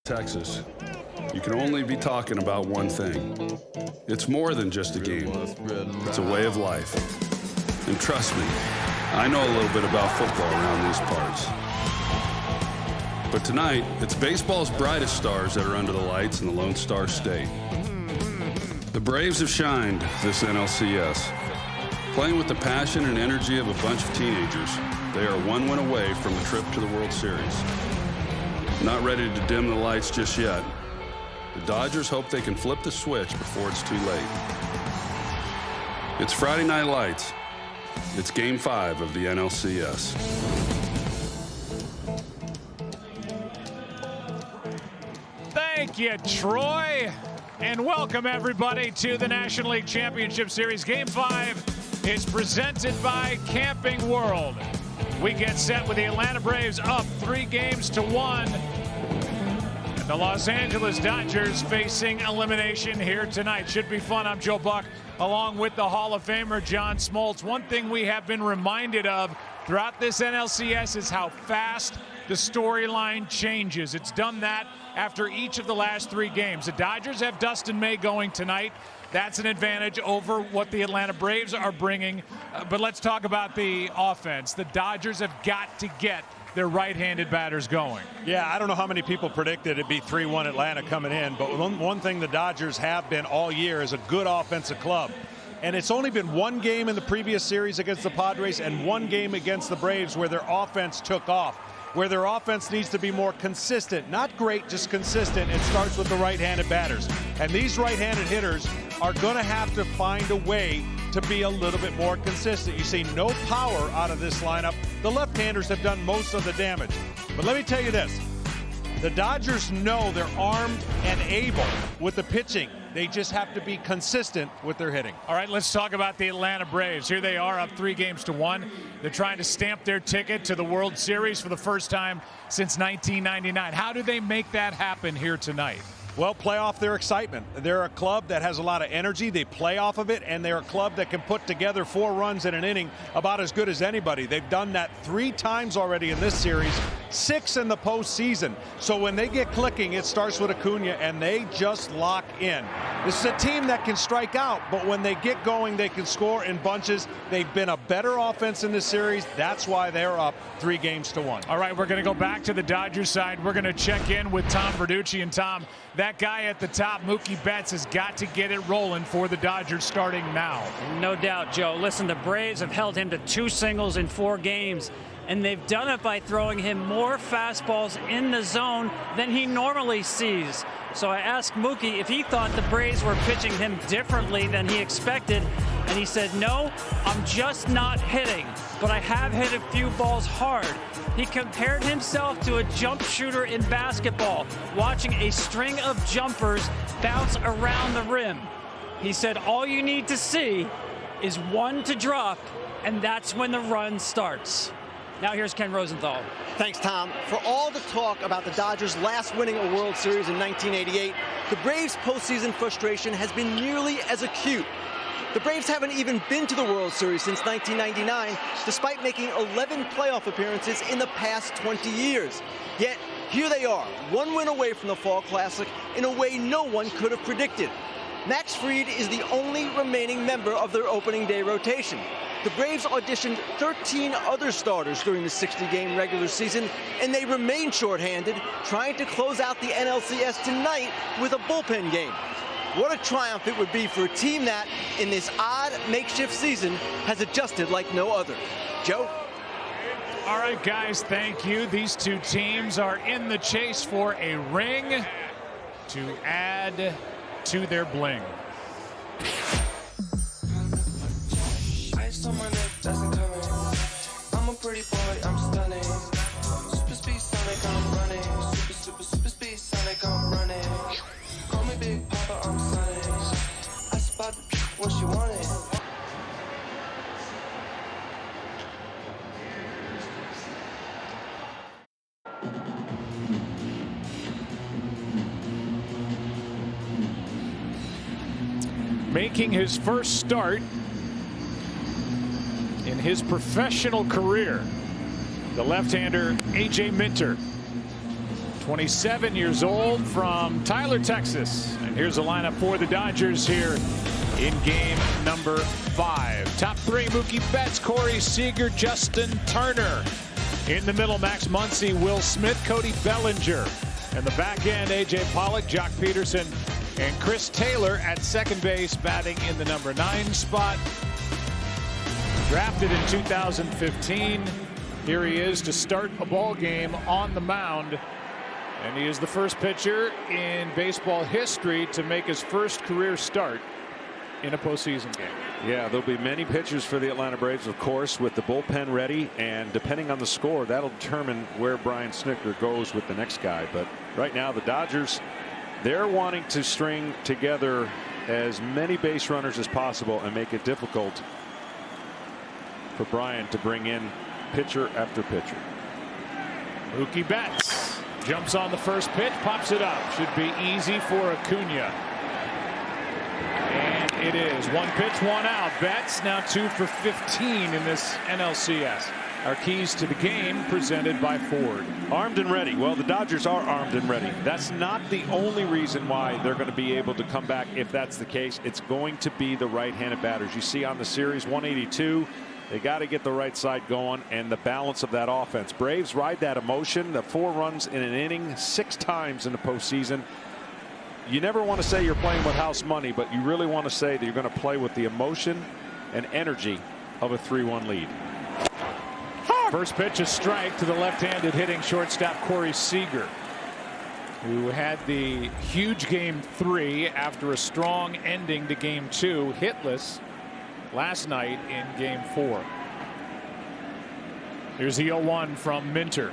Texas, you can only be talking about one thing. It's more than just a game. It's a way of life. And trust me, I know a little bit about football around these parts. But tonight, it's baseball's brightest stars that are under the lights in the Lone Star State. The Braves have shined this NLCS. Playing with the passion and energy of a bunch of teenagers, they are one win away from a trip to the World Series. Not ready to dim the lights just yet. The Dodgers hope they can flip the switch before it's too late. It's Friday Night Lights. It's Game 5 of the NLCS. Thank you, Troy. And welcome, everybody, to the National League Championship Series. Game 5 is presented by Camping World. We get set with the Atlanta Braves up 3-1. And the Los Angeles Dodgers facing elimination here tonight. Should be fun. I'm Joe Buck, along with the Hall of Famer John Smoltz. One thing we have been reminded of throughout this NLCS is how fast the storyline changes. It's done that after each of the last 3 games. The Dodgers have Dustin May going tonight. That's an advantage over what the Atlanta Braves are bringing. But let's talk about the offense. The Dodgers have got to get their right-handed batters going. Yeah, I don't know how many people predicted it'd be 3-1 Atlanta coming in, but one thing the Dodgers have been all year is a good offensive club. And it's only been 1 game in the previous series against the Padres and 1 game against the Braves where their offense took off, where their offense needs to be more consistent. Not great, just consistent. It starts with the right-handed batters. And these right-handed hitters are going to have to find a way to be a little bit more consistent. You see no power out of this lineup. The left-handers have done most of the damage. But let me tell you this. The Dodgers know they're armed and able with the pitching. They just have to be consistent with their hitting. All right, let's talk about the Atlanta Braves. Here they are up 3-1. They're trying to stamp their ticket to the World Series for the first time since 1999. How do they make that happen here tonight? Well, play off their excitement. They're a club that has a lot of energy. They play off of it, and they're a club that can put together 4 runs in an inning about as good as anybody. They've done that 3 times already in this series, 6 in the postseason. So when they get clicking, it starts with Acuna, and they just lock in. This is a team that can strike out, but when they get going, they can score in bunches. They've been a better offense in this series. That's why they're up 3-1. All right, we're going to go back to the Dodgers side. We're going to check in with Tom Verducci. And Tom, that guy at the top, Mookie Betts, has got to get it rolling for the Dodgers starting now. No doubt, Joe. Listen, the Braves have held him to 2 singles in 4 games, and they've done it by throwing him more fastballs in the zone than he normally sees. So I asked Mookie if he thought the Braves were pitching him differently than he expected, and he said, no, I'm just not hitting, but I have hit a few balls hard. He compared himself to a jump shooter in basketball, watching a string of jumpers bounce around the rim. He said, all you need to see is 1 to drop, and that's when the run starts. Now here's Ken Rosenthal. Thanks, Tom. For all the talk about the Dodgers last winning a World Series in 1988, the Braves' postseason frustration has been nearly as acute. The Braves haven't even been to the World Series since 1999, despite making 11 playoff appearances in the past 20 years. Yet, here they are, 1 win away from the Fall Classic in a way no one could have predicted. Max Fried is the only remaining member of their opening day rotation. The Braves auditioned 13 other starters during the 60-game regular season, and they remain shorthanded, trying to close out the NLCS tonight with a bullpen game. What a triumph it would be for a team that, in this odd makeshift season, has adjusted like no other. Joe? All right, guys, thank you. These 2 teams are in the chase for a ring to add to their bling. Ice on my neck, doesn't cover. I'm a pretty boy, I'm stunning. Super speed Sonic, I'm running. Super speed Sonic, I'm running. Call me Big Papa, I'm Sonic. I spot what you wanted. Making his first start in his professional career, the left-hander A.J. Minter. 27 years old from Tyler, Texas. And here's the lineup for the Dodgers here in game number 5. Top 3, Mookie Betts, Corey Seager, Justin Turner. In the middle, Max Muncy, Will Smith, Cody Bellinger. And the back end, A.J. Pollock, Jock Peterson, and Chris Taylor at second base, batting in the number 9 spot. Drafted in 2015. Here he is to start a ball game on the mound. And he is the first pitcher in baseball history to make his first career start in a postseason game. Yeah, there'll be many pitchers for the Atlanta Braves, of course, with the bullpen ready, and depending on the score, that'll determine where Brian Snitker goes with the next guy. But right now, the Dodgers, they're wanting to string together as many base runners as possible and make it difficult for Brian to bring in pitcher after pitcher. Mookie Betts jumps on the first pitch, pops it up. Should be easy for Acuna. And it is. 1 pitch, 1 out. Betts now 2 for 15 in this NLCS. Our keys to the game presented by Ford. Armed and ready. Well, the Dodgers are armed and ready. That's not the only reason why they're going to be able to come back. If that's the case, it's going to be the right-handed batters. You see on the series 182. They got to get the right side going and the balance of that offense. Braves ride that emotion. The 4 runs in an inning 6 times in the postseason. You never want to say you're playing with house money, but you really want to say that you're going to play with the emotion and energy of a 3-1 lead. First pitch, a strike to the left-handed hitting shortstop Corey Seager, who had the huge game 3 after a strong ending to game 2, hitless last night in game 4. Here's the 0-1 from Minter.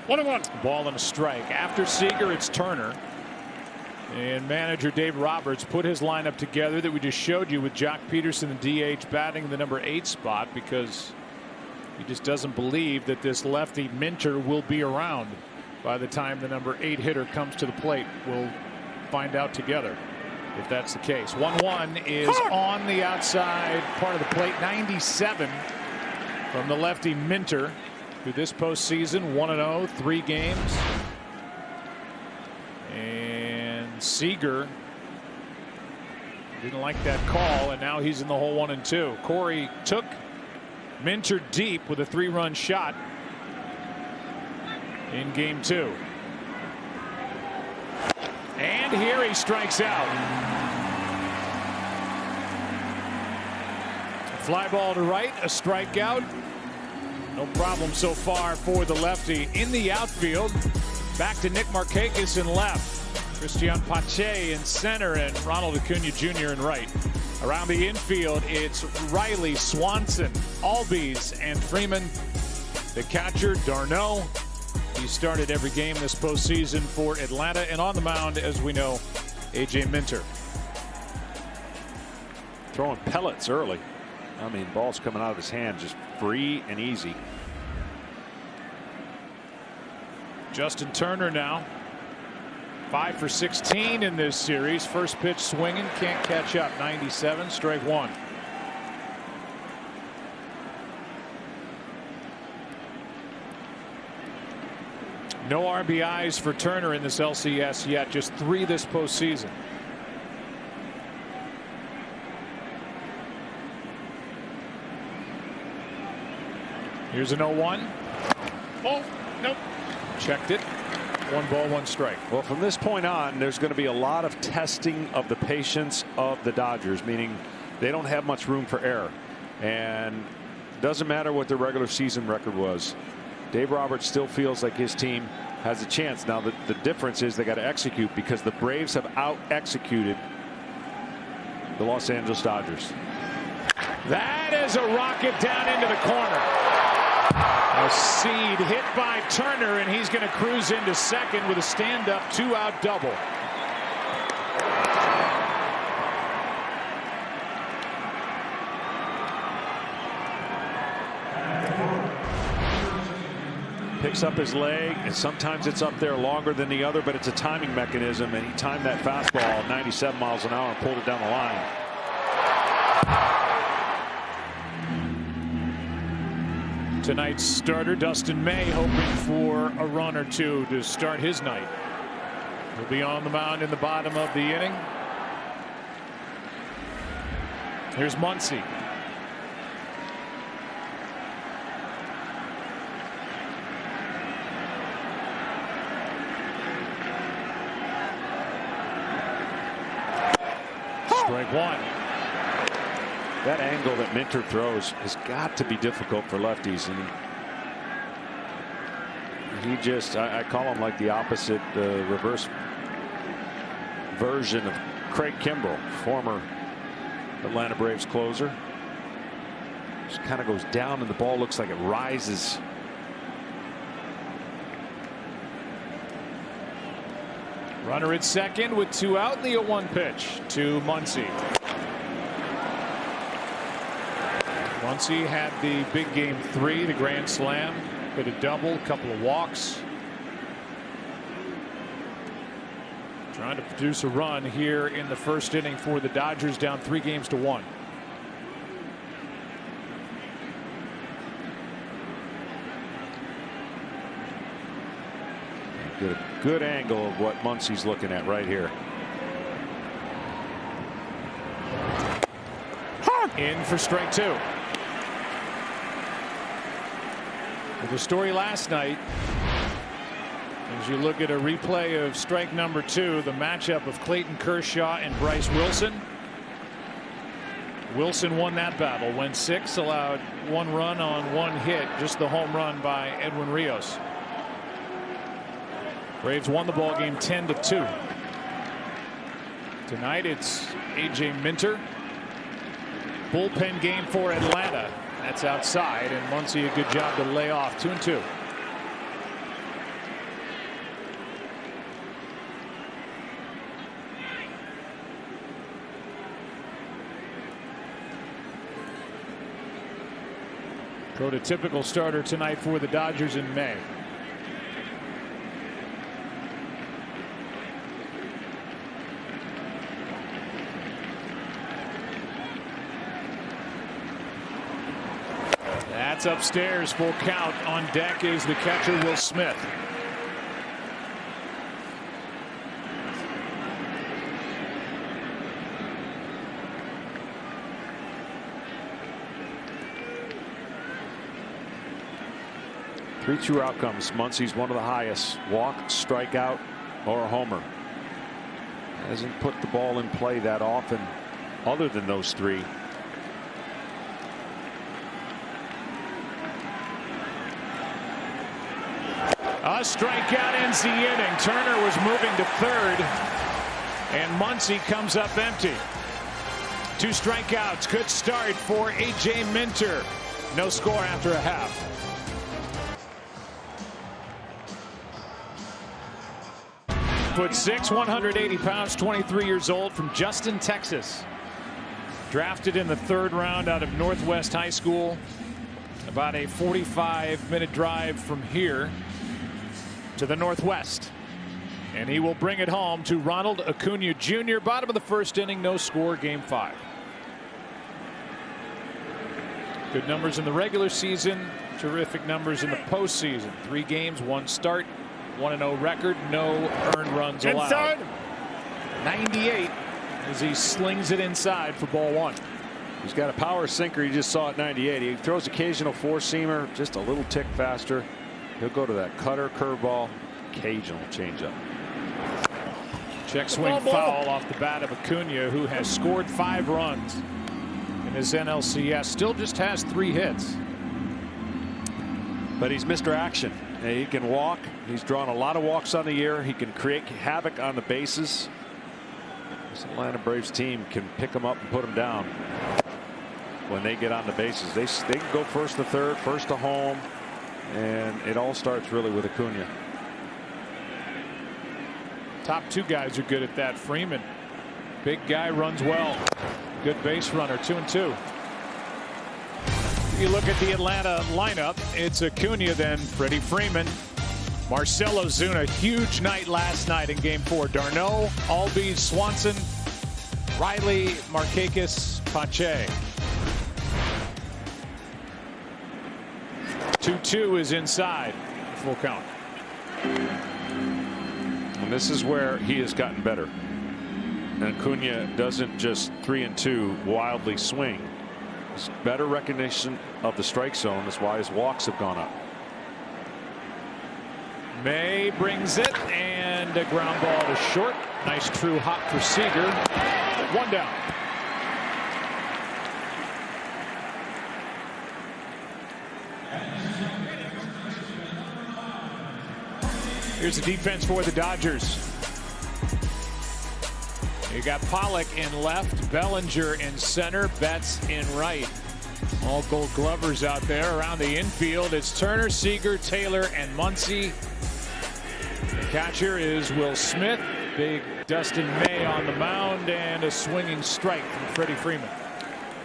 1-1. Ball and a strike. After Seager, it's Turner. And manager Dave Roberts put his lineup together that we just showed you with Jock Peterson, the DH, batting in the number 8 spot because he just doesn't believe that this lefty Minter will be around by the time the number 8 hitter comes to the plate. We'll find out together if that's the case. 1-1 is on the outside part of the plate. 97 from the lefty Minter, who this postseason 1-0, 3 games. And Seager didn't like that call, and now he's in the hole 1-2. Corey took Minter deep with a 3-run shot in game 2. And here he strikes out. Fly ball to right, a strikeout. No problem so far for the lefty. In the outfield, back to Nick Markakis in left. Christian Pache in center and Ronald Acuna Jr. in right. Around the infield, it's Riley, Swanson, Albies, and Freeman. The catcher, Darno. He started every game this postseason for Atlanta, and on the mound, as we know, A.J. Minter. Throwing pellets early. I mean, ball's coming out of his hand just free and easy. Justin Turner now 5 for 16 in this series. First pitch swinging, can't catch up. 97, strike 1. No RBIs for Turner in this LCS yet, just 3 this postseason. Here's an 0-1. Oh, nope. Checked it. 1 ball, 1 strike. Well, from this point on, there's going to be a lot of testing of the patience of the Dodgers, meaning they don't have much room for error. And it doesn't matter what their regular season record was. Dave Roberts still feels like his team has a chance. Now, the difference is they got to execute because the Braves have out-executed the Los Angeles Dodgers. That is a rocket down into the corner. A seed hit by Turner, and he's going to cruise into second with a stand-up 2-out double. Picks up his leg, and sometimes it's up there longer than the other, but it's a timing mechanism, and he timed that fastball 97 miles an hour and pulled it down the line. Tonight's starter, Dustin May, hoping for a run or two to start his night. He'll be on the mound in the bottom of the inning. Here's Muncy. Strike one. That angle that Minter throws has got to be difficult for lefties, and he just, I call him like the opposite, reverse version of Craig Kimbrell, former Atlanta Braves closer. Just kind of goes down and the ball looks like it rises. Runner at second with 2 out, the 0-1 pitch to Muncy. Muncy had the big game 3, the grand slam, hit a double, a couple of walks. Trying to produce a run here in the first inning for the Dodgers, down 3-1. Get a good angle of what Muncy's looking at right here. In for strike 2. Well, the story last night, as you look at a replay of strike number 2, the matchup of Clayton Kershaw and Bryce Wilson. Wilson won that battle, went 6, allowed 1 run on 1 hit, just the home run by Edwin Rios. Braves won the ball game 10-2. Tonight it's A.J. Minter. Bullpen game for Atlanta. That's outside, and Muncy a good job to lay off. 2-2. Prototypical starter tonight for the Dodgers in May. That's upstairs, full count. On deck is the catcher, Will Smith. Three true outcomes. Muncy's one of the highest: walk, strikeout, or a homer. Hasn't put the ball in play that often other than those 3. A strikeout ends the inning. Turner was moving to third, and Muncy comes up empty. 2 strikeouts. Good start for A.J. Minter. No score after a half. Foot 6, 180 pounds, 23 years old, from Justin, Texas. Drafted in the 3rd round out of Northwest High School. About a 45-minute drive from here to the Northwest. And he will bring it home to Ronald Acuna Jr. Bottom of the 1st inning, no score, game 5. Good numbers in the regular season, terrific numbers in the postseason. 3 games, 1 start, 1-0 record, no earned runs allowed. 98 as he slings it inside for ball 1. He's got a power sinker. You just saw at 98. He throws occasional 4-seamer, just a little tick faster. He'll go to that cutter, curveball, occasional changeup. Check swing foul off the bat of Acuna, who has scored 5 runs in his NLCS. Still just has 3 hits. But he's Mr. Action. He can walk. He's drawn a lot of walks on the year. He can create havoc on the bases. This Atlanta Braves team can pick him up and put him down when they get on the bases. They can go first to third, first to home, and it all starts really with Acuna. Top 2 guys are good at that. Freeman, big guy, runs well. Good base runner. 2-2. You look at the Atlanta lineup, it's Acuna, then Freddie Freeman, Marcell Ozuna. Huge night last night in game 4. Darno, Albies, Swanson, Riley, Markakis, Pache. 2-2 is inside. Full count. And this is where he has gotten better. And Acuna doesn't just 3-2 wildly swing. It's better recognition of the strike zone. That's why his walks have gone up. May brings it, and a ground ball to short. Nice true hop for Seager. 1 down. Here's the defense for the Dodgers. You got Pollock in left, Bellinger in center, Betts in right. All Gold Glovers out there around the infield. It's Turner, Seager, Taylor, and Muncy. The catcher is Will Smith. Big Dustin May on the mound, and a swinging strike from Freddie Freeman.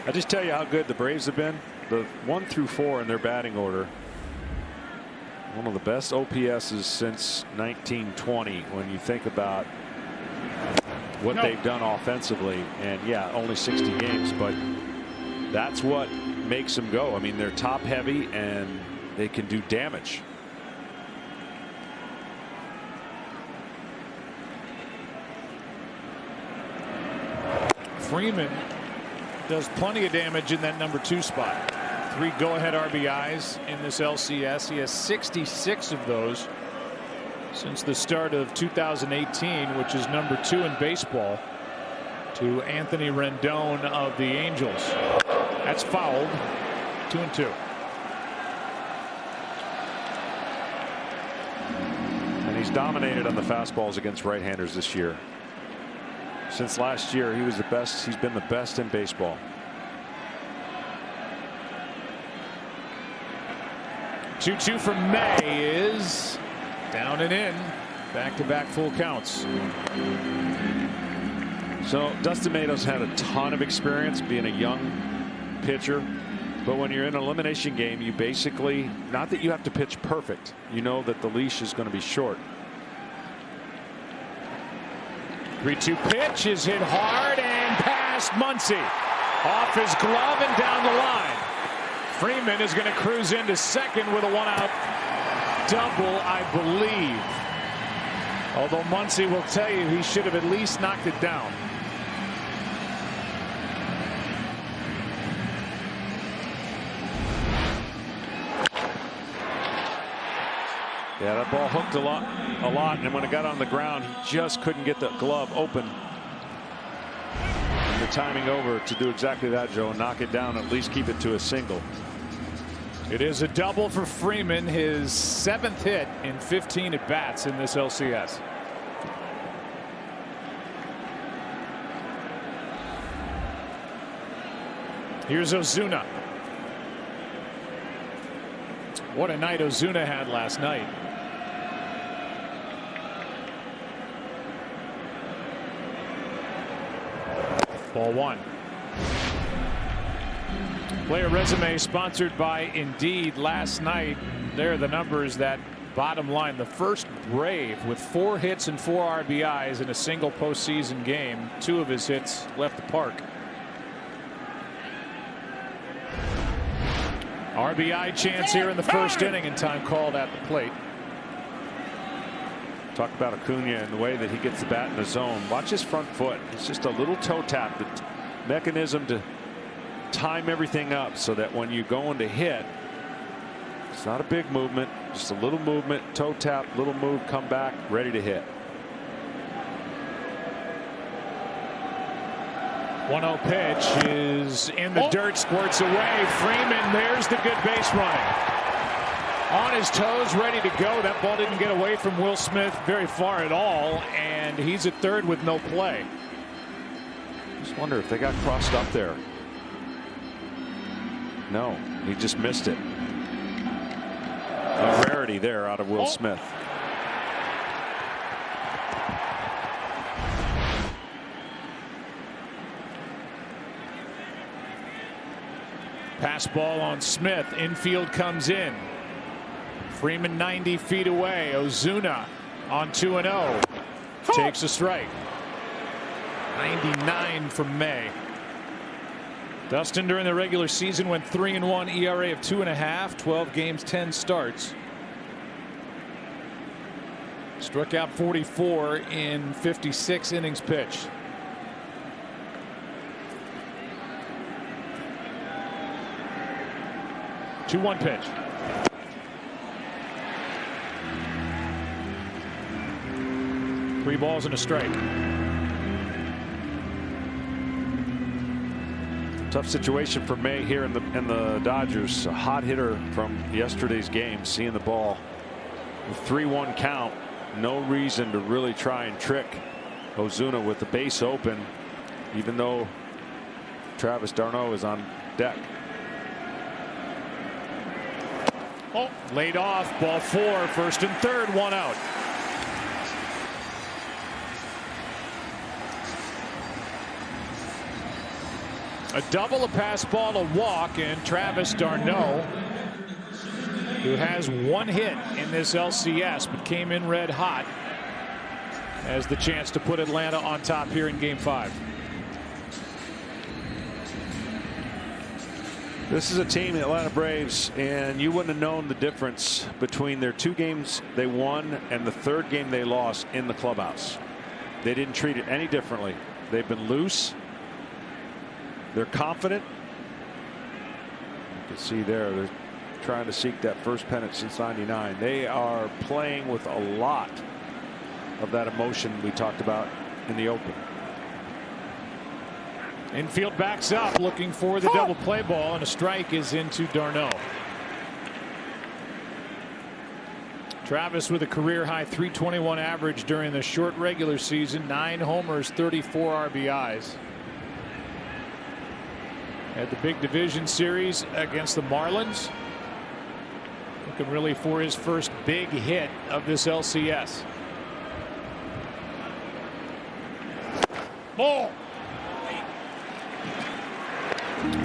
I just tell you how good the Braves have been. The 1 through 4 in their batting order. One of the best OPSs since 1920 when you think about what they've done offensively. And yeah, only 60 games, but that's what makes them go. I mean, they're top heavy and they can do damage. Freeman does plenty of damage in that number 2 spot. 3 go-ahead RBIs in this LCS. He has 66 of those since the start of 2018, which is number 2 in baseball to Anthony Rendon of the Angels. That's fouled. 2-2. And he's dominated on the fastballs against right-handers this year. Since last year, he was the best. He's been the best in baseball. 2-2 from May is down and in. Back-to-back full counts. So Dustin May's had a ton of experience being a young pitcher, but when you're in an elimination game, you basically, not that you have to pitch perfect, you know that the leash is going to be short. 3-2 pitch is hit hard and past Muncy. Off his glove and down the line. Freeman is going to cruise into second with a 1-out double, I believe. Although Muncy will tell you he should have at least knocked it down. Yeah, that ball hooked a lot, and when it got on the ground, he just couldn't get the glove open. And the timing over to do exactly that, Joe, knock it down, at least keep it to a single. It is a double for Freeman, his 7th hit in 15 at bats in this LCS. Here's Ozuna. What a night Ozuna had last night. Ball 1. Player resume sponsored by Indeed. Last night, there are the numbers that bottom line. The first Brave with 4 hits and 4 RBIs in a single postseason game. 2 of his hits left the park. RBI chance here in the first inning, and time called at the plate. Talk about Acuna and the way that he gets the bat in the zone. Watch his front foot. It's just a little toe tap, the mechanism to time everything up so that when you go in to hit, it's not a big movement, just a little movement, toe tap, little move, come back, ready to hit. 1-0 pitch is in the dirt, squirts away. Freeman, there's the good base running. On his toes, ready to go. That ball didn't get away from Will Smith very far at all, and he's at third with no play. Just wonder if they got crossed up there. No, he just missed it. A rarity there out of Will Smith. Pass ball on Smith. Infield comes in. Freeman 90 feet away. Ozuna on 2-0. Takes a strike. 99 from May. Dustin during the regular season went 3-1, ERA of 2.5, 12 games, 10 starts. Struck out 44 in 56 innings pitched. Two-one pitch. Three balls and a strike. Tough situation for May here in the Dodgers. A hot hitter from yesterday's game, seeing the ball. With 3-1 count, no reason to really try and trick Ozuna with the base open, even though Travis d'Arnaud is on deck. Oh, laid off, ball 4, first and third, 1 out. A double, a pass ball, a walk, and Travis d'Arnaud, who has 1 hit in this LCS but came in red hot, has the chance to put Atlanta on top here in Game 5. This is a team, the Atlanta Braves, and you wouldn't have known the difference between their 2 games they won and the 3rd game they lost in the clubhouse. They didn't treat it any differently. They've been loose. They're confident. You can see there they're trying to seek that first pennant since '99. They are playing with a lot of that emotion we talked about in the open. Infield backs up, looking for the double play ball, and a strike is into d'Arnaud. Travis with a career high 321 average during the short regular season, 9 homers, 34 RBIs. Had the big division series against the Marlins. Looking really for his first big hit of this LCS. Ball.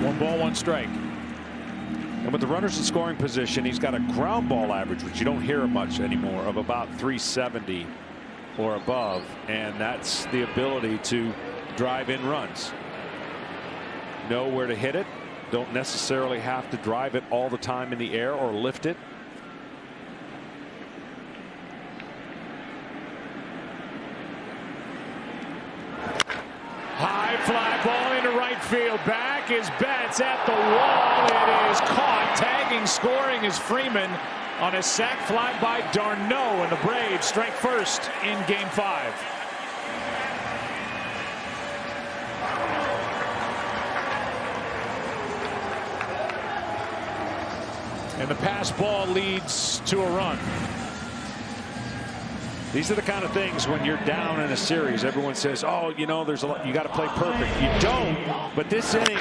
1 ball, 1 strike. And with the runners in scoring position, he's got a ground ball average, which you don't hear much anymore, of about 370 or above. And that's the ability to drive in runs. Know where to hit it. Don't necessarily have to drive it all the time in the air or lift it. High fly ball into right field. Back is Betts at the wall. It is caught. Tagging, scoring is Freeman on a sac fly by d'Arnaud, and the Braves strike first in Game 5. And the pass ball leads to a run. These are the kind of things when you're down in a series, everyone says, oh, you know, there's a lot, you got to play perfect. You don't. But this inning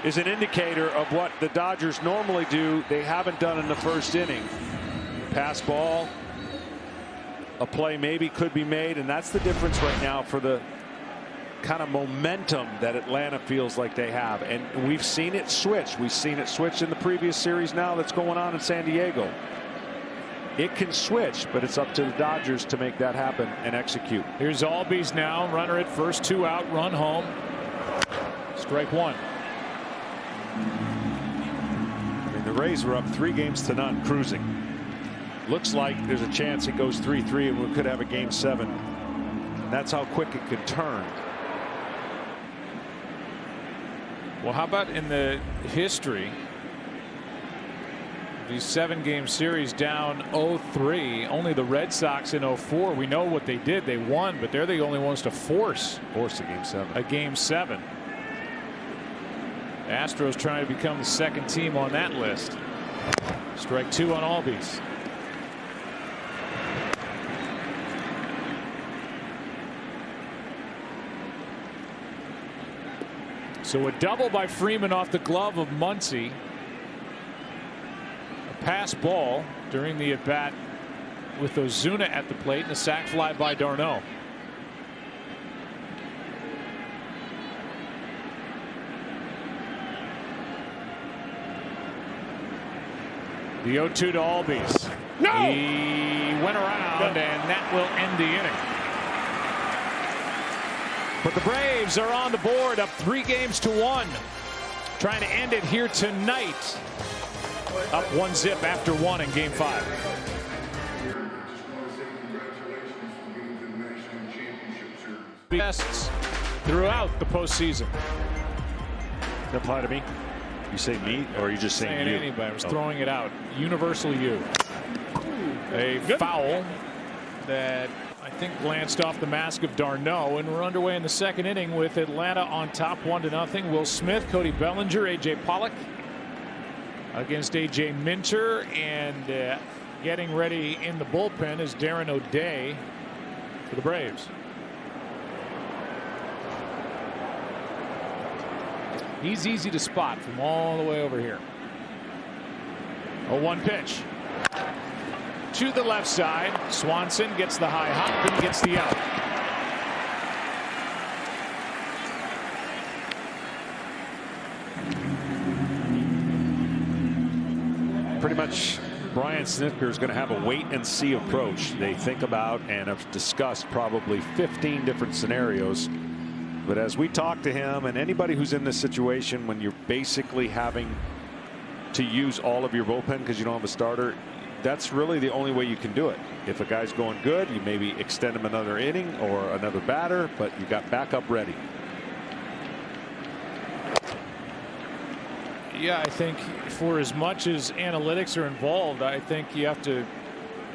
is an indicator of what the Dodgers normally do. They haven't done in the first inning. Pass ball, a play maybe could be made, and that's the difference right now for the kind of momentum that Atlanta feels like they have. And we've seen it switch. We've seen it switch in the previous series now that's going on in San Diego. It can switch, but it's up to the Dodgers to make that happen and execute. Here's Albies now, runner at first, 2 out, run home. Strike 1. I mean, the Rays were up 3-0, cruising. Looks like there's a chance it goes 3-3 and we could have a Game 7. And that's how quick it could turn. Well, how about in the history, these 7-game series down 0-3, only the Red Sox in 04, we know what they did. They won, but they're the only ones to force a Game 7. A Game 7. The Astros trying to become the 2nd team on that list. Strike 2 on Albies. So a double by Freeman off the glove of Muncy. A pass ball during the at bat with Ozuna at the plate, and a sac fly by d'Arnaud. The 0-2 to Albies. No! He went around, and that will end the inning. But the Braves are on the board, up 3-1. trying to end it here tonight. Up 1-0 after 1 in Game 5. Bests throughout the postseason. That apply to me? You say me, or are you just saying you? Anybody. I was throwing it out. Universal you. A foul that I think glanced off the mask of Darno, and we're underway in the second inning with Atlanta on top 1-0. Will Smith, Cody Bellinger, A.J. Pollock against A.J. Minter, and getting ready in the bullpen is Darren O'Day for the Braves. He's easy to spot from all the way over here. A 1 pitch to the left side. Swanson gets the high hop and gets the out. Pretty much Brian Snitker is going to have a wait and see approach. They think about and have discussed probably 15 different scenarios. But as we talk to him and anybody who's in this situation, when you're basically having to use all of your bullpen because you don't have a starter, that's really the only way you can do it. If a guy's going good, you maybe extend him another inning or another batter, but you got backup ready. Yeah, I think for as much as analytics are involved, I think you have to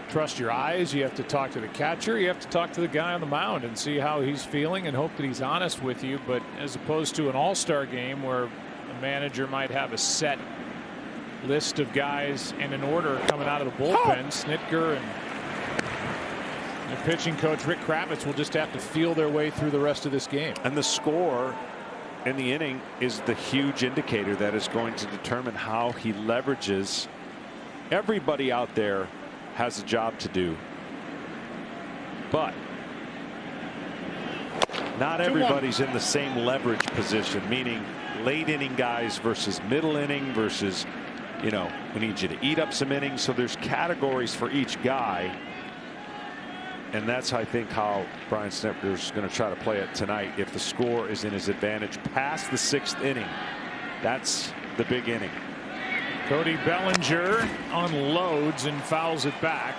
trust your eyes. You have to talk to the catcher. You have to talk to the guy on the mound and see how he's feeling and hope that he's honest with you. But as opposed to an all-star game where a manager might have a set list of guys in an order coming out of the bullpen, Snitker and the pitching coach Rick Kravitz will just have to feel their way through the rest of this game. And the score in the inning is the huge indicator that is going to determine how he leverages. Everybody out there has a job to do, but not everybody's in the same leverage position, meaning late inning guys versus middle inning versus, you know, we need you to eat up some innings. So there's categories for each guy, and that's, I think, how Brian Snitker is going to try to play it tonight. If the score is in his advantage past the 6th inning, that's the big inning. Cody Bellinger unloads and fouls it back.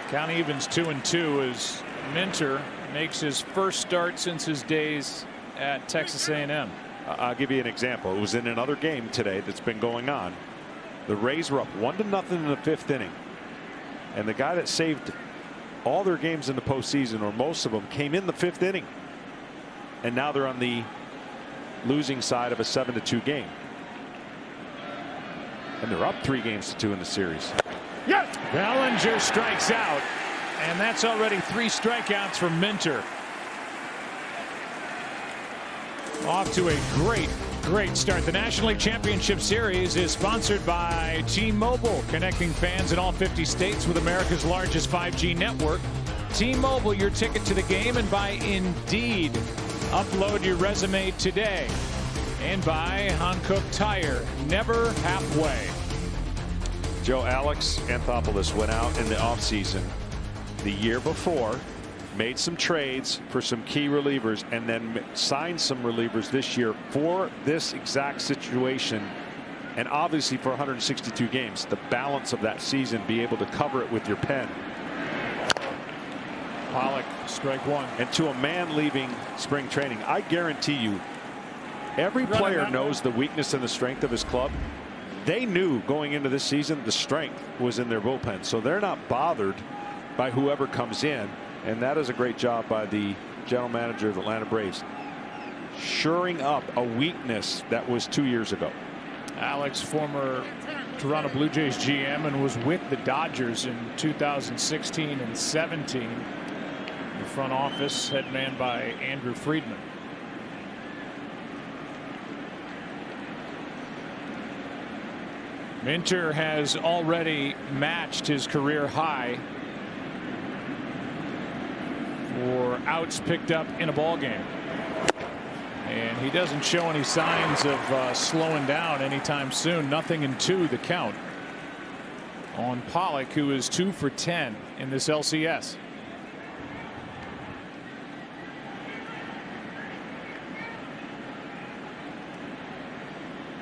Count evens 2-2 as Minter makes his first start since his days at Texas A&M. I'll give you an example. It was in another game today that's been going on. The Rays were up 1-0 in the 5th inning, and the guy that saved all their games in the postseason, or most of them, came in the 5th inning, and now they're on the losing side of a 7-2 game. And they're up 3-2 in the series. Yes! Bellinger strikes out, and that's already 3 strikeouts for Minter. Off to a great start. The National League Championship Series is sponsored by T-Mobile, connecting fans in all 50 states with America's largest 5G network. T-Mobile, your ticket to the game, and by Indeed. Upload your resume today. And by Hankook Tire, never halfway. Joe, Alex Anthopoulos went out in the offseason the year before, made some trades for some key relievers, and then signed some relievers this year for this exact situation. And obviously for 162 games, the balance of that season, be able to cover it with your pen. Pollock, strike 1. And to a man leaving spring training, I guarantee you, every player knows the weakness and the strength of his club. They knew going into this season the strength was in their bullpen, so they're not bothered by whoever comes in. And that is a great job by the general manager of the Atlanta Braves, shoring up a weakness that was 2 years ago. Alex, former Toronto Blue Jays GM, and was with the Dodgers in 2016 and 17. The front office head man by Andrew Friedman. Minter has already matched his career high for outs picked up in a ball game, and he doesn't show any signs of slowing down anytime soon. 0-2 the count on Pollock, who is 2 for 10 in this LCS.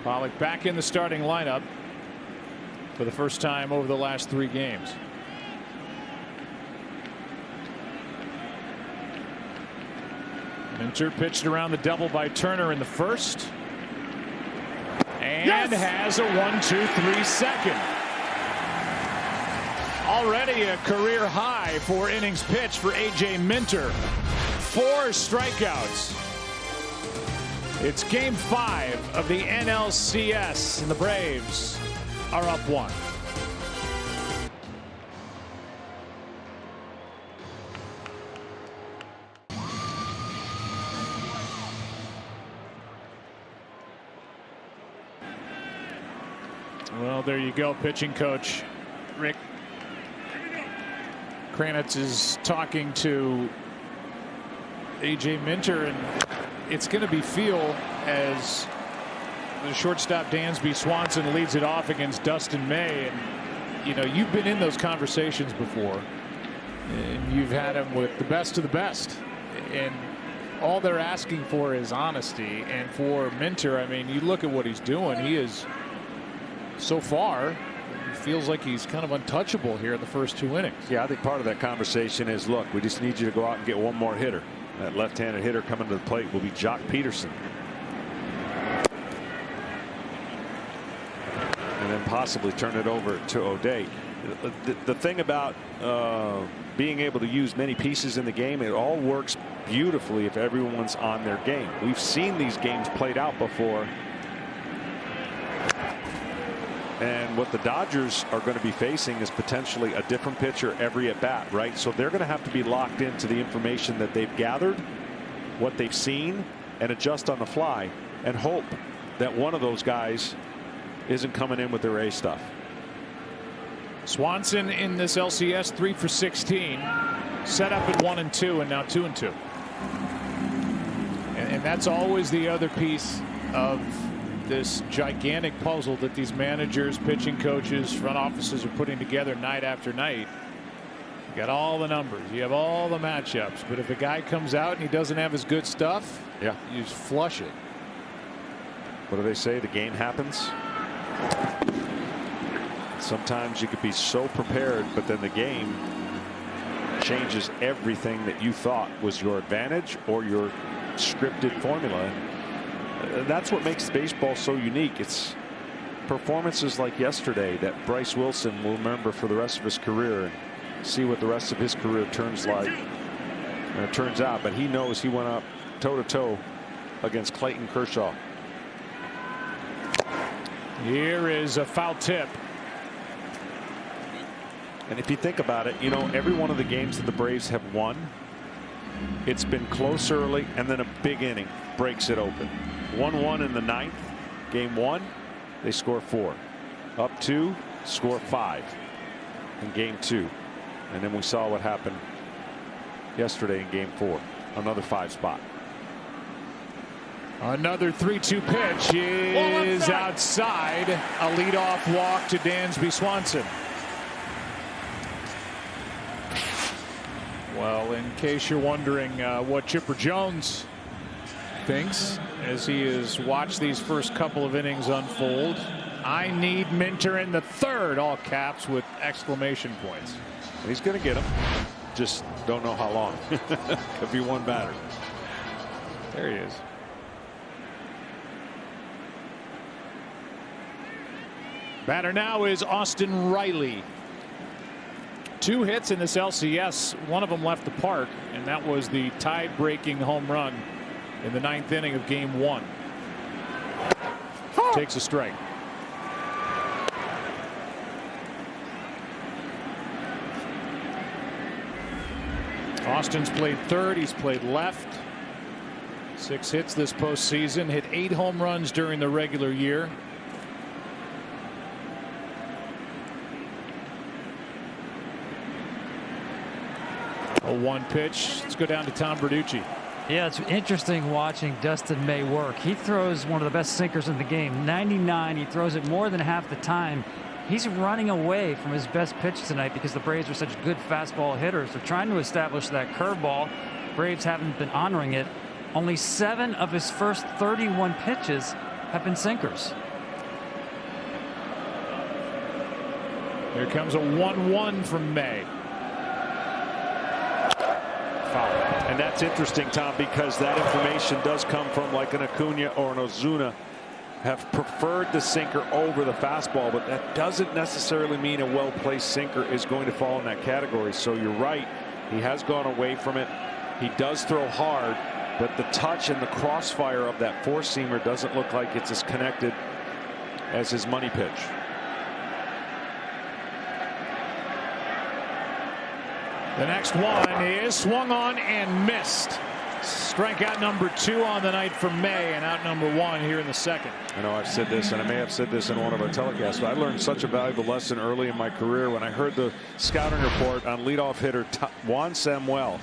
Pollock back in the starting lineup for the first time over the last 3 games. Minter pitched around the double by Turner in the first. And has a 1-2-3 second. Already a career high for innings pitched for A.J. Minter. 4 strikeouts. It's game 5 of the NLCS, and the Braves are up 1. Well, there you go, pitching coach Rick Kranitz is talking to A.J. Minter, and it's going to be feel as the shortstop Dansby Swanson leads it off against Dustin May. And you know, you've been in those conversations before, and you've had them with the best of the best, and all they're asking for is honesty. And for Minter, I mean, you look at what he's doing. He is, so far, it feels like he's kind of untouchable here in the first 2 innings. Yeah, I think part of that conversation is, look, we just need you to go out and get one more hitter. That left-handed hitter coming to the plate will be Jock Peterson. And then possibly turn it over to O'Day. The thing about being able to use many pieces in the game, it all works beautifully if everyone's on their game. We've seen these games played out before. And what the Dodgers are going to be facing is potentially a different pitcher every at bat, right? So they're going to have to be locked into the information that they've gathered, what they've seen, and adjust on the fly and hope that one of those guys isn't coming in with their A stuff. Swanson in this LCS 3 for 16, set up at 1-2, and now 2-2. And that's always the other piece of this gigantic puzzle that these managers, pitching coaches, front offices are putting together night after night. You got all the numbers, you have all the matchups, but if a guy comes out and he doesn't have his good stuff, yeah, you just flush it. What do they say? The game happens. Sometimes you could be so prepared, but then the game changes everything that you thought was your advantage or your scripted formula. That's what makes baseball so unique. It's performances like yesterday that Bryce Wilson will remember for the rest of his career, and see what the rest of his career turns out. But he knows he went up toe-to-toe against Clayton Kershaw. Here is a foul tip. And if you think about it, you know, every one of the games that the Braves have won, it's been close early, and then a big inning breaks it open. 1-1 in the 9th, game 1, they score 4. Up 2, score 5 in game 2. And then we saw what happened yesterday in game 4. Another 5 spot. Another 3-2 pitch is outside. A leadoff walk to Dansby Swanson. Well, in case you're wondering what Chipper Jones thinks as he has watched these first couple of innings unfold, I need Minter in the 3rd, all caps with exclamation points. And he's going to get him. Just don't know how long. Could be one batter. There he is. Batter now is Austin Riley. 2 hits in this LCS. One of them left the park, and that was the tie-breaking home run in the 9th inning of game 1. Takes a strike. Austin's played 3rd. He's played left. 6 hits this postseason. Hit 8 home runs during the regular year. A 1 pitch. Let's go down to Tom Verducci. Yeah, it's interesting watching Dustin May work. He throws one of the best sinkers in the game. 99. He throws it more than half the time. He's running away from his best pitch tonight because the Braves are such good fastball hitters. They're trying to establish that curveball. Braves haven't been honoring it. Only 7 of his first 31 pitches have been sinkers. Here comes a 1-1 from May. Foul. And that's interesting, Tom, because that information does come from like an Acuna or an Ozuna have preferred the sinker over the fastball, but that doesn't necessarily mean a well-placed sinker is going to fall in that category. So you're right. He has gone away from it. He does throw hard, but the touch and the crossfire of that four-seamer doesn't look like it's as connected as his money pitch. The next one is swung on and missed. Strikeout number 2 on the night for May, and out number 1 here in the second. I know I've said this, and I may have said this in one of our telecasts, but I learned such a valuable lesson early in my career when I heard the scouting report on leadoff hitter Juan Samuel,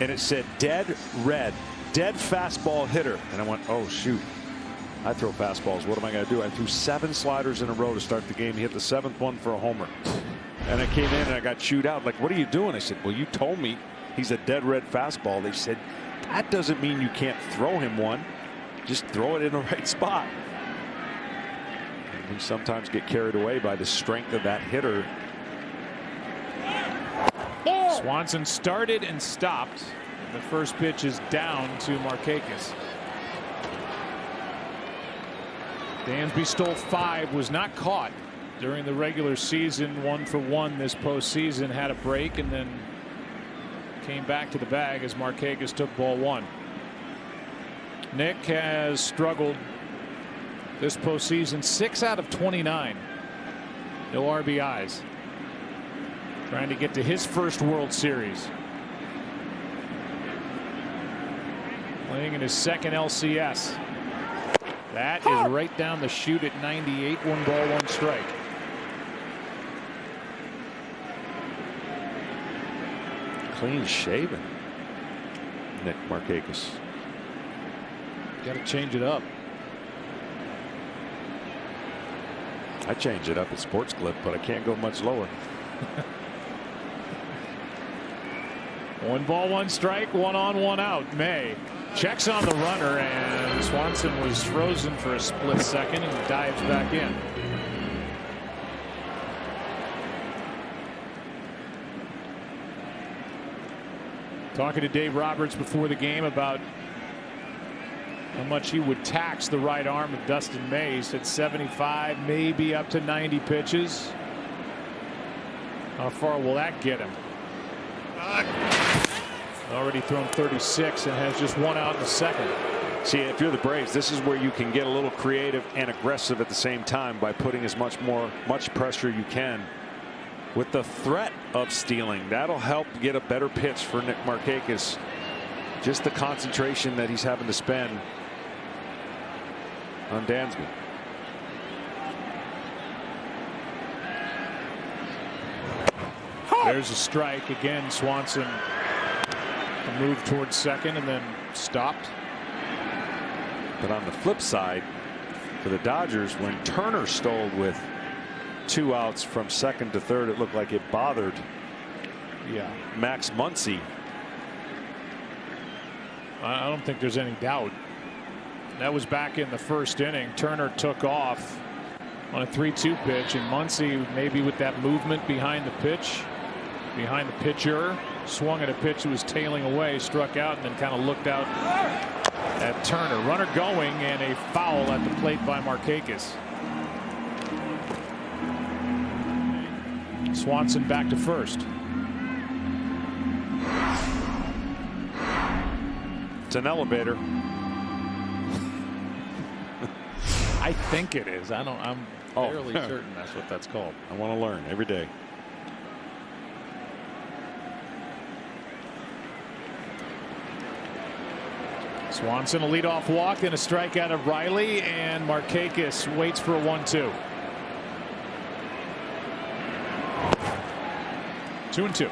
and it said dead red, dead fastball hitter. And I went, oh, shoot. I throw fastballs. What am I going to do? I threw 7 sliders in a row to start the game. He hit the 7th one for a homer. And I came in and I got chewed out. Like, what are you doing? I said, well, you told me he's a dead red fastball. They said, that doesn't mean you can't throw him one. Just throw it in the right spot. And we sometimes get carried away by the strength of that hitter. Swanson started and stopped. The first pitch is down to Markakis. Dansby stole 5, was not caught during the regular season. 1 for 1 this postseason. Had a break and then came back to the bag as Markakis took ball 1. Nick has struggled this postseason. 6 out of 29. No RBIs. Trying to get to his first World Series. Playing in his second LCS. That is right down the chute at 98. 1 ball, 1 strike. Clean shaven. Nick Markakis. Got to change it up. I change it up at Sports Clip, but I can't go much lower. 1 ball, 1 strike, 1 on, 1 out. May checks on the runner, and Swanson was frozen for a split second and dives back in. Talking to Dave Roberts before the game about how much he would tax the right arm of Dustin May. He said 75, maybe up to 90 pitches. How far will that get him? Already thrown 36 and has just 1 out in the second. See, if you're the Braves, this is where you can get a little creative and aggressive at the same time by putting as much pressure you can with the threat of stealing. That'll help get a better pitch for Nick Markakis. Just the concentration that he's having to spend on Dansby. There's a strike again. Swanson moved towards second and then stopped. But on the flip side, for the Dodgers, when Turner stole with 2 outs from second to third, it looked like it bothered Max Muncy. I don't think there's any doubt. That was back in the first inning. Turner took off on a 3-2 pitch, and Muncy, maybe with that movement behind the pitch, behind the pitcher, swung at a pitch that was tailing away, struck out, and then kind of looked out at Turner. Runner going, and a foul at the plate by Markakis. Swanson back to first. It's an elevator. I think it is. I'm fairly certain that's what that's called. I want to learn every day. Swanson a leadoff walk and a strikeout of Riley, and Markakis waits for a 1-2. 2-2.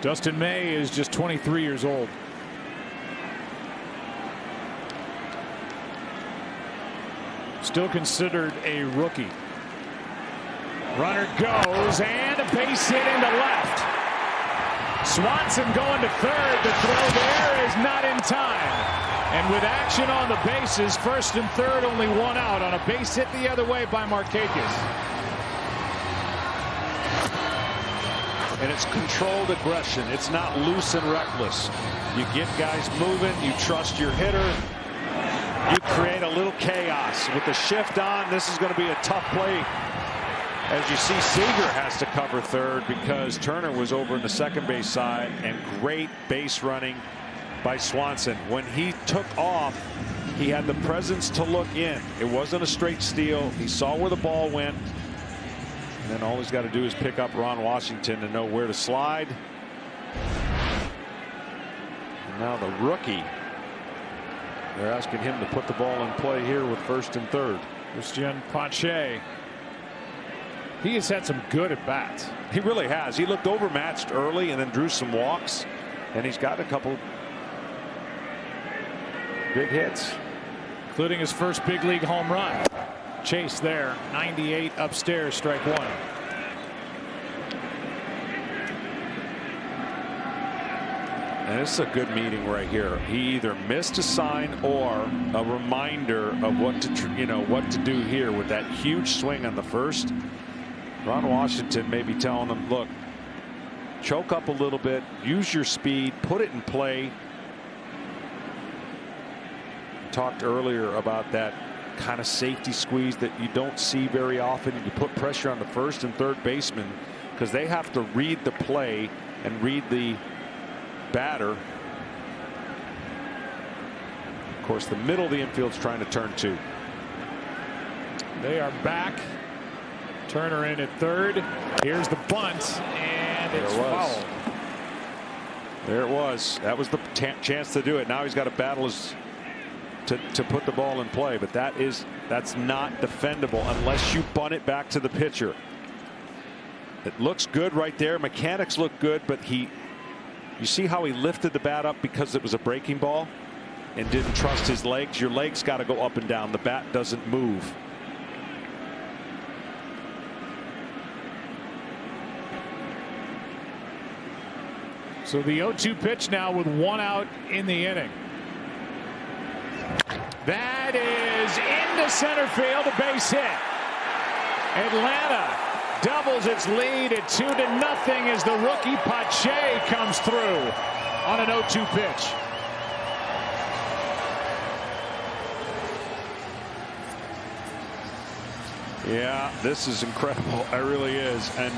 Dustin May is just 23 years old. Still considered a rookie. Runner goes, and a base hit into left. Swanson going to third. The throw there is not in time. And with action on the bases, first and third, only one out on a base hit the other way by Markakis. And it's controlled aggression. It's not loose and reckless. You get guys moving. You trust your hitter. You create a little chaos. With the shift on, this is going to be a tough play. As you see, Seager has to cover third because Turner was over in the second base side, and great base running by Swanson. When he took off, he had the presence to look in. It wasn't a straight steal. He saw where the ball went. And then all he's got to do is pick up Ron Washington to know where to slide. And now the rookie, they're asking him to put the ball in play here with first and third. Christian Pache. He has had some good at bats. He really has. He looked overmatched early and then drew some walks, and he's got a couple big hits, including his first big league home run. Chase there, 98 upstairs, strike one. And this is a good meeting right here. He either missed a sign or a reminder of what to do here with that huge swing on the first. Ron Washington may be telling him, look, choke up a little bit, use your speed, put it in play. Talked earlier about that kind of safety squeeze that you don't see very often. You put pressure on the first and third baseman because they have to read the play and read the batter. Of course, the middle of the infield's trying to turn two. They are back. Turner in at third. Here's the bunt, and it's fouled. There it was. That was the chance to do it. Now he's got to battle to put the ball in play, but that's not defendable unless you bunt it back to the pitcher. It looks good right there. Mechanics look good, but you see how he lifted the bat up because it was a breaking ball and didn't trust his legs. Your legs got to go up and down. The bat doesn't move. So the 0-2 pitch now with one out in the inning. That is into center field, a base hit. Atlanta doubles its lead at 2-0 as the rookie Pache comes through on an 0-2 pitch. Yeah, this is incredible. It really is. And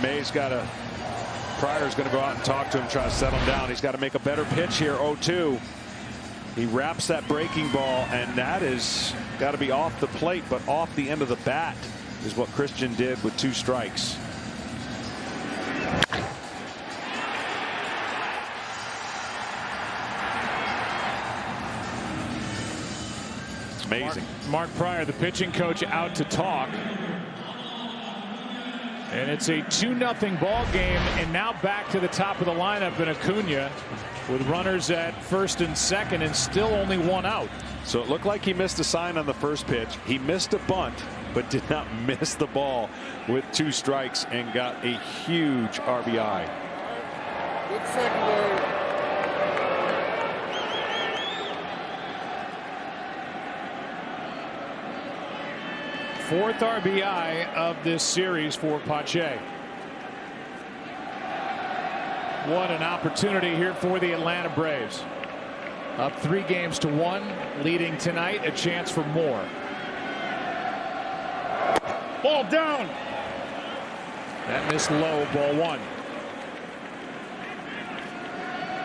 Pryor's going to go out and talk to him, try to settle him down. He's got to make a better pitch here. 0-2. He wraps that breaking ball, and that is got to be off the plate, but off the end of the bat is what Christian did with 2 strikes. It's amazing. Mark Pryor, the pitching coach, out to talk. And it's a 2-0 ball game, and now back to the top of the lineup in Acuna with runners at first and second and still only one out. So it looked like he missed a sign on the first pitch. He missed a bunt, but did not miss the ball with 2 strikes and got a huge RBI. Good secondary. Fourth RBI of this series for Pache. What an opportunity here for the Atlanta Braves. Up 3-1, leading tonight, a chance for more. Ball down. That missed low, ball 1.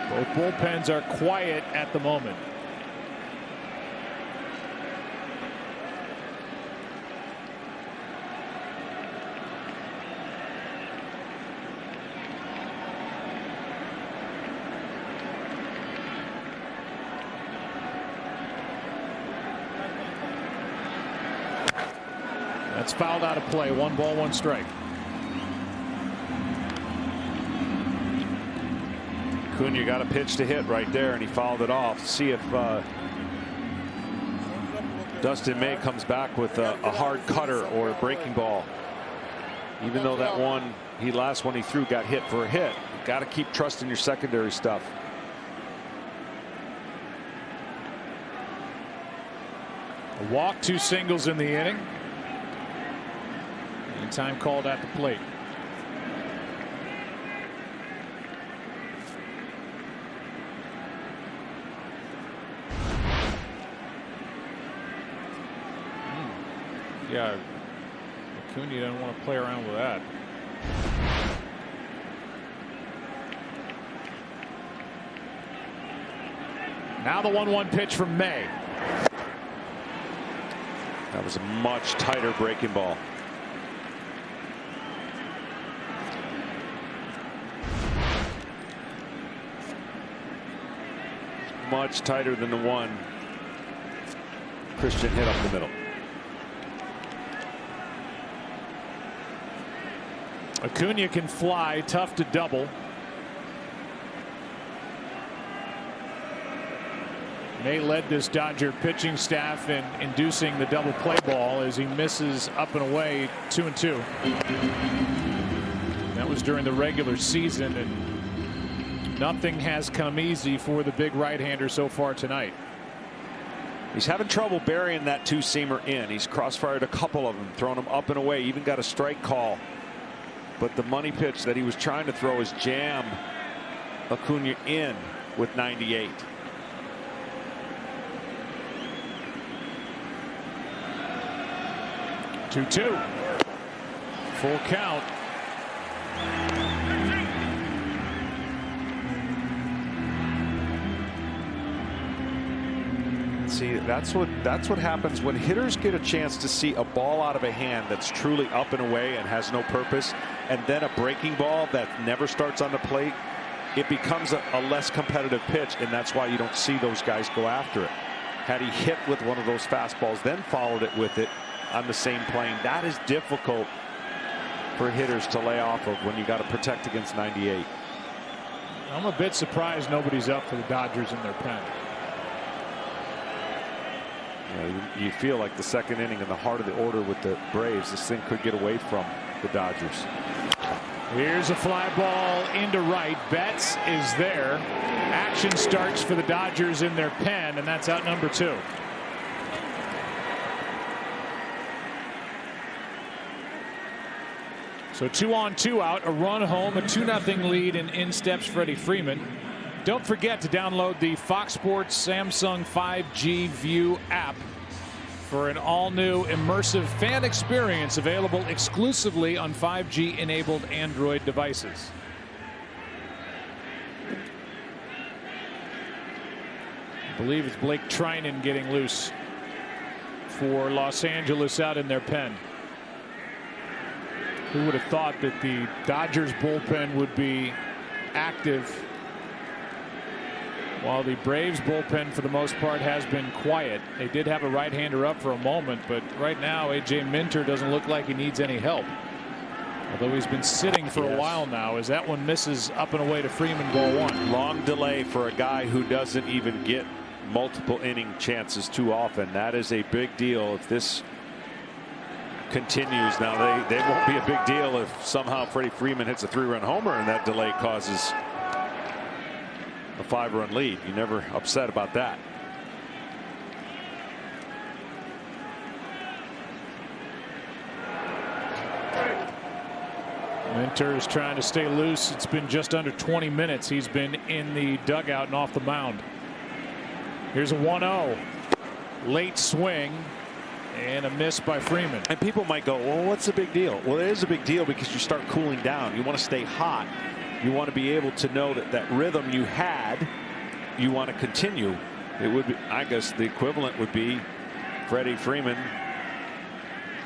Both bullpens are quiet at the moment. That's fouled out of play. 1 ball, 1 strike. Acuna got a pitch to hit right there, and he fouled it off. See if Dustin May comes back with a hard cutter or a breaking ball. Even though that one, last one he threw got hit for a hit. You got to keep trusting your secondary stuff. A walk, 2 singles in the inning. And time called at the plate. Yeah, Acuna doesn't want to play around with that. Now the 1-1 pitch from May. That was a much tighter breaking ball. Much tighter than the one Christian hit up the middle. Acuna can fly, tough to double. May led this Dodger pitching staff in inducing the double play ball as he misses up and away 2-2. That was during the regular season, and nothing has come easy for the big right-hander so far tonight. He's having trouble burying that 2-seamer in. He's crossfired a couple of them, thrown them up and away, even got a strike call. But the money pitch that he was trying to throw is jammed Acuna in with 98. Two. Full count. See, that's what happens when hitters get a chance to see a ball out of a hand that's truly up and away and has no purpose, and then a breaking ball that never starts on the plate. It becomes a less competitive pitch, and that's why you don't see those guys go after it. Had he hit with one of those fastballs, then followed it with it on the same plane, that is difficult for hitters to lay off of when you got to protect against 98. I'm a bit surprised nobody's up for the Dodgers in their pen. You feel like the second inning in the heart of the order with the Braves, this thing could get away from the Dodgers. Here's a fly ball into right. Betts is there. Action starts for the Dodgers in their pen, and that's out number 2. So 2 on 2 out, a run home, a 2-0 lead, and in steps Freddie Freeman. Don't forget to download the Fox Sports Samsung 5G View app for an all-new immersive fan experience available exclusively on 5G-enabled Android devices. I believe it's Blake Trinan getting loose for Los Angeles out in their pen. Who would have thought that the Dodgers bullpen would be active while the Braves bullpen for the most part has been quiet. They did have a right-hander up for a moment, but right now A.J. Minter doesn't look like he needs any help. Although he's been sitting for a while now, as that one misses up and away to Freeman, ball 1. Long delay for a guy who doesn't even get multiple inning chances too often. That is a big deal if this continues. Now they won't be a big deal if somehow Freddie Freeman hits a 3-run homer and that delay causes a 5-run lead. You're never upset about that. Minter is trying to stay loose. It's been just under 20 minutes he's been in the dugout and off the mound. Here's a 1-0. Late swing and a miss by Freeman. And people might go, well, what's the big deal? Well, it is a big deal because you start cooling down. You want to stay hot. You want to be able to know that that rhythm you had, you want to continue. It would be, I guess the equivalent would be Freddie Freeman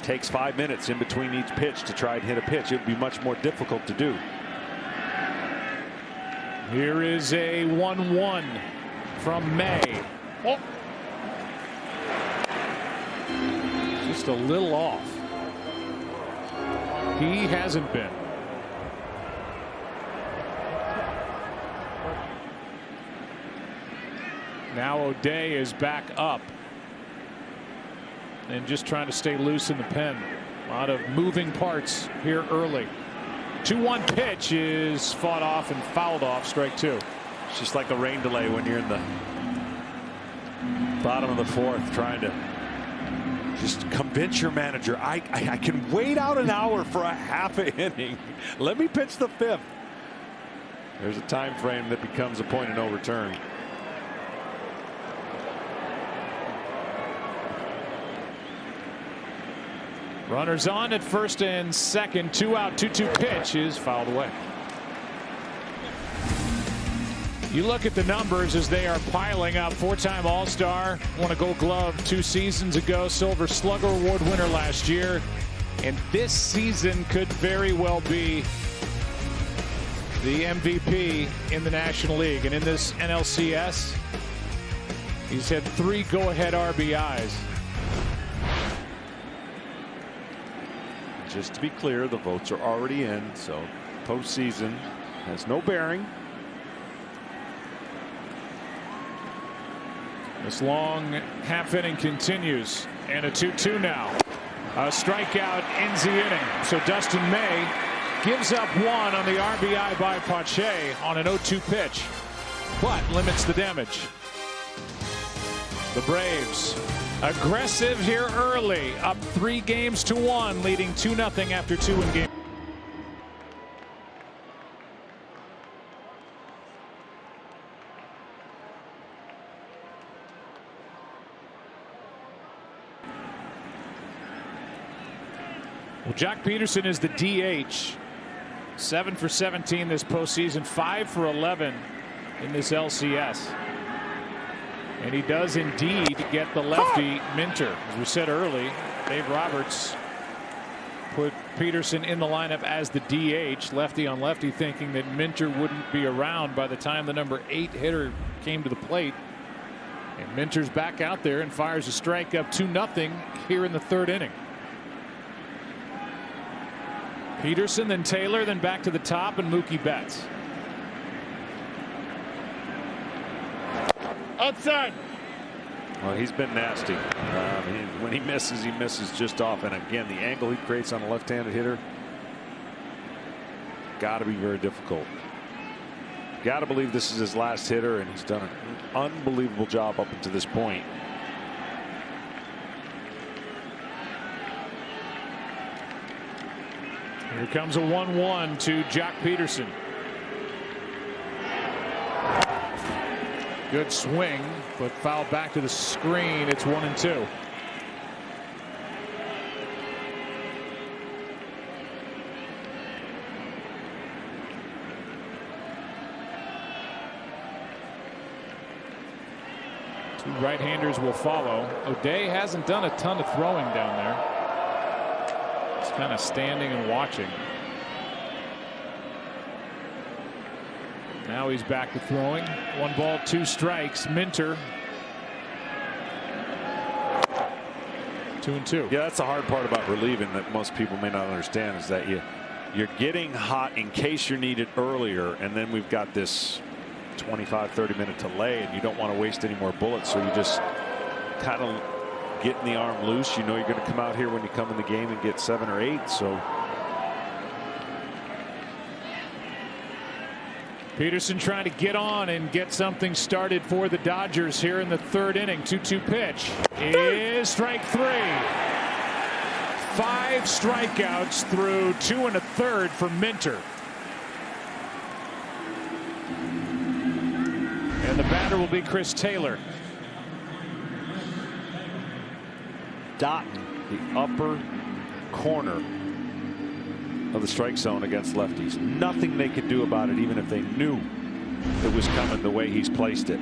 takes 5 minutes in between each pitch to try and hit a pitch. It would be much more difficult to do. Here is a 1-1 from May. Oh. Just a little off. He hasn't been. Now O'Day is back up. and just trying to stay loose in the pen. A lot of moving parts here early. 2-1 pitch is fought off and fouled off. Strike 2. It's just like a rain delay when you're in the bottom of the fourth, trying to just convince your manager, I can wait out an hour for a half an inning. Let me pitch the fifth. There's a time frame that becomes a point of no return. Runners on at first and second. 2 out, 2-2 pitch is fouled away. You look at the numbers as they are piling up. 4-time All-Star, won a Gold Glove 2 seasons ago, Silver Slugger Award winner last year, and this season could very well be the MVP in the National League. And in this NLCS, he's had 3 go-ahead RBIs. Just to be clear, the votes are already in, so postseason has no bearing. This long half inning continues, and a 2-2 now. A strikeout ends the inning. So Dustin May gives up 1 on the RBI by Pache on an 0-2 pitch, but limits the damage. The Braves aggressive here early, up 3 games to 1, leading 2-0 after 2 in game. Well, Jock Peterson is the DH. 7 for 17 this postseason, 5 for 11 in this LCS. And he does indeed get the lefty Minter. As we said early, Dave Roberts put Peterson in the lineup as the DH, lefty on lefty, thinking that Minter wouldn't be around by the time the number 8 hitter came to the plate. And Minter's back out there and fires a strike up 2-0 here in the 3rd inning. Peterson, then Taylor, then back to the top, and Mookie Betts. Outside. Well, he's been nasty. When he misses just off. And again, the angle he creates on a left-handed hitter, got to be very difficult. Got to believe this is his last hitter, and he's done an unbelievable job up until this point. Here comes a 1-1 to Jock Peterson. Good swing, but foul back to the screen. It's 1-2. Two right-handers will follow. O'Day hasn't done a ton of throwing down there. Just kind of standing and watching. Now he's back to throwing. 1 ball, 2 strikes. Minter. 2-2. Yeah, that's the hard part about relieving that most people may not understand, is that you're getting hot in case you're needed earlier, and then we've got this 25-30 minute delay, and you don't want to waste any more bullets, so you just kind of getting the arm loose. You know you're going to come out here when you come in the game and get 7 or 8. So Peterson trying to get on and get something started for the Dodgers here in the 3rd inning. 2-2 pitch is strike 3. 5 strikeouts through 2 1/3 for Minter. And the batter will be Chris Taylor. dotting the upper corner of the strike zone against lefties. Nothing they could do about it, even if they knew it was coming the way he's placed it.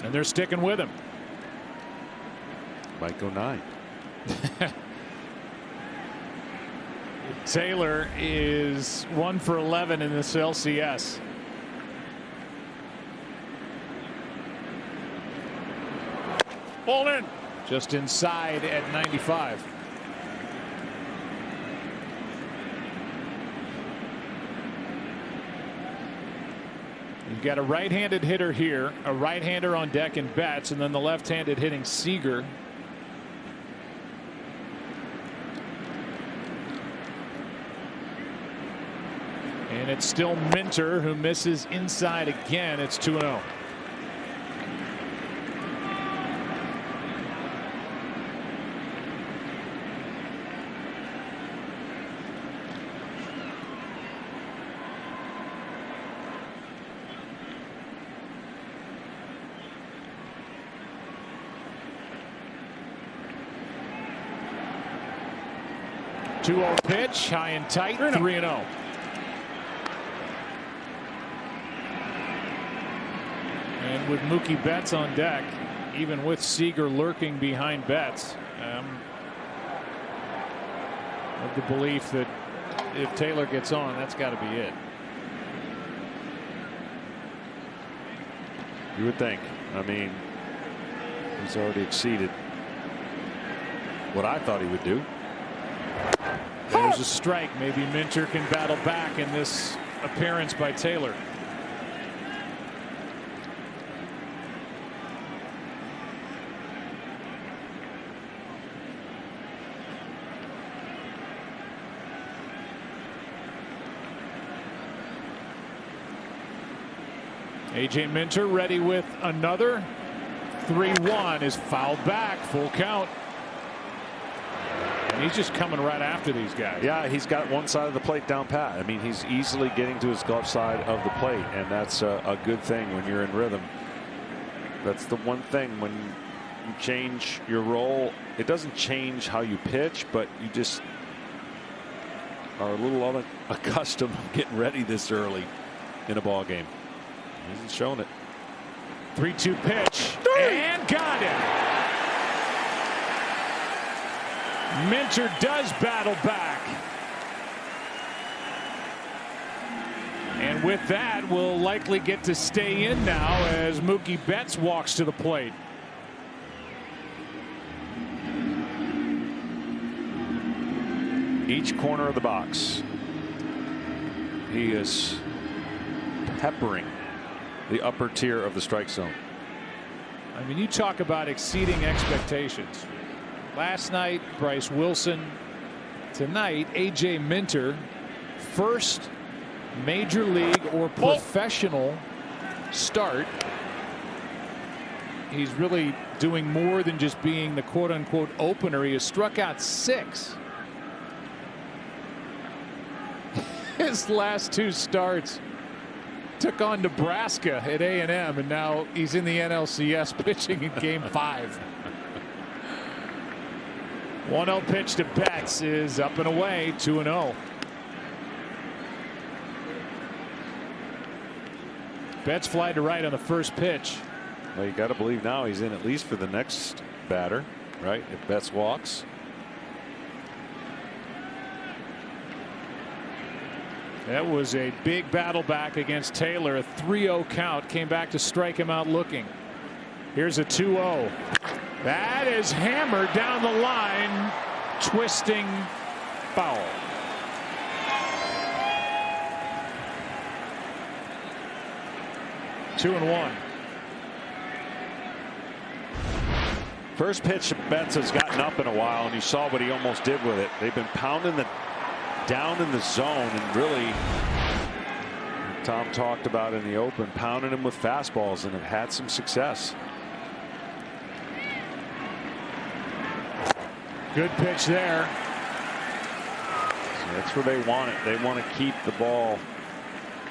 And they're sticking with him. Might go 9. Taylor is 1 for 11 in this LCS. Ball in. Just inside at 95. You've got a right-handed hitter here, a right-hander on deck in Betts, and then the left-handed hitting Seager And it's still Minter who misses inside again. It's 2-0. Two-0 pitch, high and tight, 3-0. And with Mookie Betts on deck, even with Seager lurking behind Betts, of the belief that if Taylor gets on, that's got to be it. You would think. I mean, he's already exceeded what I thought he would do. There's a strike. Maybe Minter can battle back in this appearance by Taylor. A.J. Minter ready with another. 3-1 is fouled back. Full count. And he's just coming right after these guys. Yeah, he's got one side of the plate down pat. I mean, he's easily getting to his glove side of the plate, and that's a good thing when you're in rhythm. That's the one thing when you change your role. It doesn't change how you pitch, but you just are a little unaccustomed to getting ready this early in a ball game. He hasn't shown it. 3-2 pitch and got it. Minter does battle back. And with that, we'll likely get to stay in now as Mookie Betts walks to the plate. Each corner of the box, he is peppering the upper tier of the strike zone. I mean, you talk about exceeding expectations. Last night, Bryce Wilson. Tonight, A.J. Minter. First major league or professional start. He's really doing more than just being the quote-unquote opener. He has struck out 6. His last 2 starts. Took on Nebraska at A&M, and now he's in the NLCS pitching in Game 5. 1-0 pitch to Betts is up and away, 2-0. Betts fly to right on the first pitch. Well, you got to believe now he's in at least for the next batter, right? If Betts walks. That was a big battle back against Taylor. A 3-0 count, came back to strike him out looking. Here's a 2-0. That is hammered down the line, twisting foul. Two and one. First pitch, Betts has gotten up in a while, and you saw what he almost did with it. They've been pounding down in the zone, and really, Tom talked about in the open, pounding him with fastballs, and have had some success. Good pitch there. So that's where they want it. They want to keep the ball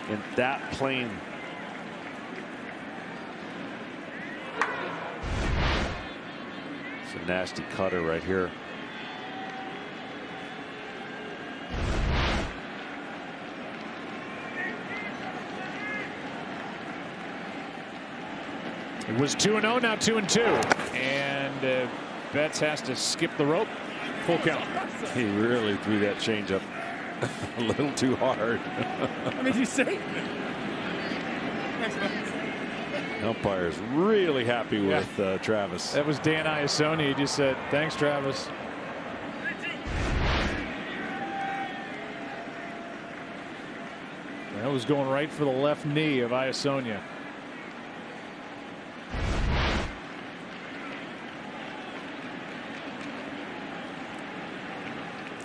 in that plane. It's a nasty cutter right here. It was 2-0, now 2-2. And Betts has to skip the rope. Full count. He really threw that changeup a little too hard. What did you say? Umpire's really happy with Travis. That was Dan Iassoni. He just said, thanks, Travis. That was going right for the left knee of Iassoni.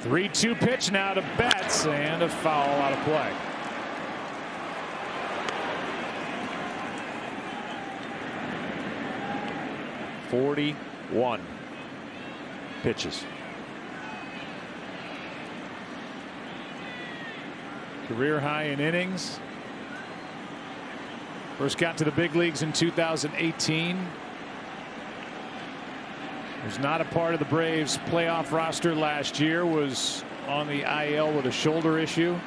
Three-two pitch now to Betts, and a foul out of play. 41 pitches. Career high in innings. First got to the big leagues in 2018. Was not a part of the Braves playoff roster last year. Was on the IL with a shoulder issue.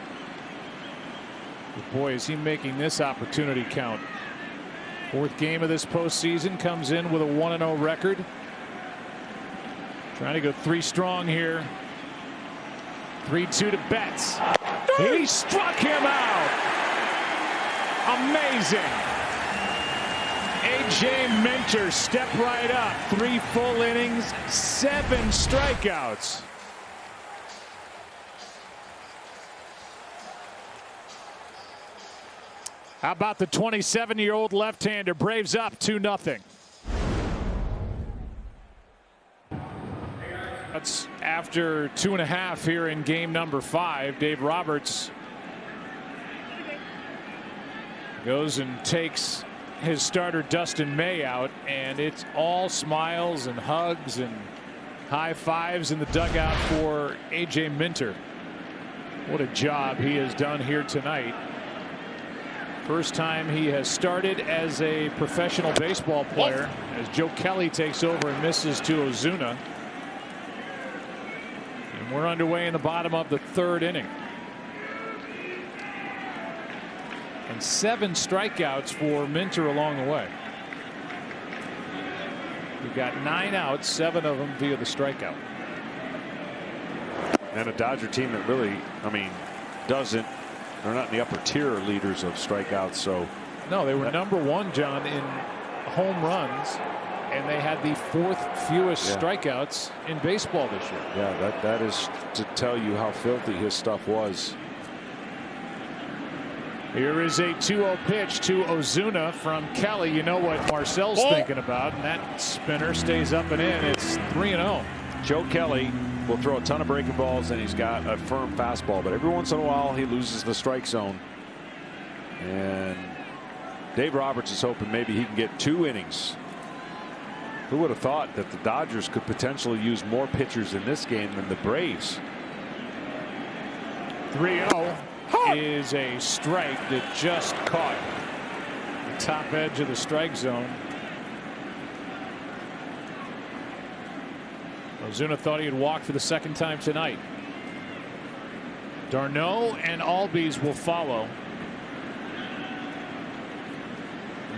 But boy, is he making this opportunity count. Fourth game of this postseason, comes in with a 1-0 record. Trying to go 3 strong here. 3-2 to Betts. He struck him out. Amazing. A.J. Minter stepped right up. 3 full innings, 7 strikeouts. How about the 27-year-old left-hander? Braves up 2-0. That's after 2.5 here in game number 5. Dave Roberts goes and takes his starter Dustin May out, and it's all smiles and hugs and high fives in the dugout for A.J. Minter. What a job he has done here tonight. First time he has started as a professional baseball player, as Joe Kelly takes over and misses to Ozuna. And we're underway in the bottom of the 3rd inning. And 7 strikeouts for Minter along the way. We've got 9 outs, 7 of them via the strikeout. And a Dodger team that really, I mean, doesn't. They're not in the upper tier leaders of strikeouts. So no, they were number 1, John, in home runs, and they had the 4th fewest strikeouts in baseball this year. Yeah, that is to tell you how filthy his stuff was. Here is a 2-0 pitch to Ozuna from Kelly. You know what Marcel's thinking about, and that spinner stays up and in. It's 3-0. Joe Kelly will throw a ton of breaking balls, and he's got a firm fastball, but every once in a while he loses the strike zone. And Dave Roberts is hoping maybe he can get 2 innings. Who would have thought that the Dodgers could potentially use more pitchers in this game than the Braves? 3-0 is a strike that just caught the top edge of the strike zone. Ozuna thought he had walked for the 2nd time tonight. Darno and Albies will follow,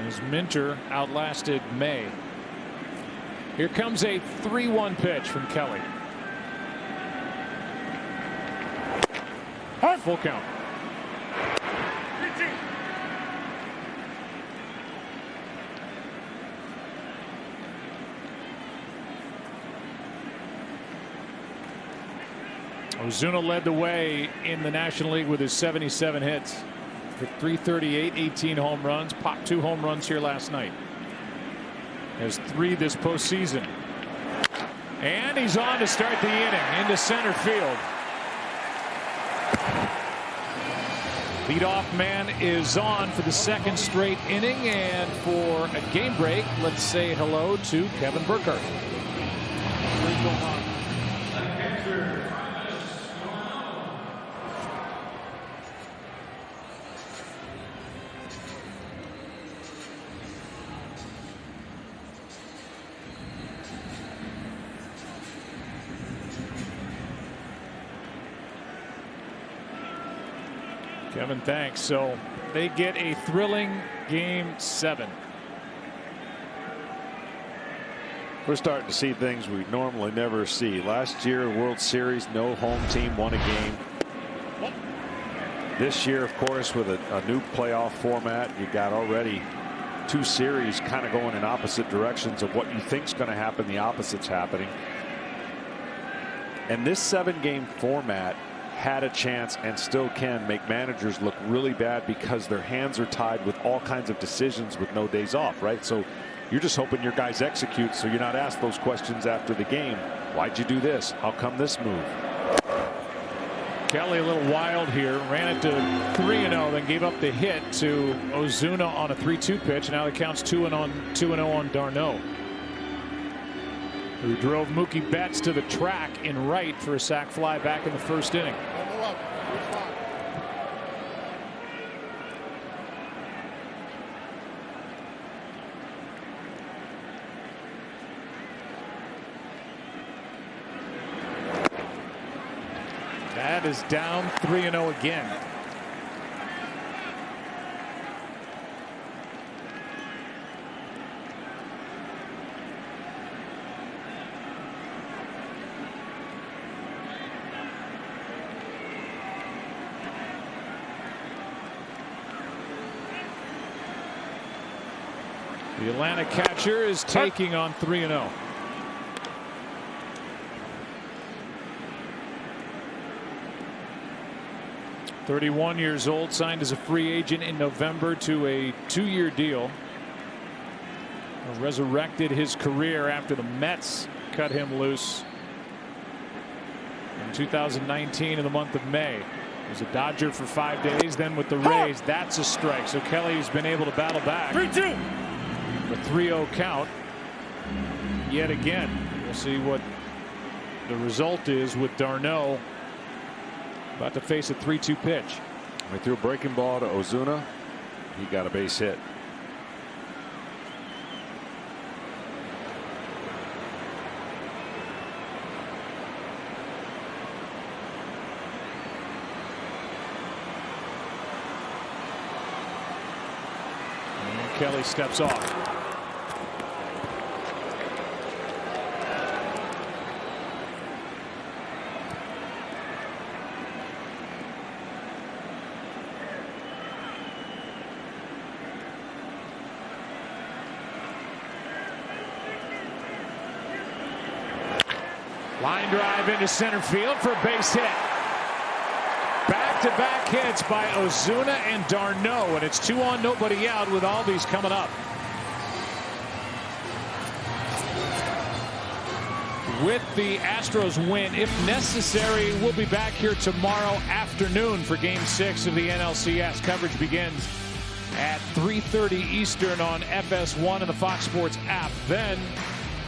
as Minter outlasted May. Here comes a 3-1 pitch from Kelly. Full count. Ozuna led the way in the National League with his 77 hits for .338, 18 home runs, popped 2 home runs here last night. Has 3 this postseason. And he's on to start the inning into center field. Leadoff man is on for the 2nd straight inning, and for a game break, let's say hello to Kevin Burkhardt. Kevin, thanks. So they get a thrilling game 7. We're starting to see things we normally never see. Last year, World Series, no home team won a game. This year, of course, with a new playoff format, you got already 2 series kind of going in opposite directions of what you think's going to happen. The opposite's happening. And this 7-game format had a chance, and still can, make managers look really bad because their hands are tied with all kinds of decisions with no days off, right? So you're just hoping your guys execute, so you're not asked those questions after the game. Why'd you do this? How come this move? Kelly a little wild here, ran it to 3-0, then gave up the hit to Ozuna on a 3-2 pitch. Now the count's 2-0 on Darno. who drove Mookie Betts to the track in right for a sac fly back in the first inning. That is down 3-0 again. The Atlanta catcher is taking on 3-0. .31 years old, signed as a free agent in November to a 2-year deal. Resurrected his career after the Mets cut him loose in 2019 in the month of May. He was a Dodger for 5 days, then with the Rays. That's a strike. So Kelly's been able to battle back. 3-2. The 3-0 count yet again. We'll see what the result is with d'Arnaud about to face a 3-2 pitch. He threw a breaking ball to Ozuna. He got a base hit. And Kelly steps off. Line drive into center field for a base hit. Back-to-back hits by Ozuna and d'Arnaud, and it's 2 on, nobody out with Albies coming up. With the Astros win, if necessary, we'll be back here tomorrow afternoon for Game 6 of the NLCS. Coverage begins at 3:30 Eastern on FS1 and the Fox Sports app. Then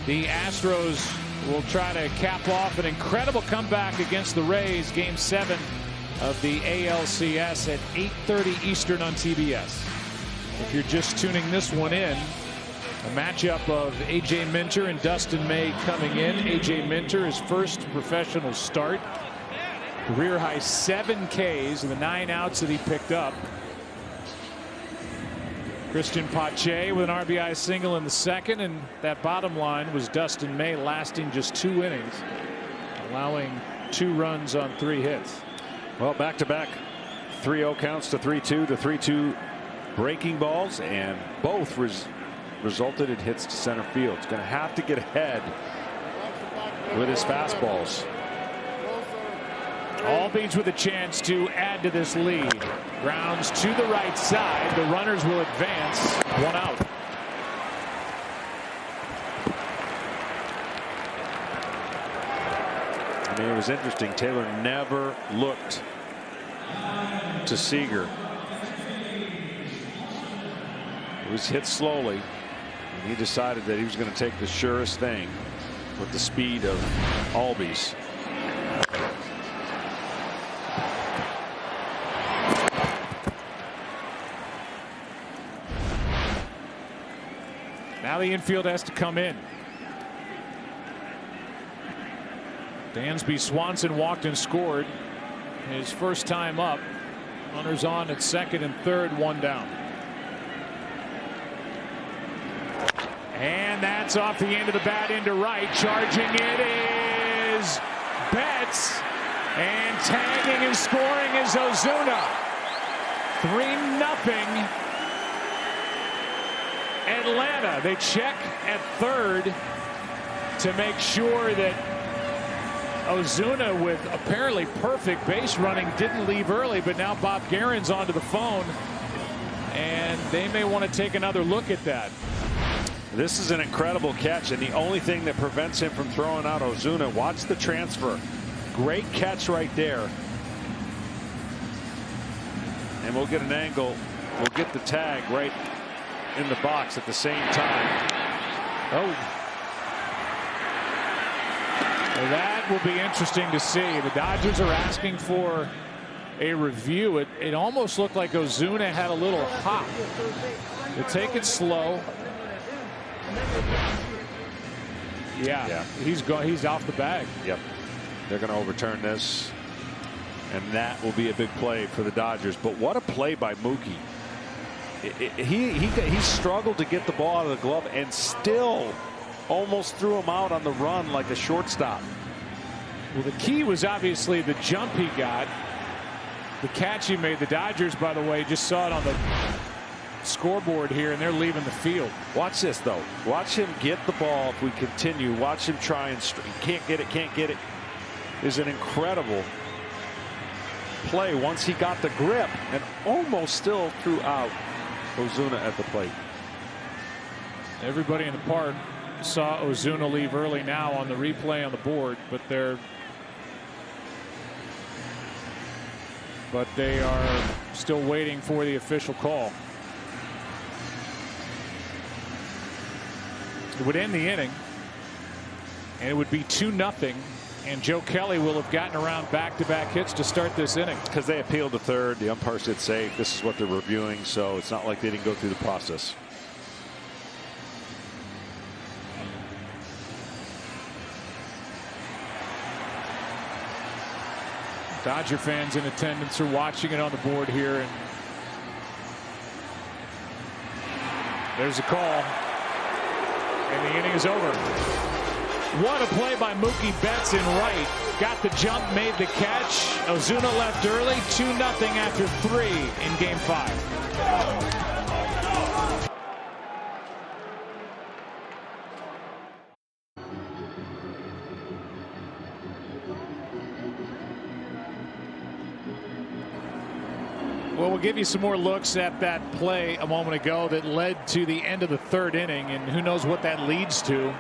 the Astros will try to cap off an incredible comeback against the Rays. Game 7 of the ALCS at 8:30 Eastern on TBS. If you're just tuning this one in, a matchup of A.J. Minter and Dustin May coming in. A.J. Minter, his first professional start. Career high 7 Ks in the 9 outs that he picked up. Christian Pache with an RBI single in the second, and that bottom line was Dustin May lasting just 2 innings, allowing 2 runs on 3 hits. Well, back-to-back 3-0 counts to 3-2 to 3-2 breaking balls, and both resulted in hits to center field. He's going to have to get ahead with his fastballs. Albies with a chance to add to this lead. Grounds to the right side. The runners will advance. 1 out. I mean, it was interesting. Taylor never looked to Seager. It was hit slowly, and he decided that he was going to take the surest thing with the speed of Albies. Now the infield has to come in. Dansby Swanson walked and scored his first time up. Runners on at second and third, 1 down. And that's off the end of the bat into right. Charging it is Betts. And tagging and scoring is Ozuna. 3-0. Atlanta. They check at third to make sure that Ozuna, with apparently perfect base running, didn't leave early, but now Bob Guerin's onto the phone, and they may want to take another look at that. This is an incredible catch, and the only thing that prevents him from throwing out Ozuna, watch the transfer. Great catch right there. And we'll get an angle. We'll get the tag right in the box at the same time. Oh. Well, that will be interesting to see. The Dodgers are asking for a review. It almost looked like Ozuna had a little hop. They take it slow. Yeah. He's off the bag. Yep. They're going to overturn this, and that will be a big play for the Dodgers. But what a play by Mookie. He struggled to get the ball out of the glove and still almost threw him out on the run like a shortstop. Well, the key was obviously the jump he got. The catch he made. The Dodgers, by the way, just saw it on the scoreboard here, and they're leaving the field. Watch this, though. Watch him get the ball if we continue. Watch him try and can't get it. Is an incredible play once he got the grip and almost still threw out Ozuna at the plate. Everybody in the park saw Ozuna leave early now on the replay on the board, but they are still waiting for the official call. It would end the inning, and it would be 2-0, and Joe Kelly will have gotten around back-to-back hits to start this inning. Because they appealed to third, the umpire said safe. This is what they're reviewing, so it's not like they didn't go through the process. Dodger fans in attendance are watching it on the board here, and there's a call, and the inning is over. What a play by Mookie Betts in right. Got the jump, made the catch. Ozuna left early. 2-0 after 3 in Game 5. Well, we'll give you some more looks at that play a moment ago that led to the end of the third inning, and who knows what that leads to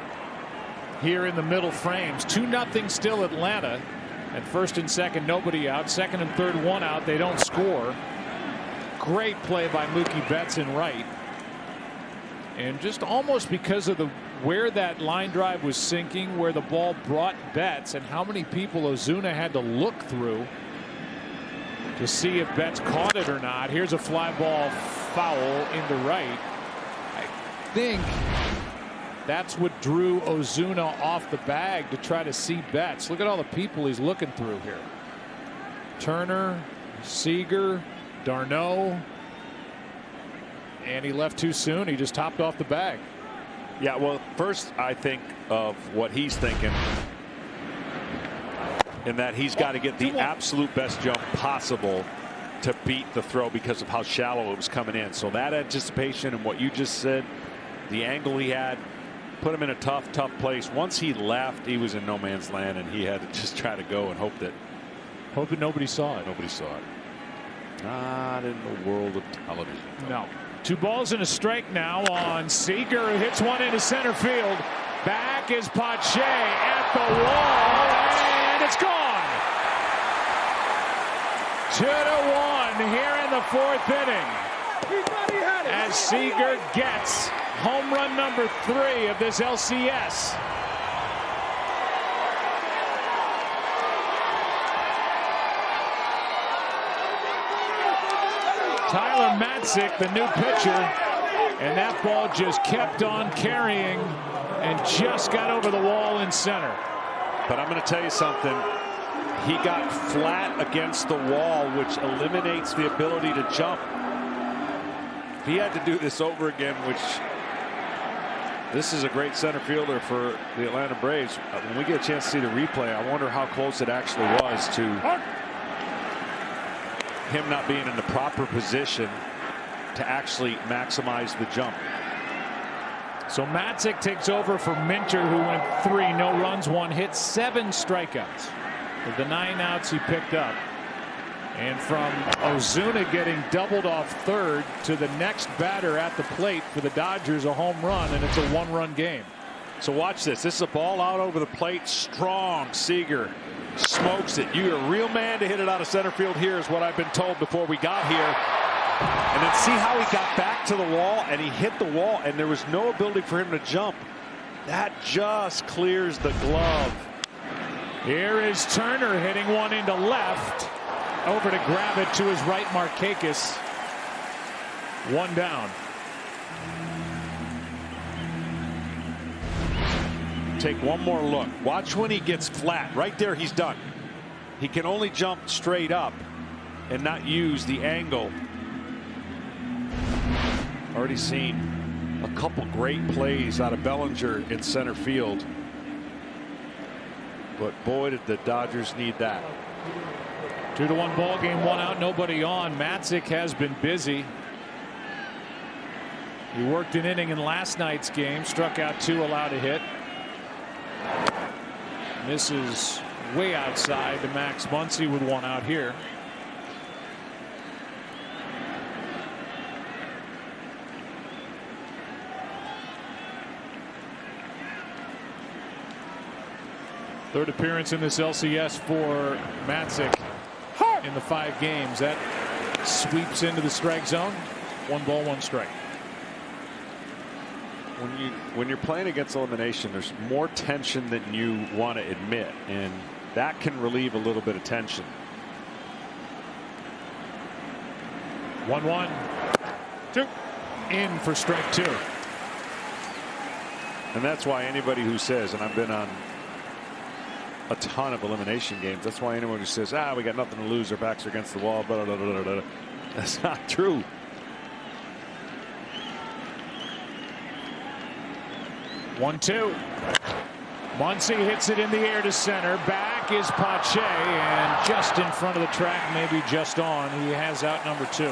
here in the middle frames. 2-0 still Atlanta. At first and second, nobody out. Second and third, one out. They don't score. Great play by Mookie Betts in right. And just almost because of where that line drive was sinking, where the ball brought Betts, and how many people Ozuna had to look through to see if Betts caught it or not. Here's a fly ball foul into right. I think that's what drew Ozuna off the bag to try to see Betts. Look at all the people he's looking through here. Turner, Seager, d'Arnaud, and he left too soon. He just hopped off the bag. Yeah, well, first I think of what he's thinking, in that he's got to get the absolute best jump possible to beat the throw because of how shallow it was coming in. So that anticipation and what you just said, the angle he had, put him in a tough place. Once he left, he was in no man's land, and he had to just try to go and hope that nobody saw it. Nobody saw it. Not in the world of television. No. 2 balls and a strike now on Seager, who hits one into center field. Back is Pache at the wall, and it's gone. 2-1 here in the 4th inning, as Seager gets home run number 3 of this LCS. Tyler Matzik, the new pitcher, and that ball just kept on carrying and just got over the wall in center. But I'm going to tell you something. He got flat against the wall, which eliminates the ability to jump. He had to do this over again, which this is a great center fielder for the Atlanta Braves. When we get a chance to see the replay, I wonder how close it actually was to him not being in the proper position to actually maximize the jump. So Matzik takes over for Minter, who went 3, no runs, 1 hit, 7 strikeouts of the 9 outs he picked up. And from Ozuna getting doubled off third to the next batter at the plate for the Dodgers, a home run, and it's a 1-run game. So watch this. This is a ball out over the plate. Strong. Seager smokes it. You're a real man to hit it out of center field here, is what I've been told before we got here. And then see how he got back to the wall, and he hit the wall, and there was no ability for him to jump. That just clears the glove Here is Turner hitting one into left. Over to grab it to his right, Markakis. One down. Take one more look. Watch when he gets flat. Right there, he's done. He can only jump straight up and not use the angle. Already seen a couple great plays out of Bellinger in center field. But boy, did the Dodgers need that. 2-1 ball game, 1 out, nobody on. Matzik has been busy. He worked an inning in last night's game, struck out 2, allowed a hit. Misses way outside to Max Muncy with 1 out here. Third appearance in this LCS for Matzik in the 5 games. That sweeps into the strike zone. 1 ball, 1 strike. When you're playing against elimination, there's more tension than you want to admit, and that can relieve a little bit of tension. 1-1, 2 in for strike 2. And that's why anybody who says, and I've been on a ton of elimination games, that's why anyone who says, we got nothing to lose, our backs are against the wall, blah, blah, blah, blah, blah, that's not true. One, 2. Muncy hits it in the air to center. Back is Pache, and just in front of the track, maybe just on. He has out number 2.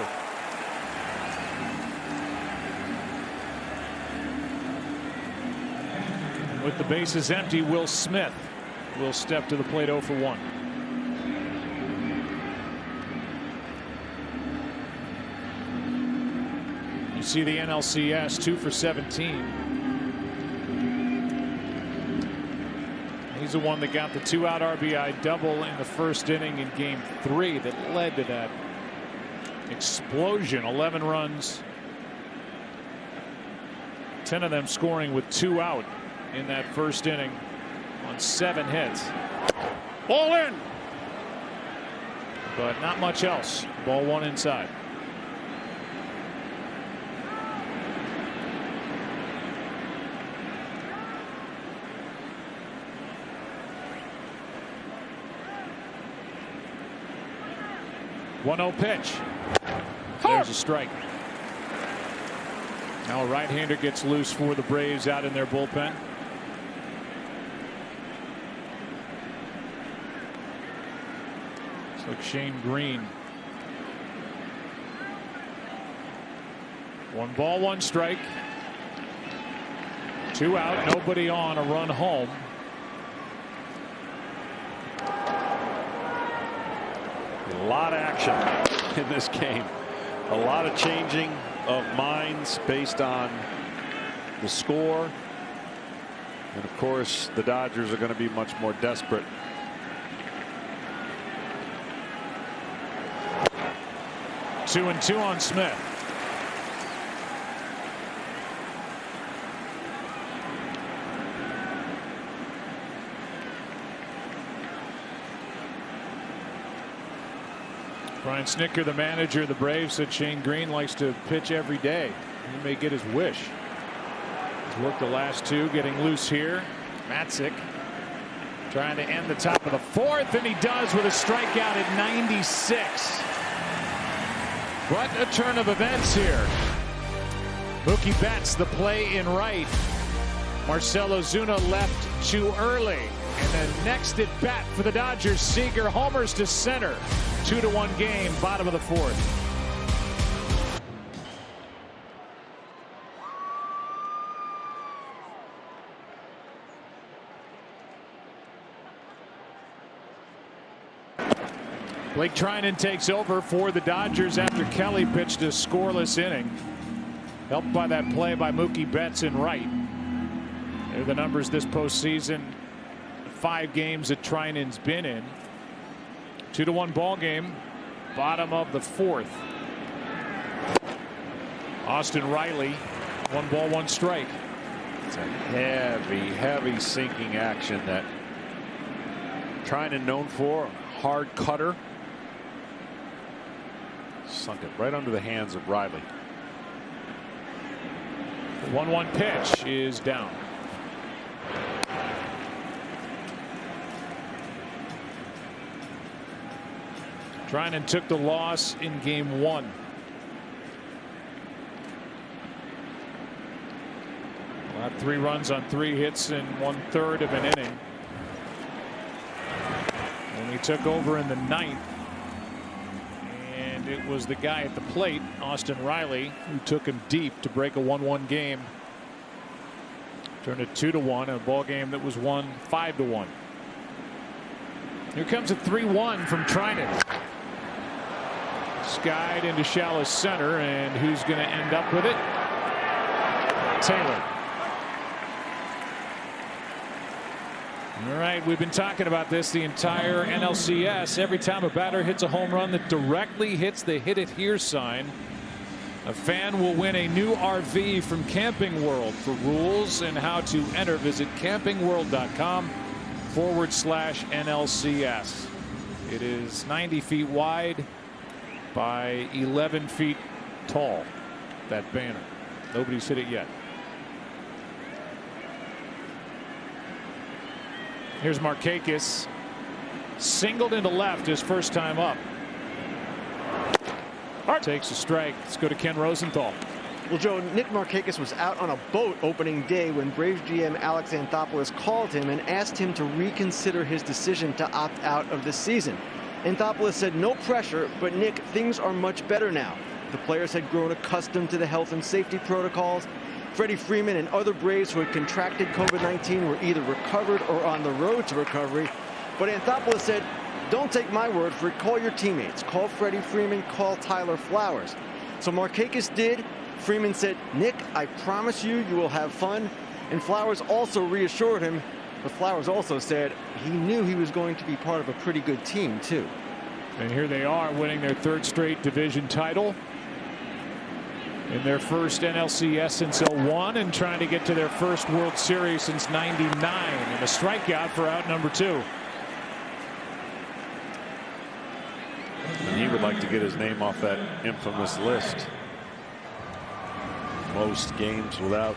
With the bases empty, Will Smith will step to the plate 0 for 1. You see the NLCS 2 for 17. He's the one that got the 2-out RBI double in the first inning in game 3 that led to that explosion. 11 runs, 10 of them scoring with 2 out in that first inning on 7 hits. Ball in. But not much else. Ball 1 inside. One-0 pitch. There's a strike. Now a right-hander gets loose for the Braves out in their bullpen. Looks like Shane Green. 1 ball, 1 strike. 2 out, nobody on, a run home. A lot of action in this game. A lot of changing of minds based on the score. And of course, the Dodgers are going to be much more desperate. Two and 2 on Smith. Brian Snitker, the manager of the Braves, said Shane Green likes to pitch every day. He may get his wish. He's worked the last 2, getting loose here. Matzik trying to end the top of the 4th, and he does with a strikeout at 96. What a turn of events here. Mookie Betts the play in right. Marcell Ozuna left too early. And then next at bat for the Dodgers, Seager homers to center. 2-1 game, bottom of the 4th. Blake Trinan takes over for the Dodgers after Kelly pitched a scoreless inning. Helped by that play by Mookie Betts in right. There are the numbers this postseason. 5 games that Trinan's been in. 2-1 ball game, bottom of the 4th. Austin Riley, 1 ball, 1 strike. It's a heavy sinking action that Trinan known for hard cutter. Sunk it right under the hands of Riley. The 1-1 pitch is down. Trinan took the loss in game 1. Got 3 runs on 3 hits in 1/3 of an inning. And he took over in the 9th. And it was the guy at the plate, Austin Riley, who took him deep to break a 1-1 game. Turned it 2-1 in a ball game that was won 5-1. Here comes a 3-1 from Trinan. Skied into shallow center, and who's going to end up with it? Taylor. All right, we've been talking about this the entire NLCS. Every time a batter hits a home run that directly hits the "hit it here" sign, a fan will win a new RV from Camping World. For rules and how to enter, visit campingworld.com/NLCS. It is 90 feet wide by 11 feet tall, that banner. Nobody's hit it yet. Here's Markakis, singled into left his first time up. Takes a strike. Let's go to Ken Rosenthal. Well, Joe, Nick Markakis was out on a boat opening day when Braves GM Alex Anthopoulos called him and asked him to reconsider his decision to opt out of the season. Anthopoulos said no pressure, but Nick, things are much better now. The players had grown accustomed to the health and safety protocols. Freddie Freeman and other Braves who had contracted COVID-19 were either recovered or on the road to recovery. But Anthopoulos said, don't take my word for it. Call your teammates. Call Freddie Freeman. Call Tyler Flowers. So Markakis did. Freeman said, Nick, I promise you, you will have fun. And Flowers also reassured him. But Flowers also said he knew he was going to be part of a pretty good team, too. And here they are winning their 3rd straight division title. In their first NLCS since 01 and trying to get to their first World Series since '99, and a strikeout for out number 2. And he would like to get his name off that infamous list. Most games without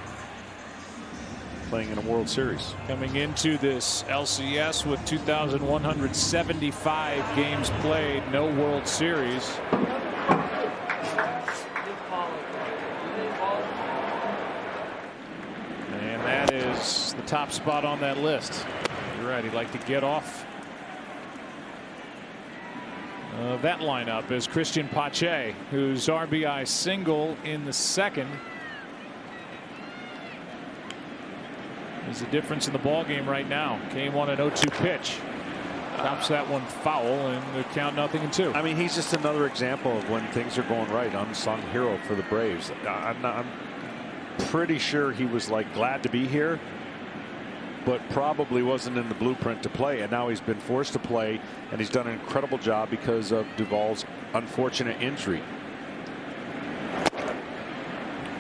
playing in a World Series. Coming into this LCS with 2,175 games played, no World Series. And that is the top spot on that list. You're right, he'd like to get off that lineup is Christian Pache, whose RBI single in the 2nd is the difference in the ball game right now. Game 1 an 0-2 pitch. Stops that one foul, and the count 0-2. I mean, he's just another example of when things are going right. Unsung hero for the Braves. I'm pretty sure he was like glad to be here, but probably wasn't in the blueprint to play, and now he's been forced to play, and he's done an incredible job because of Duvall's unfortunate injury.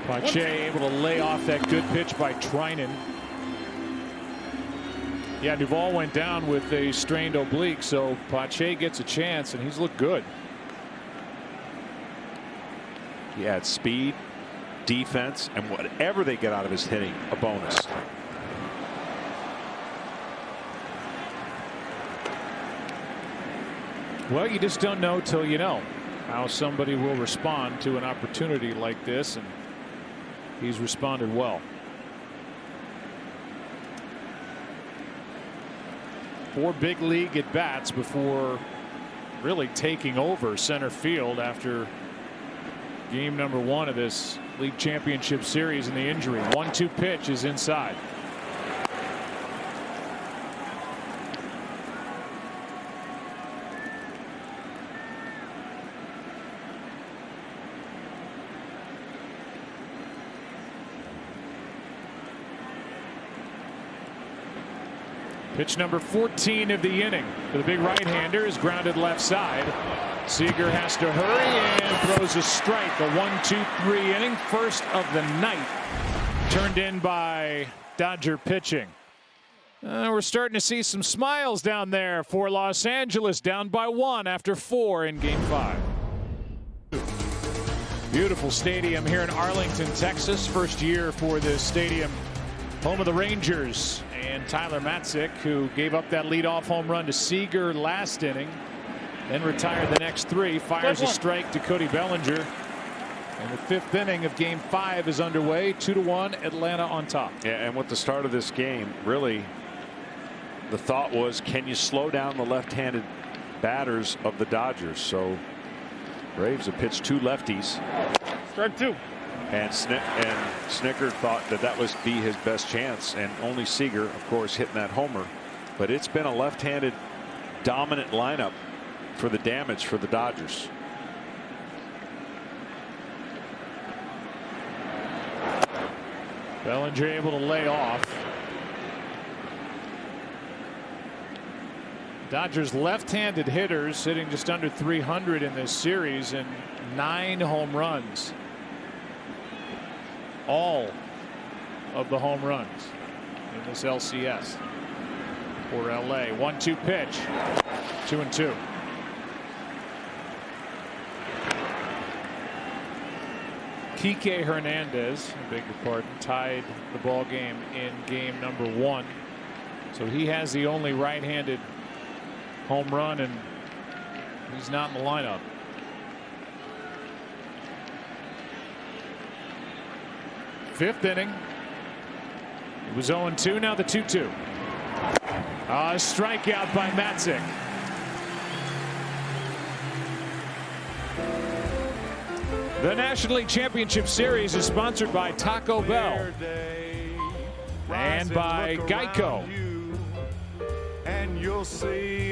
Pache able to lay off that good pitch by Trinan. Yeah, Duvall went down with a strained oblique, so Pache gets a chance, and he's looked good. He had speed, defense, and whatever they get out of his hitting, a bonus. Well, you just don't know till you know how somebody will respond to an opportunity like this, and he's responded well. 4 big league at bats before really taking over center field after game number 1 of this league championship series, and the injury. 1-2 pitch is inside. Pitch number 14 of the inning for the big right-hander is grounded left side. Seager has to hurry and throws a strike. A 1-2-3 inning, first of the night, turned in by Dodger pitching. We're starting to see some smiles down there for Los Angeles, down by 1 after 4 in Game 5. Beautiful stadium here in Arlington, Texas. First year for this stadium. Home of the Rangers. And Tyler Matzik, who gave up that leadoff home run to Seager last inning, then retired the next 3, fires a strike to Cody Bellinger. And the 5th inning of Game 5 is underway. 2-1, Atlanta on top. Yeah, and with the start of this game, really, the thought was, can you slow down the left-handed batters of the Dodgers? So Braves have pitched 2 lefties. Strike 2. And Snicker thought that would be his best chance, and only Seager, of course, hitting that homer. But it's been a left-handed dominant lineup for the damage for the Dodgers. Bellinger able to lay off. Dodgers left-handed hitters hitting just under 300 in this series and 9 home runs. All of the home runs in this LCS for LA. 1-2 pitch. 2-2. Kike Hernandez, I beg your pardon, tied the ball game in game number 1. So he has the only right-handed home run, and he's not in the lineup. Fifth inning. It was 0-2, now the 2-2. A strikeout by Matzik. The National League Championship Series is sponsored by Taco Bell and by Geico,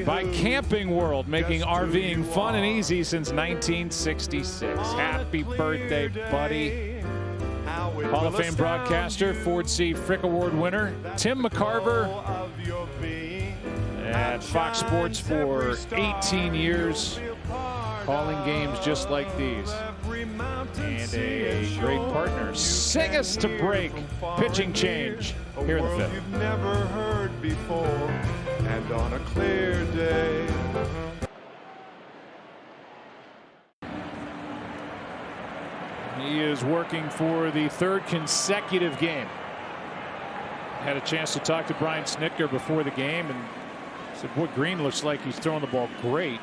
by Camping World, making RVing fun and easy since 1966. Happy birthday, buddy. Hall of Fame broadcaster, Ford C. Frick Award winner, Tim McCarver, at Fox Sports for 18 years, calling games just like these. And a great partner. Sing us to break. Pitching change here in the 5th. You've never heard before, and on a clear day. He is working for the 3rd consecutive game. Had a chance to talk to Brian Snitker before the game and said, boy, Green looks like he's throwing the ball great.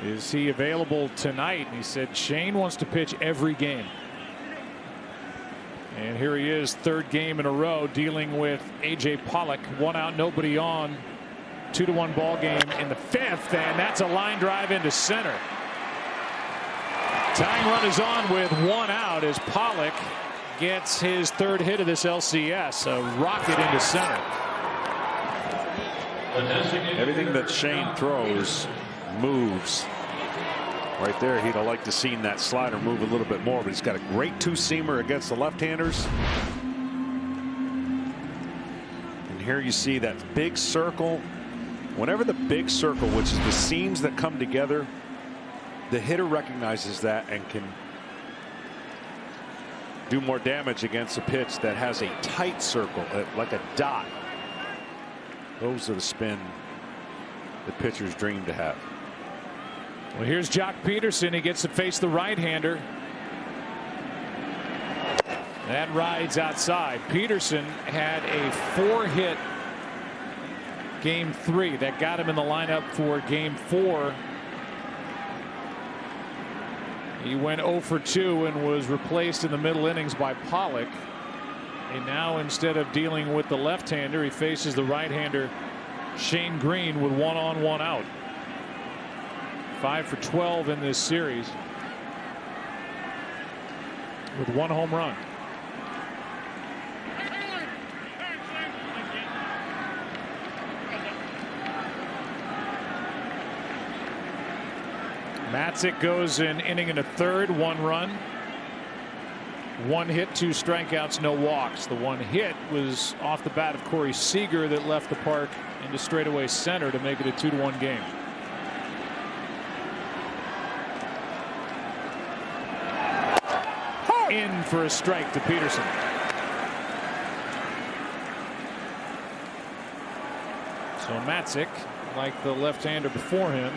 Is he available tonight? And he said Shane wants to pitch every game. And here he is, 3rd game in a row, dealing with A.J. Pollock. 1 out, nobody on. 2-1 ball game in the 5th, and that's a line drive into center. Tying run is on with 1 out as Pollock gets his 3rd hit of this LCS. A rocket into center. Everything that Shane throws moves. Right there, he'd have liked to seen that slider move a little bit more, but he's got a great 2-seamer against the left-handers. And here you see that big circle. Whenever the big circle, which is the seams that come together, the hitter recognizes that and can do more damage against a pitch that has a tight circle, like a dot. Those are the spin the pitchers dream to have. Well, here's Jock Peterson. He gets to face the right-hander. That rides outside. Peterson had a 4-hit Game 3 that got him in the lineup for Game 4. He went 0 for 2 and was replaced in the middle innings by Pollock. And now, instead of dealing with the left-hander, he faces the right-hander Shane Green with 1 on, 1 out. 5 for 12 in this series with 1 home run. Matzik goes an inning and a 3rd, 1 run. 1 hit, 2 strikeouts, no walks. The 1 hit was off the bat of Corey Seager that left the park into straightaway center to make it a 2-1 game. In for a strike to Peterson. So Matzik, like the left-hander before him,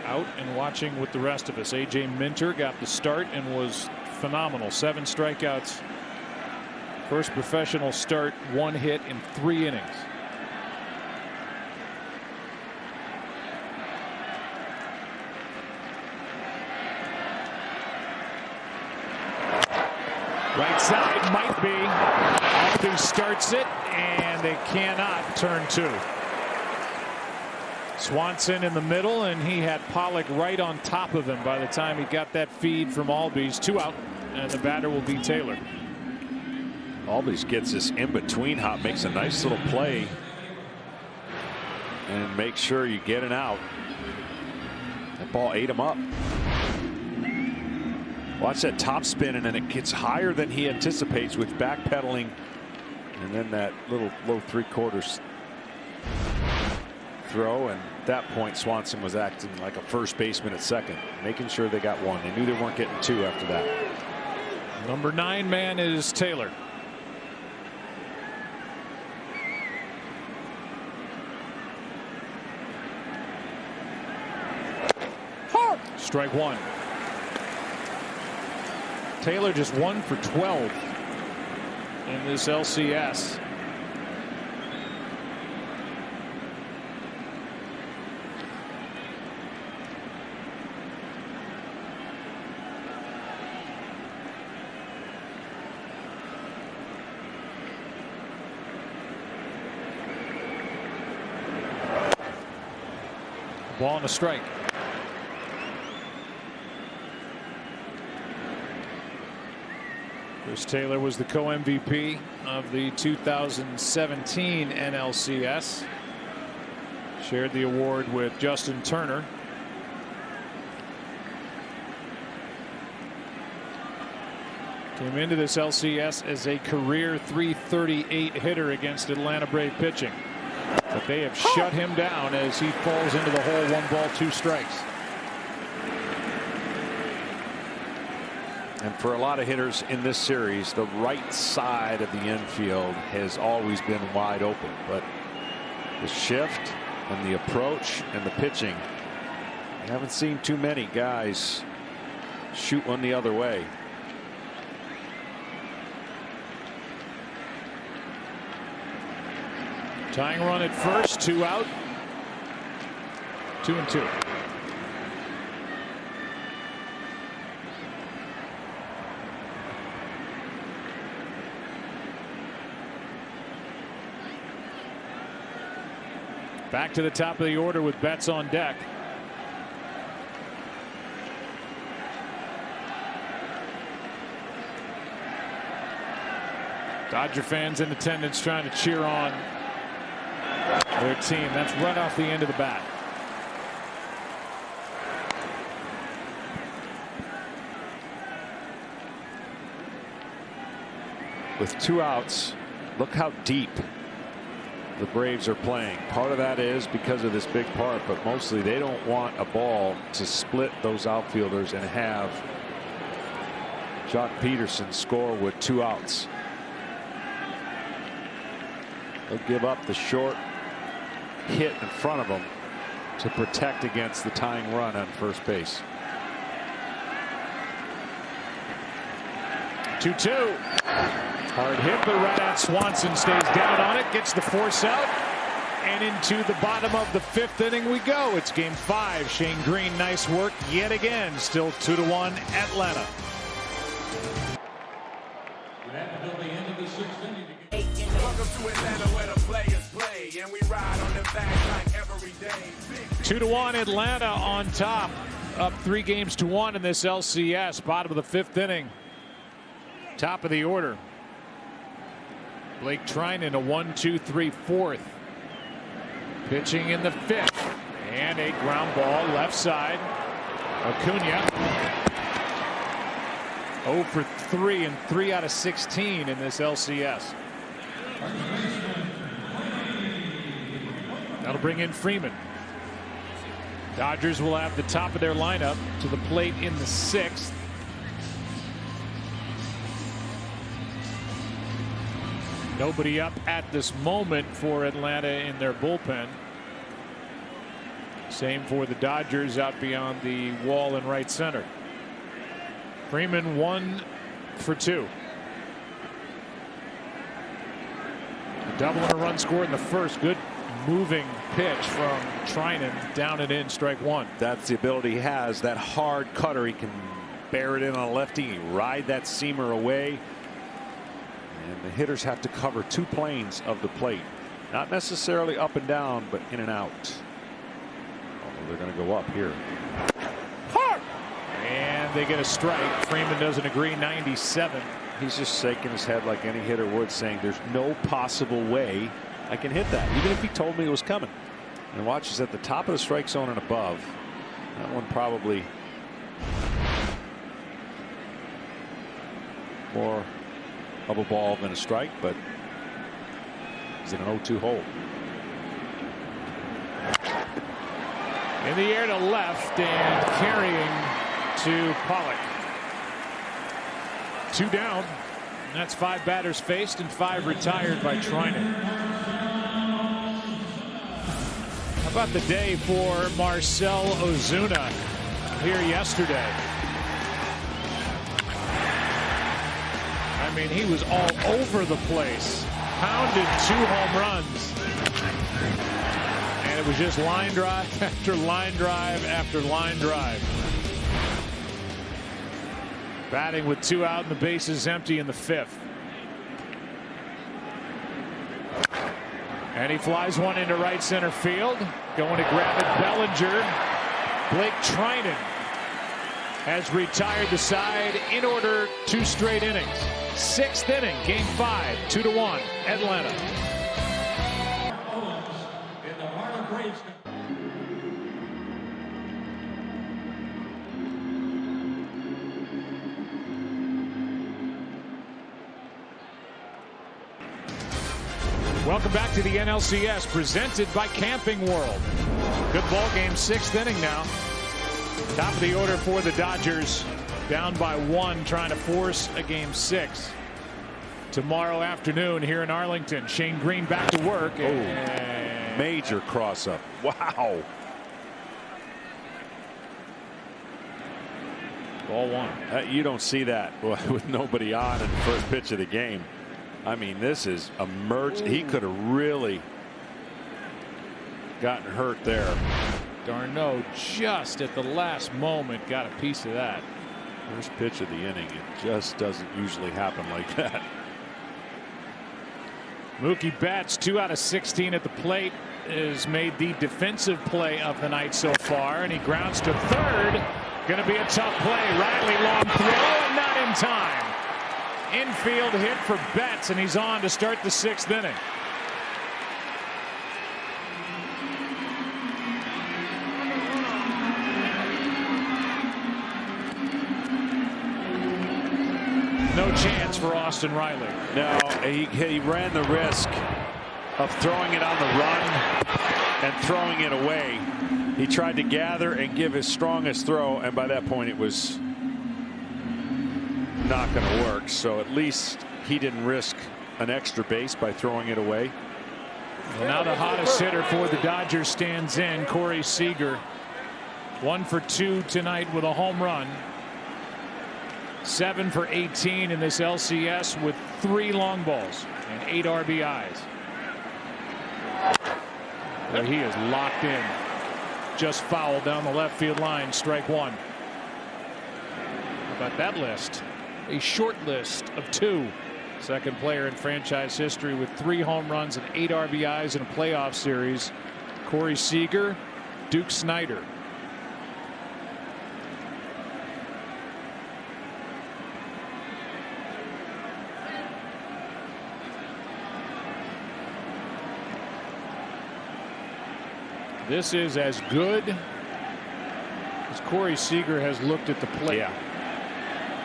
out and watching with the rest of us. A.J. Minter got the start and was phenomenal. 7 strikeouts. First professional start, 1 hit in 3 innings. Right side might be. Albies starts it, and they cannot turn 2. Swanson in the middle, and he had Pollock right on top of him by the time he got that feed from Albies. 2 out, and the batter will be Taylor. Albies gets this in between hop, makes a nice little play, and make sure you get it out. That ball ate him up. Watch that top spin, and then it gets higher than he anticipates with backpedaling, and then that little low 3/4 throw. And at that point, Swanson was acting like a first baseman at second, making sure they got 1. They knew they weren't getting 2 after that. Number 9 man is Taylor. Strike 1. Taylor just 1 for 12 in this LCS. Ball and a strike. Chris Taylor was the co-MVP of the 2017 NLCS. Shared the award with Justin Turner. Came into this LCS as a career .338 hitter against Atlanta Brave pitching. But they have shut him down as he falls into the hole. 1 ball, 2 strikes. And for a lot of hitters in this series, the right side of the infield has always been wide open. But the shift and the approach and the pitching, I haven't seen too many guys shoot one the other way. Tying run at first, 2 out. 2-2. Back to the top of the order with Betts on deck. Dodger fans in attendance trying to cheer on their team. That's right off the end of the bat. With 2 outs, look how deep the Braves are playing. Part of that is because of this big part, but mostly they don't want a ball to split those outfielders and have Jock Peterson score with 2 outs. They'll give up the short hit in front of them to protect against the tying run on first base. 2-2. Hard hit, but right out. Swanson stays down on it, gets the force out, and into the bottom of the 5th inning we go. It's game 5. Shane Green, nice work yet again. Still 2-1 Atlanta. Welcome to Atlanta where the players play, and we ride on the back like every day. 2-1 Atlanta on top, up 3-1 in this LCS. Bottom of the 5th inning. Top of the order. Blake Trinan, a 1-2-3 4th. Pitching in the 5th, and a ground ball left side. Acuna 0 for 3 and 3 out of 16 in this LCS. That'll bring in Freeman. Dodgers will have the top of their lineup to the plate in the 6th. Nobody up at this moment for Atlanta in their bullpen. Same for the Dodgers out beyond the wall in right center. Freeman 1 for 2. A double and a run scored in the first. Good moving pitch from Trinan, down and in, strike 1. That's the ability he has. That hard cutter, he can bear it in on a lefty, ride that seamer away. And the hitters have to cover 2 planes of the plate. Not necessarily up and down, but in and out. Although they're going to go up here. Hard! And they get a strike. Freeman doesn't agree. 97. He's just shaking his head like any hitter would, saying there's no possible way I can hit that, even if he told me it was coming. And watch, he's at the top of the strike zone and above. That one probably more of a ball than a strike, but he's in an 0-2 hole. In the air to left and carrying to Pollock. 2 down. And that's 5 batters faced and 5 retired by Trinan. How about the day for Marcell Ozuna here yesterday? I mean, he was all over the place. Pounded 2 home runs. And it was just line drive after line drive after line drive. Batting with 2 out and the bases empty in the 5th. And he flies one into right center field. Going to grab it, Bellinger. Blake Trinan has retired the side in order 2 straight innings. 6th inning, game 5, 2-1, Atlanta. Welcome back to the NLCS, presented by Camping World. Good ball game, 6th inning now. Top of the order for the Dodgers, down by 1, trying to force a game 6 tomorrow afternoon here in Arlington. Shane Green back to work. And major cross up. Wow. Ball 1. You don't see that with nobody on in the first pitch of the game. I mean, this is a merge. He could have really gotten hurt there. Darno just at the last moment got a piece of that. First pitch of the inning. It just doesn't usually happen like that. Mookie Betts, 2 out of 16 at the plate, has made the defensive play of the night so far, and he grounds to third. Going to be a tough play. Riley, long throw, and not in time. Infield hit for Betts, and he's on to start the 6th inning. No chance for Austin Riley. No, he ran the risk of throwing it on the run and throwing it away. He tried to gather and give his strongest throw, and by that point it was not going to work. So at least he didn't risk an extra base by throwing it away. Well, now the hottest hitter for the Dodgers stands in, Corey Seager. 1 for 2 tonight with a home run. 7 for 18 in this LCS with 3 long balls and 8 RBIs. There he is locked in. Just fouled down the left field line, strike 1. How about that list? A short list of 2. Second player in franchise history with 3 home runs and 8 RBIs in a playoff series. Corey Seager, Duke Snider. This is as good as Corey Seager has looked at the plate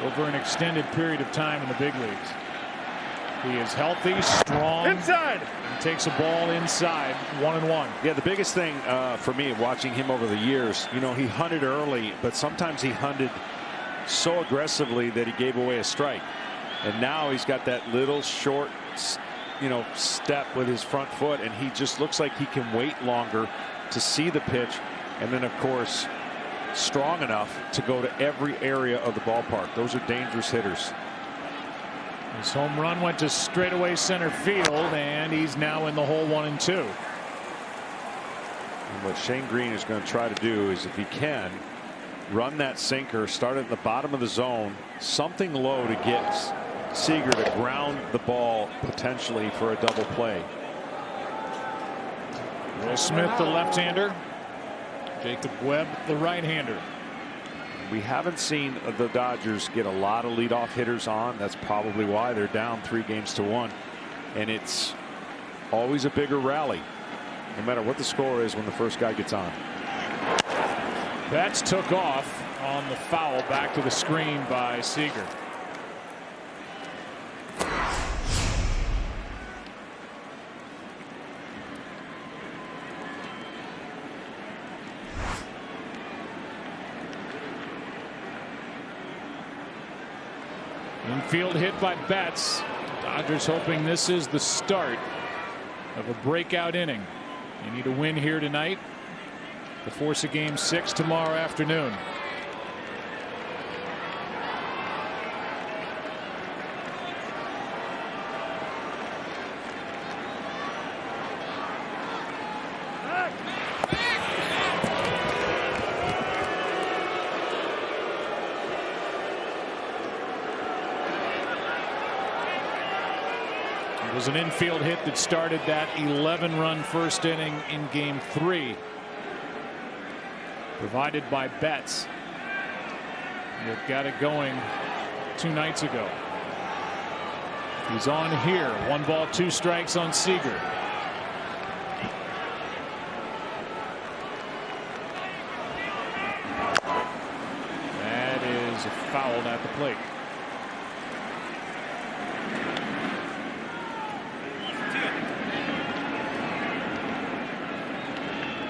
over an extended period of time in the big leagues. He is healthy, strong, inside, and takes a ball inside. 1-1. Yeah, the biggest thing for me watching him over the years, you know, he hunted early, but sometimes he hunted so aggressively that he gave away a strike. And now he's got that little short, you know, step with his front foot, and he just looks like he can wait longer to see the pitch And then, of course, strong enough to go to every area of the ballpark. Those are dangerous hitters. His home run went to straightaway center field, and he's now in the hole 1 and 2. And what Shane Green is going to try to do is, if he can, run that sinker, start at the bottom of the zone, something low to get Seager to ground the ball potentially for a double play. Will Smith, the left-hander. Jacob Webb, the right-hander. We haven't seen the Dodgers get a lot of leadoff hitters on. That's probably why they're down 3-1. And it's always a bigger rally, no matter what the score is when the first guy gets on. Betts took off on the foul back to the screen by Seager. Infield hit by Betts. Dodgers hoping this is the start of a breakout inning. You need a win here tonight to force a game 6 tomorrow afternoon. It was an infield hit that started that 11-run first inning in game 3. Provided by Betts. It got it going 2 nights ago. He's on here. 1 ball, 2 strikes on Seager. That is a foul at the plate.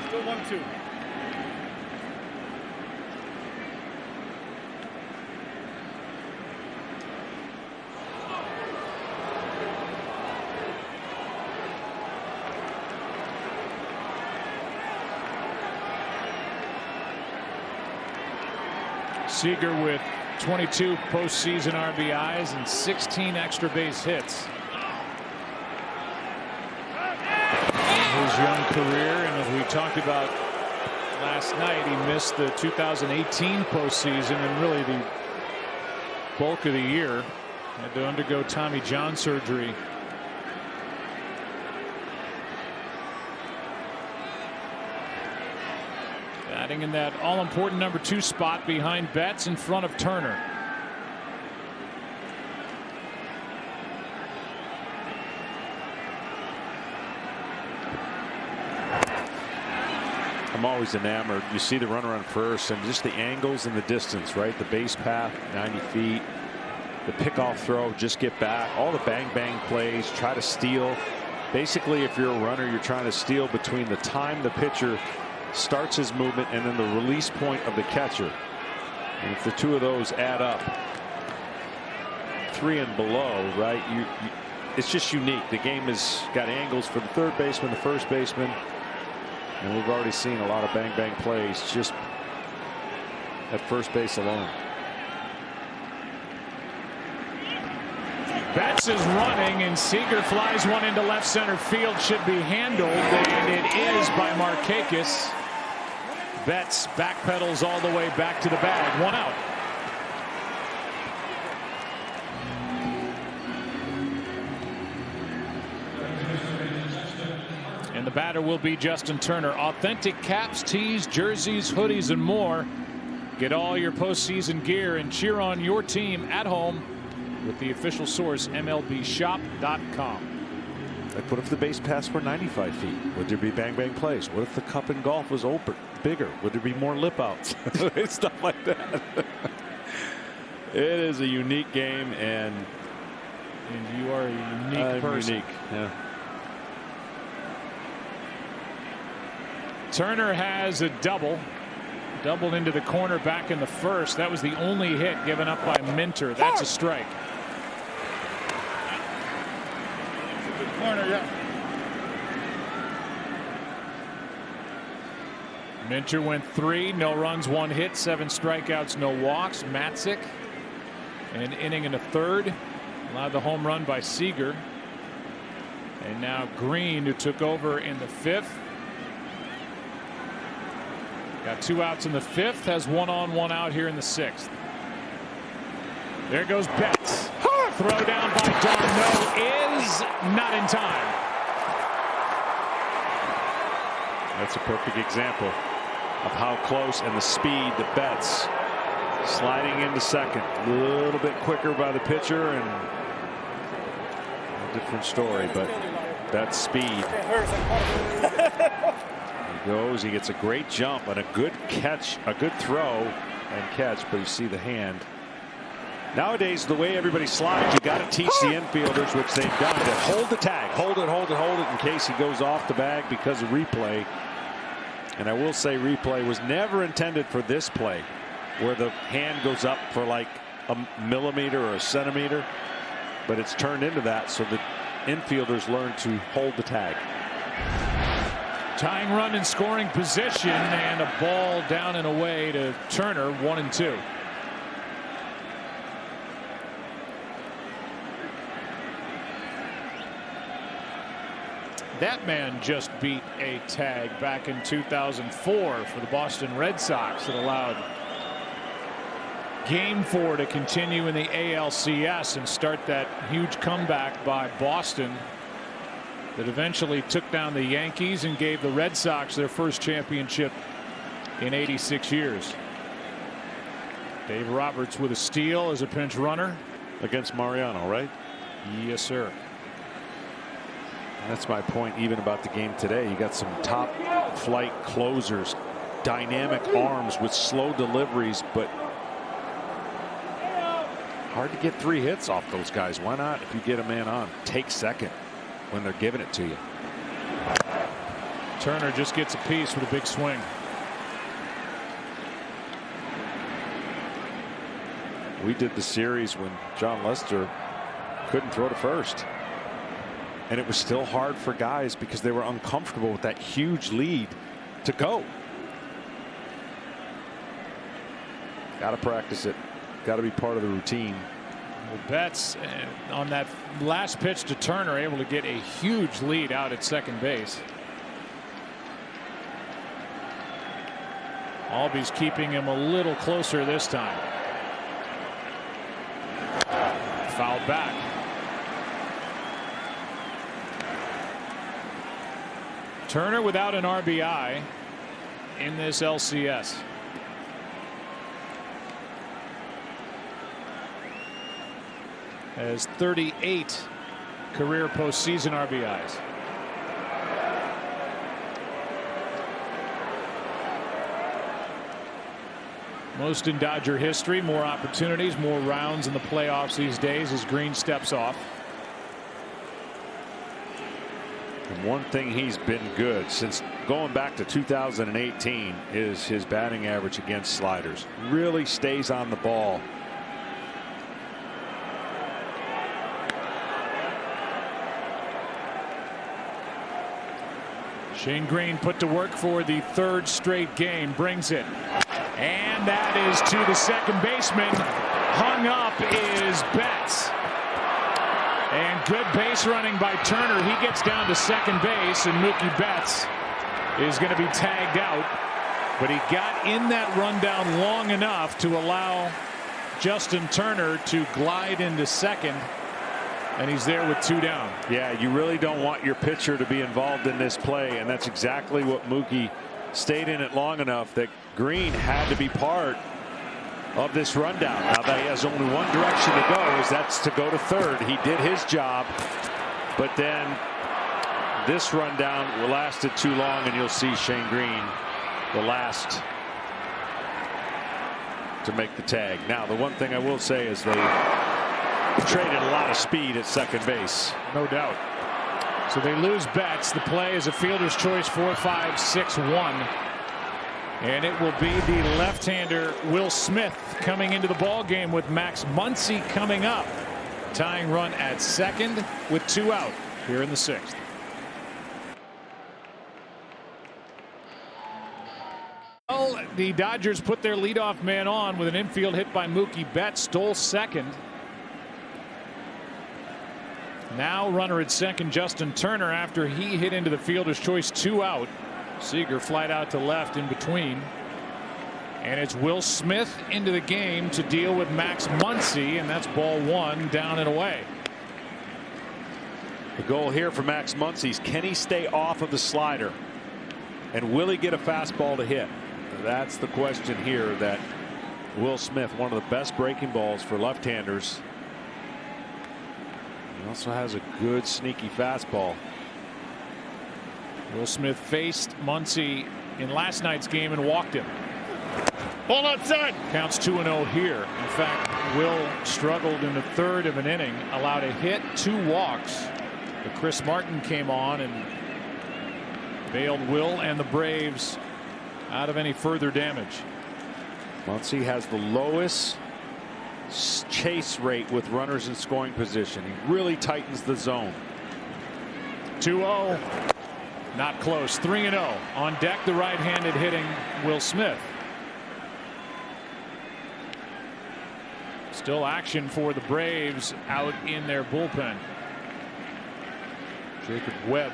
Still 1-2. Seager with 22 postseason RBIs and 16 extra base hits in his young career. And as we talked about last night, he missed the 2018 postseason and really the bulk of the year. Had to undergo Tommy John surgery. Batting in that all-important number 2 spot behind Betts in front of Turner. I'm always enamored. You see the runner on first and just the angles and the distance, right? The base path, 90 feet. The pickoff throw, just get back. All the bang-bang plays, try to steal. Basically, if you're a runner, you're trying to steal between the time the pitcher starts his movement and then the release point of the catcher. And if the 2 of those add up 3 and below, right, it's just unique. The game has got angles for the third baseman, the first baseman, and we've already seen a lot of bang bang plays just at first base alone. Betts is running and Seager flies one into left center field. Should be handled, and it is by Markakis. Betts backpedals all the way back to the bag. 1 out. And the batter will be Justin Turner. Authentic caps, tees, jerseys, hoodies, and more. Get all your postseason gear and cheer on your team at home with the official source, MLBshop.com. Like, what if the base paths were 95 feet? Would there be bang bang plays? What if the cup in golf was bigger? Would there be more lip outs? Stuff like that. It is a unique game, and you are a unique person. Unique, yeah. Turner has a doubled into the corner back in the first. That was the only hit given up by Minter. That's a strike. Corner, yeah. Minter went 3, no runs, 1 hit, 7 strikeouts, no walks. Matzik, an inning and a third, allowed the home run by Seager. And now Green, who took over in the 5th. Got 2 outs in the 5th, has 1 on, 1 out here in the 6th. There goes Betts. Throw down by Darno is not in time. That's a perfect example of how close and the speed the Betts sliding into second. A little bit quicker by the pitcher and a different story, but Betts' speed. He goes, he gets a great jump and a good catch, a good throw and catch, but you see the hand. Nowadays, the way everybody slides, you got to teach the infielders, which they've done, to hold the tag, hold it in case he goes off the bag because of replay. And I will say replay was never intended for this play, where the hand goes up for like a millimeter or a centimeter, but it's turned into that so that infielders learn to hold the tag. Tying run in scoring position, and a ball down and away to Turner, 1-2. That man just beat a tag back in 2004 for the Boston Red Sox that allowed Game 4 to continue in the ALCS and start that huge comeback by Boston that eventually took down the Yankees and gave the Red Sox their first championship in 86 years. Dave Roberts with a steal as a pinch runner against Mariano, right? Yes, sir. That's my point even about the game today. You got some top flight closers, dynamic arms with slow deliveries, but hard to get 3 hits off those guys. Why not, if you get a man on, take second when they're giving it to you? Turner just gets a piece with a big swing. We did the series when John Lester couldn't throw to first. And it was still hard for guys because they were uncomfortable with that huge lead to go. Got to practice it. Got to be part of the routine. Well, Betts on that last pitch to Turner able to get a huge lead out at second base. Albies keeping him a little closer this time. Fouled back. Turner without an RBI in this LCS. Has 38 career postseason RBIs. Most in Dodger history, more opportunities, more rounds in the playoffs these days as Green steps off. And one thing he's been good since going back to 2018 is his batting average against sliders. Really stays on the ball. Shane Green put to work for the 3rd straight game, brings it. And that is to the second baseman. Hung up is Betts. And good base running by Turner. He gets down to second base, and Mookie Betts is going to be tagged out. But he got in that rundown long enough to allow Justin Turner to glide into second. And he's there with 2 down. Yeah, you really don't want your pitcher to be involved in this play, and that's exactly what Mookie stayed in it long enough that Green had to be part of this rundown. Now that he has only one direction to go, is that's to go to third. He did his job, but then this rundown lasted too long, and you'll see Shane Green the last to make the tag. Now the one thing I will say is they traded a lot of speed at second base. No doubt. So they lose Betts. The play is a fielder's choice 4-5-6-1. And it will be the left-hander Will Smith coming into the ball game with Max Muncy coming up. Tying run at second with 2 out here in the 6th. the Dodgers put their leadoff man on with an infield hit by Mookie Betts, stole second. Now runner at second, Justin Turner, after he hit into the fielder's choice, 2 out. Seager flied out to left in between. And it's Will Smith into the game to deal with Max Muncy, and that's ball 1, down and away. The goal here for Max Muncy is, can he stay off of the slider? And will he get a fastball to hit? That's the question here. That Will Smith, one of the best breaking balls for left-handers. He also has a good sneaky fastball. Will Smith faced Muncy in last night's game and walked him. Ball outside. Counts 2-0 here. In fact, Will struggled in the third of an inning, allowed a hit, 2 walks. But Chris Martin came on and bailed Will and the Braves out of any further damage. Muncy has the lowest chase rate with runners in scoring position. He really tightens the zone. 2-0. Not close. 3-0. On deck, the right-handed hitting Will Smith. Still action for the Braves out in their bullpen. Jacob Webb.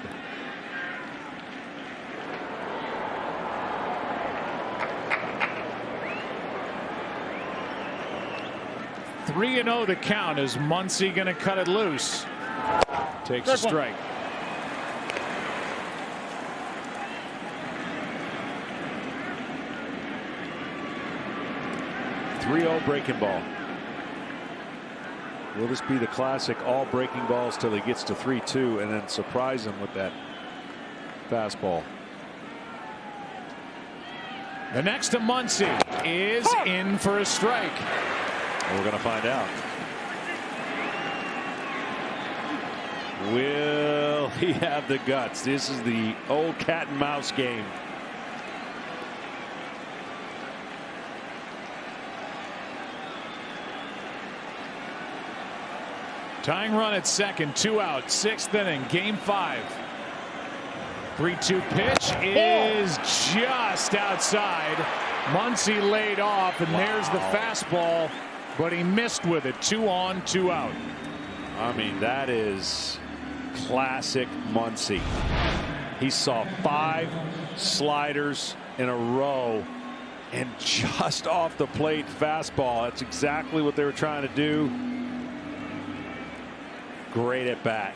Three and 0 to count. Is Muncy going to cut it loose? Takes a strike. .30 breaking ball. Will this be the classic all breaking balls till he gets to 3-2 and then surprise him with that fastball? The next to Muncy is in for a strike. We're going to find out. Will he have the guts? This is the old cat and mouse game. Tying run at second, 2 out, 6th inning, game 5. 3-2 pitch is just outside. Muncy laid off, and there's the fastball, but he missed with it. 2 on, 2 out. I mean, that is classic Muncy. He saw 5 sliders in a row and just off the plate fastball. That's exactly what they were trying to do. Great at bat.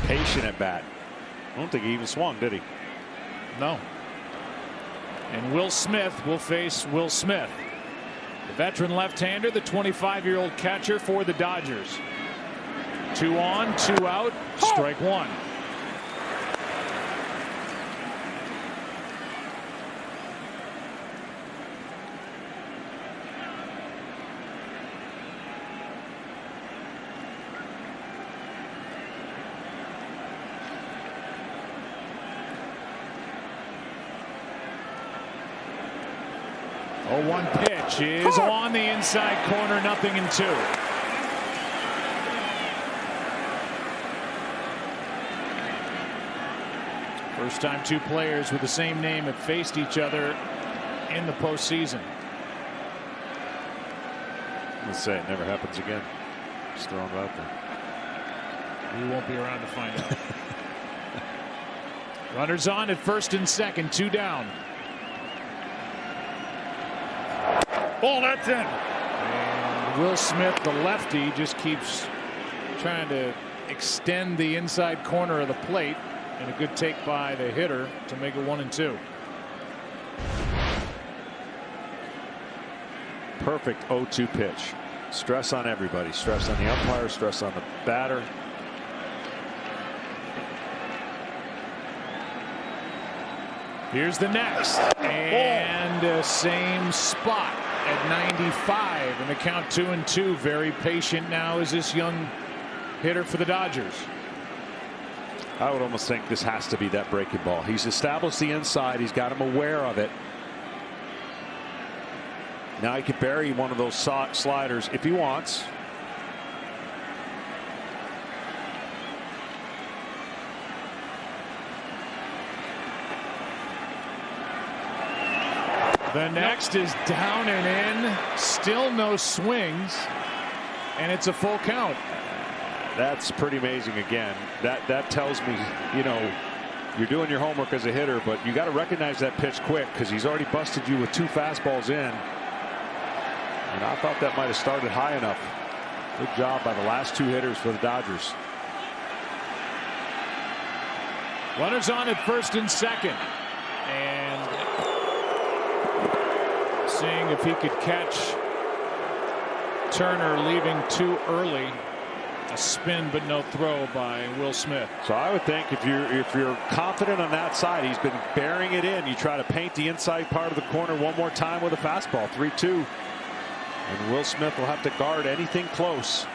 Patient at bat. I don't think he even swung, did he? No. And Will Smith will face Will Smith. The veteran left-hander, the 25-year-old catcher for the Dodgers. 2 on, 2 out, strike 1. Oh, 1 pitch is on the inside corner, 0-2. First time 2 players with the same name have faced each other in the postseason. Let's say it never happens again. Just throwing it out there. We won't be around to find out. Runners on at first and second, 2 down. Ball, that's in. And Will Smith, the lefty, just keeps trying to extend the inside corner of the plate, and a good take by the hitter to make it 1-2. Perfect 0-2 pitch. Stress on everybody. Stress on the umpire, stress on the batter. Here's the next, and same spot at 95, and the count 2-2. Very patient now is this young hitter for the Dodgers. I would almost think this has to be that breaking ball. He's established the inside. He's got him aware of it. Now he can bury one of those sliders if he wants. The next is down and in. Still no swings. And it's a full count. That's pretty amazing again. That tells me, you know, you're doing your homework as a hitter, but you got to recognize that pitch quick because he's already busted you with 2 fastballs in. And I thought that might have started high enough. Good job by the last 2 hitters for the Dodgers. Runners on at first and second. And seeing if he could catch Turner leaving too early. A spin but no throw by Will Smith. So I would think if you're confident on that side, he's been bearing it in. You try to paint the inside part of the corner one more time with a fastball. 3-2. And Will Smith will have to guard anything close.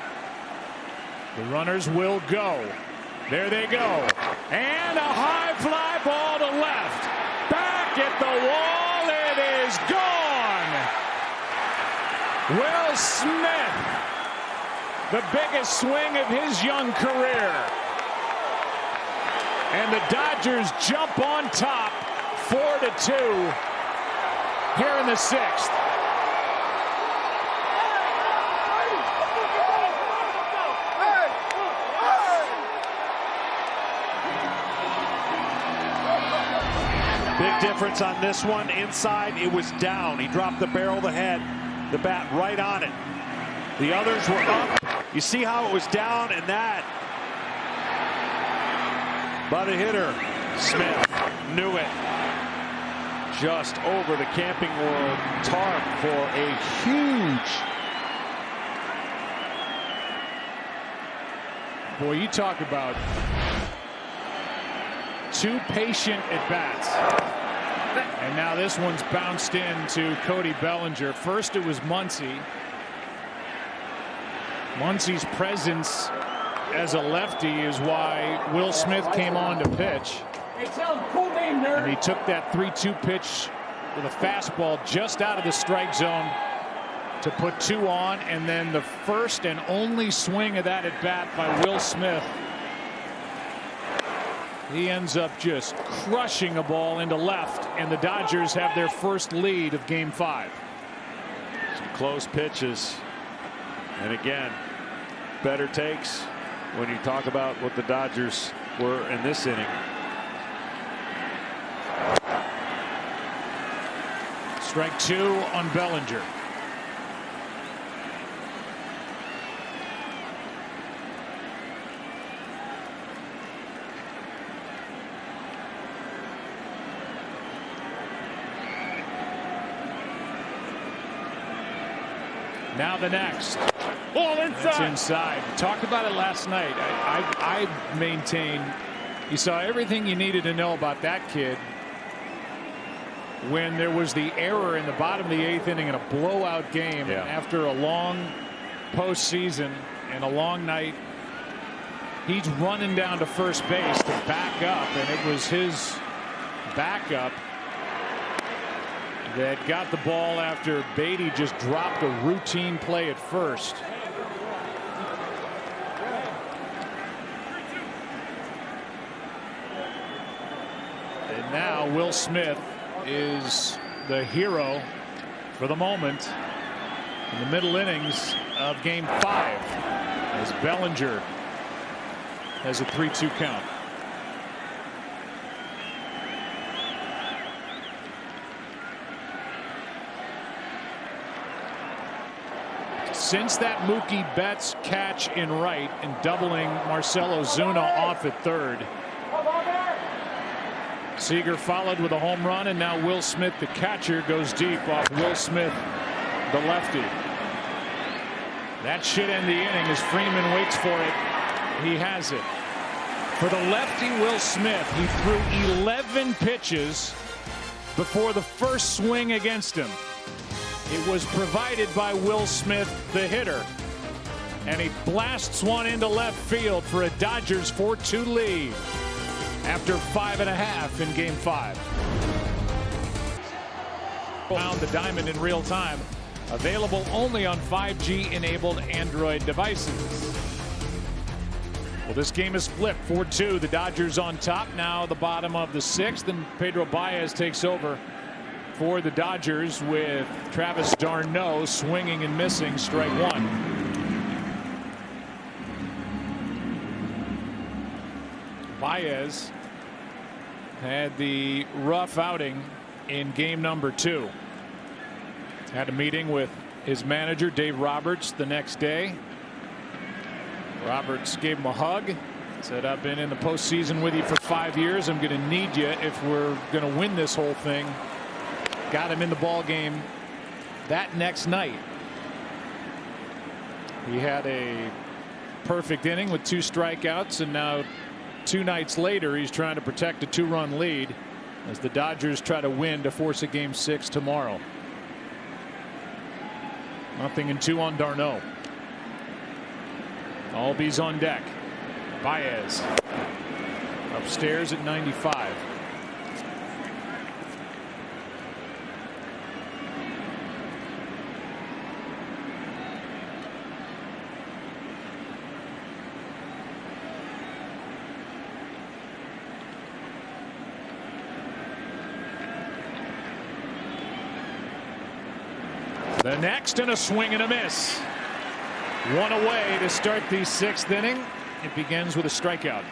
The runners will go. There they go. And a high fly ball to left. Back at the wall. It is gone. Will Smith. The biggest swing of his young career. And the Dodgers jump on top 4-2 here in the 6th. Big difference on this one. Inside, it was down. He dropped the barrel of the head, the bat right on it. The others were up. You see how it was down, and that by the hitter. Smith knew it. Just over the Camping World tarp for a huge. Boy, you talk about 2 patient at bats. And now this one's bounced in to Cody Bellinger. First it was Muncy. Muncy's presence as a lefty is why Will Smith came on to pitch. And he took that 3-2 pitch with a fastball just out of the strike zone to put 2 on, and then the first and only swing of that at bat by Will Smith. He ends up just crushing a ball into left, and the Dodgers have their first lead of Game 5. Some close pitches. And again, better takes when you talk about what the Dodgers were in this inning. Strike 2 on Bellinger. Now the next. Ball inside. It's inside. Talked about it last night. I maintain you saw everything you needed to know about that kid when there was the error in the bottom of the 8th inning in a blowout game. Yeah. And after a long postseason and a long night, he's running down to first base to back up, and it was his backup that got the ball after Beatty just dropped a routine play at first. And now Will Smith is the hero for the moment in the middle innings of Game 5 as Bellinger has a 3-2 count. Since that Mookie Betts catch in right and doubling Marcell Ozuna off at third, Seager followed with a home run, and now Will Smith, the catcher, goes deep off Will Smith, the lefty. That should end the inning as Freeman waits for it. He has it. For the lefty Will Smith, he threw 11 pitches before the first swing against him. It was provided by Will Smith, the hitter. And he blasts one into left field for a Dodgers 4-2 lead after 5.5 in Game 5. Found the diamond in real time. Available only on 5G enabled Android devices. Well, this game is flipped 4-2. The Dodgers on top now, the bottom of the 6th, and Pedro Baez takes over for the Dodgers with Travis d'Arnaud swinging and missing, strike one. Baez had the rough outing in game number 2. Had a meeting with his manager Dave Roberts the next day. Roberts gave him a hug, said, "I've been in the postseason with you for 5 years. I'm going to need you if we're going to win this whole thing." Got him in the ball game that next night. He had a perfect inning with 2 strikeouts, and now 2 nights later he's trying to protect a 2-run lead as the Dodgers try to win to force a game 6 tomorrow. 0-2 on d'Arnaud. Albies on deck. Baez upstairs at 95. The next, and a swing and a miss. One away to start the 6th inning. It begins with a strikeout.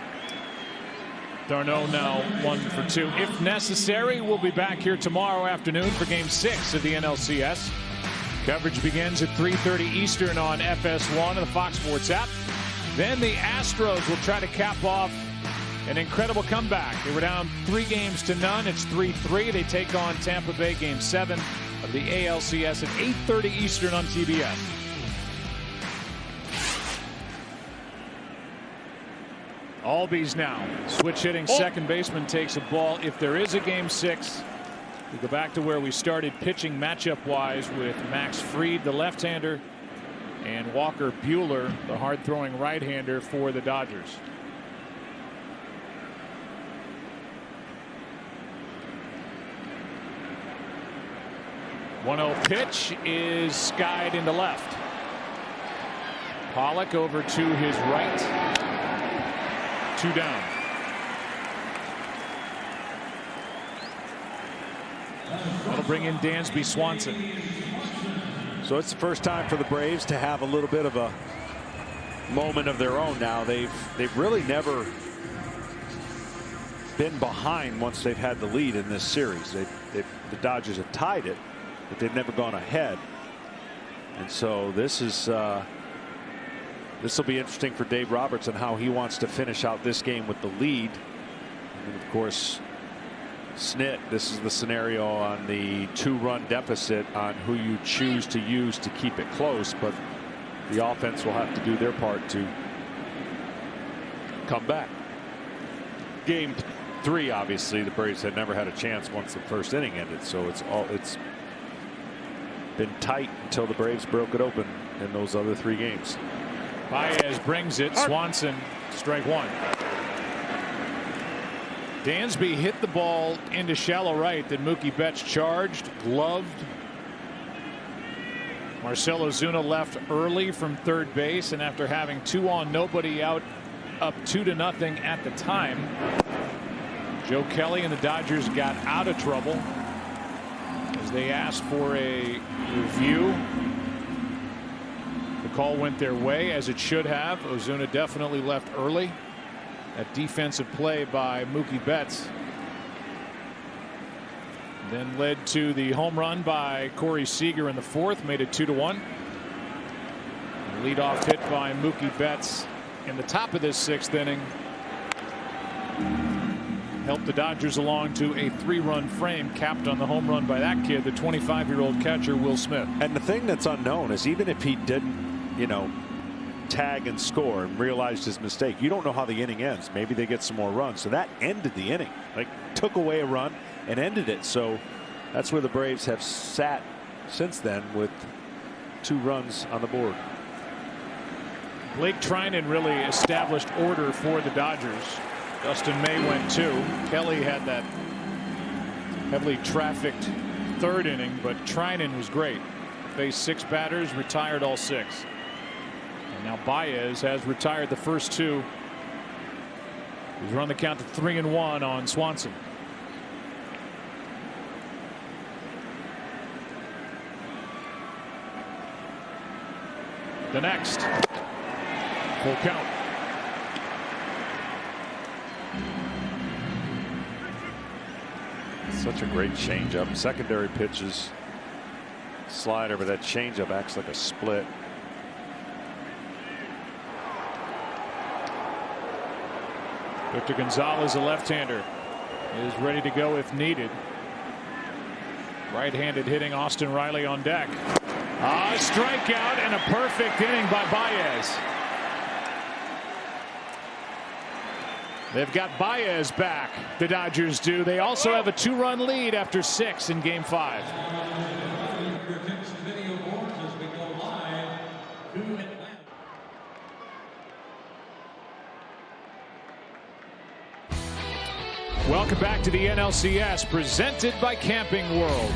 d'Arnaud now 1 for 2. If necessary, we'll be back here tomorrow afternoon for game 6 of the NLCS. Coverage begins at 3:30 Eastern on FS1 and the Fox Sports app. Then the Astros will try to cap off an incredible comeback. They were down 3-0. It's 3-3. They take on Tampa Bay game 7 of the ALCS at 8:30 Eastern on TBS. Albies now switch hitting. Second baseman takes a ball. If there is a game 6, we go back to where we started pitching matchup wise with Max Fried, the left-hander, and Walker Buehler, the hard-throwing right-hander for the Dodgers. .1-0 pitch is skied into left. Pollock over to his right. 2 down. That'll bring in Dansby Swanson. So it's the first time for the Braves to have a little bit of a moment of their own now. They've really never been behind once they've had the lead in this series. The Dodgers have tied it, but they've never gone ahead. And so this will be interesting for Dave Roberts and how he wants to finish out this game with the lead. And of course, Snit, this is the scenario on the 2-run deficit on who you choose to use to keep it close, but the offense will have to do their part to come back. Game 3, obviously, the Braves had never had a chance once the first inning ended, so it's been tight until the Braves broke it open in those other 3 games. Baez brings it. Swanson, strike 1. Dansby hit the ball into shallow right that Mookie Betts charged, gloved. Marcell Ozuna left early from third base, and after having 2 on, nobody out, up 2-0 at the time, Joe Kelly and the Dodgers got out of trouble as they asked for a review. The call went their way, as it should have. Ozuna definitely left early. That defensive play by Mookie Betts then led to the home run by Corey Seager in the 4th, made it 2-1. Leadoff hit by Mookie Betts in the top of this 6th inning helped the Dodgers along to a 3-run frame, capped on the home run by that kid, the 25-year-old catcher Will Smith. And the thing that's unknown is, even if he didn't, tag and score and realized his mistake, you don't know how the inning ends. Maybe they get some more runs. So that ended the inning, like took away a run and ended it. So that's where the Braves have sat since then, with 2 runs on the board. Blake Trinan really established order for the Dodgers. Dustin May went 2. Kelly had that heavily trafficked 3rd inning, but Trinan was great. Faced 6 batters, retired all 6. And now Baez has retired the first 2. He's run the count to 3-1 on Swanson. The next. Full count. Such a great changeup. Secondary pitches. Slider, but that changeup acts like a split. Victor Gonzalez, a left-hander, is ready to go if needed. Right-handed hitting Austin Riley on deck. A strikeout and a perfect inning by Baez. They've got Baez back. The Dodgers do. They also have a 2-run lead after 6 in Game 5. Welcome back to the NLCS, presented by Camping World.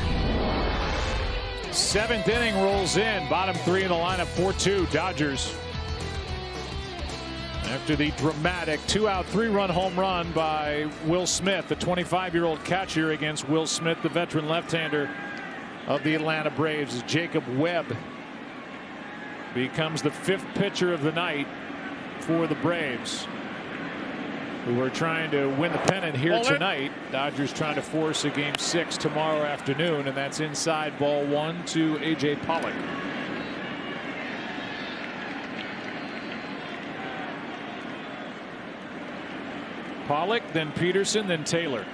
7th inning rolls in. Bottom 3 in the lineup, 4-2 Dodgers. After the dramatic 2-out 3-run home run by Will Smith, the 25-year-old catcher, against Will Smith, the veteran left-hander of the Atlanta Braves, Jacob Webb becomes the 5th pitcher of the night for the Braves, who are trying to win the pennant here tonight. Dodgers trying to force a Game 6 tomorrow afternoon, and that's inside ball 1 to A.J. Pollock. Pollock, then Peterson, then Taylor.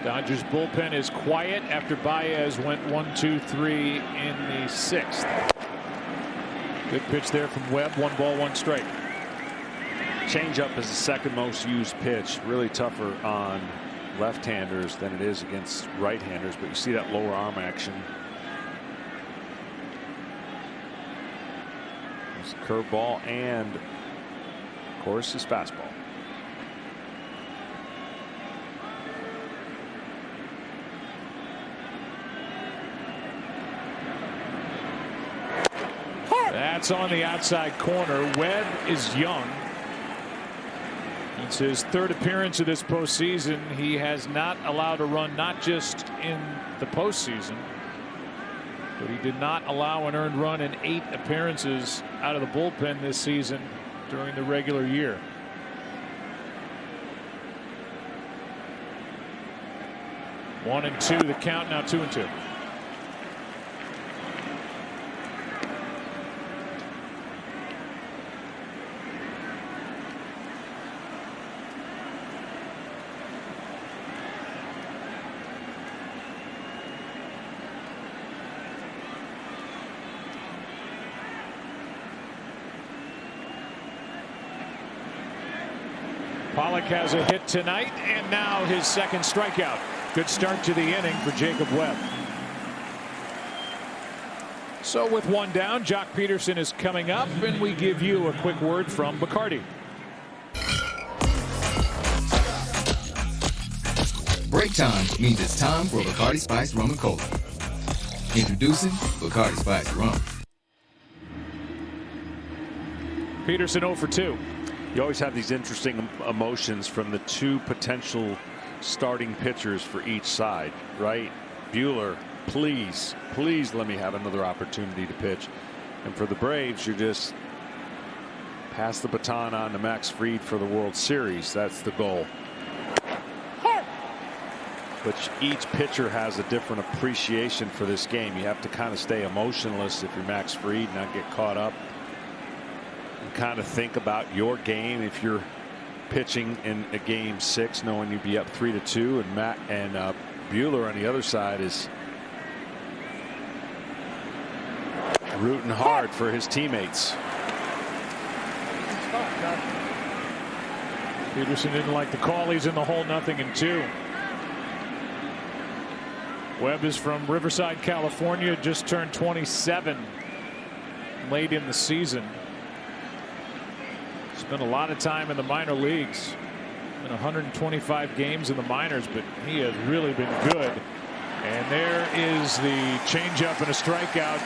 Dodgers bullpen is quiet after Baez went 1-2-3 in the 6th. Good pitch there from Webb. 1 ball, 1 strike. Changeup is the second most used pitch. Really tougher on left-handers than it is against right-handers, but you see that lower arm action. There's a curveball and, of course, his fastball. That's on the outside corner. Webb is young. It's his 3rd appearance of this postseason. He has not allowed a run, not just in the postseason, but he did not allow an earned run in 8 appearances out of the bullpen this season during the regular year. One and 2 the count, now 2 and 2. Pollock has a hit tonight, and now his 2nd strikeout. Good start to the inning for Jacob Webb. So with 1 down, Jock Peterson is coming up, and we give you a quick word from Bacardi. Break time means it's time for Bacardi Spiced Rum and Cola. Introducing Bacardi Spiced Rum. Peterson 0 for 2. You always have these interesting emotions from the 2 potential starting pitchers for each side, right? Buehler, please let me have another opportunity to pitch. And for the Braves, you just pass the baton on to Max Fried for the World Series. That's the goal. But each pitcher has a different appreciation for this game. You have to kind of stay emotionless if you're Max Fried, not get caught up. Kind of think about your game if you're pitching in a Game 6, knowing you'd be up 3-2, and Buehler on the other side is rooting hard for his teammates. Peterson didn't like the call. He's in the hole, 0-2. Webb is from Riverside, California, just turned 27 late in the season. Spent a lot of time in the minor leagues, in 125 games in the minors, but he has really been good. And there is the changeup and a strikeout.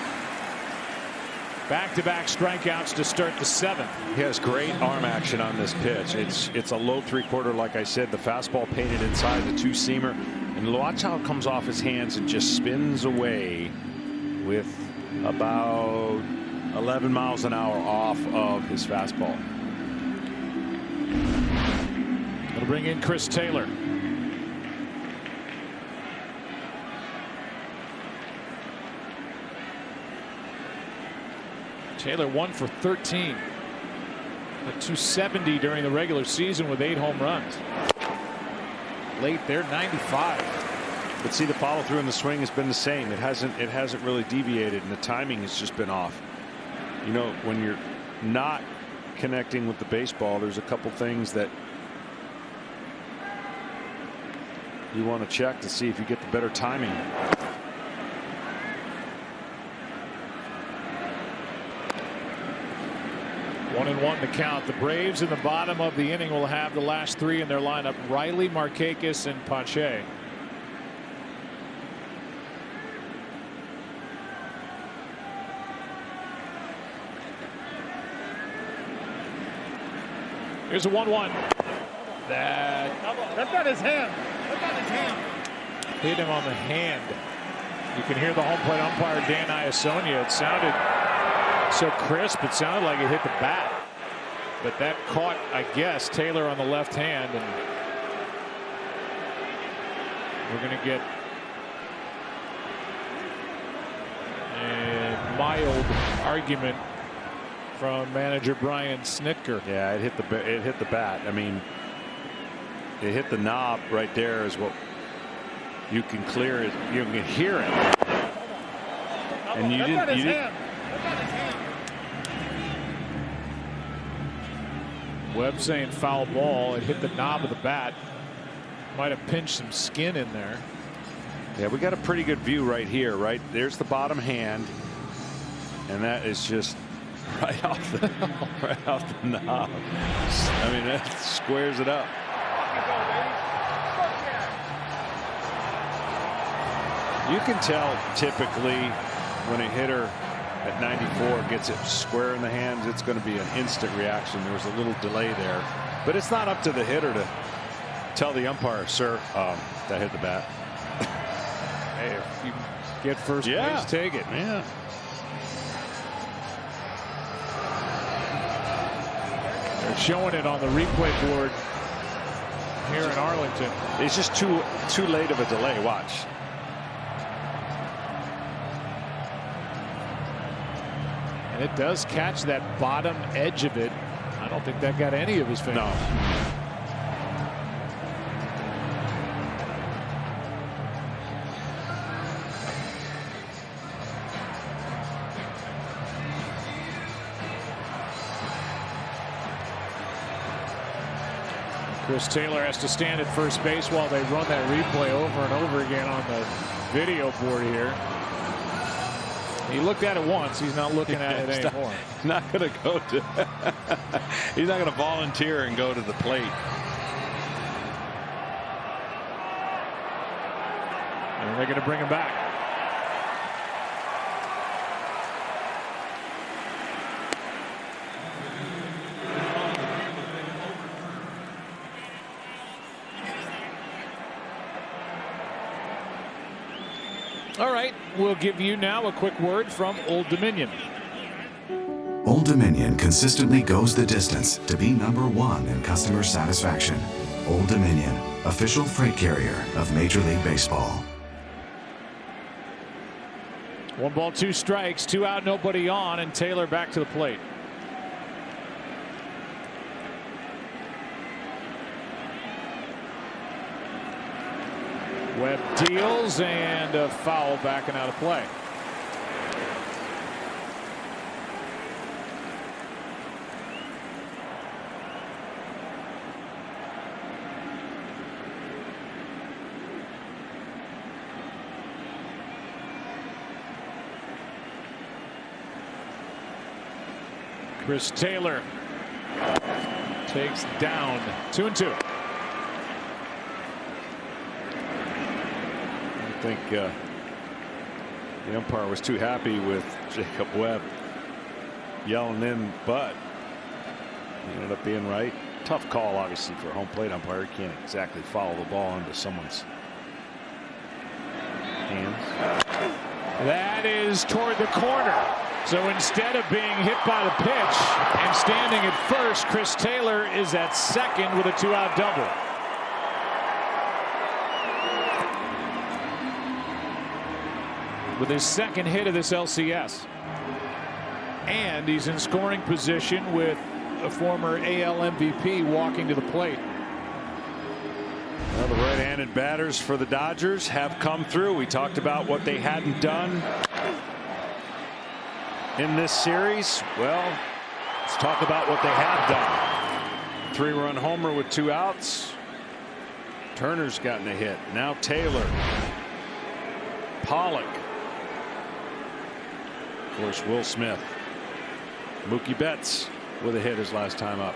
Back-to-back strikeouts to start the 7th. He has great arm action on this pitch. It's a low 3-quarter, like I said. The fastball painted inside, the 2-seamer, and watch how it comes off his hands and just spins away with about 11 miles an hour off of his fastball. It'll bring in Chris Taylor. Taylor 1 for 13. At 270 during the regular season with 8 home runs. Late there, 95. But see, the follow through and the swing has been the same. It hasn't really deviated, and the timing has just been off. You know, when you're not connecting with the baseball, there's a couple things that you want to check to see if you get the better timing. One and one to count. The Braves in the bottom of the inning will have the last 3 in their lineup: Riley, Markakis, and Pache. Here's a 1-1. That's not his hand. That's not his hand. Hit him on the hand. You can hear the home plate umpire Dan Iasonia. It sounded so crisp, it sounded like it hit the bat. But that caught, I guess, Taylor on the left hand, and we're going to get a mild argument from manager Brian Snitker. Yeah, it hit the bat. I mean, it hit the knob right there is what you can clear it. You can hear it. And you didn't. Webb saying foul ball. It hit the knob of the bat. Might have pinched some skin in there. Yeah, we got a pretty good view right here. Right there's the bottom hand, and that is just right off the knob. I mean, that squares it up. You can tell typically when a hitter at 94 gets it square in the hands, it's going to be an instant reaction. There was a little delay there, but it's not up to the hitter to tell the umpire, sir, that hit the bat. Hey, if you get first base, take it. Yeah. They're showing it on the replay board here in Arlington. It's just too late of a delay. Watch. And it does catch that bottom edge of it. I don't think that got any of his fingers. No. Chris Taylor has to stand at first base while they run that replay over and over again on the video board here. He looked at it once. He's not looking at it anymore. Not going to go to. He's not going to volunteer and go to the plate. And they're going to bring him back. All right, we'll give you now a quick word from Old Dominion. Old Dominion consistently goes the distance to be #1 in customer satisfaction. Old Dominion, official freight carrier of Major League Baseball. 1 ball, 2 strikes, 2 out, nobody on, and Taylor back to the plate. Webb deals, and a foul backing out of play. Chris Taylor takes down 2-2. I think the umpire was too happy with Jacob Webb yelling in, but he ended up being right. Tough call, obviously, for a home plate umpire. He can't exactly follow the ball into someone's hands. That is toward the corner. So instead of being hit by the pitch and standing at first, Chris Taylor is at second with a 2-out double. With his second hit of this LCS. And he's in scoring position with a former AL MVP walking to the plate. Well, the right-handed batters for the Dodgers have come through. We talked about what they hadn't done in this series. Well, let's talk about what they have done. 3-run homer with 2 outs. Turner's gotten a hit. Now Taylor. Pollock. Of course, Will Smith. Mookie Betts with a hit his last time up.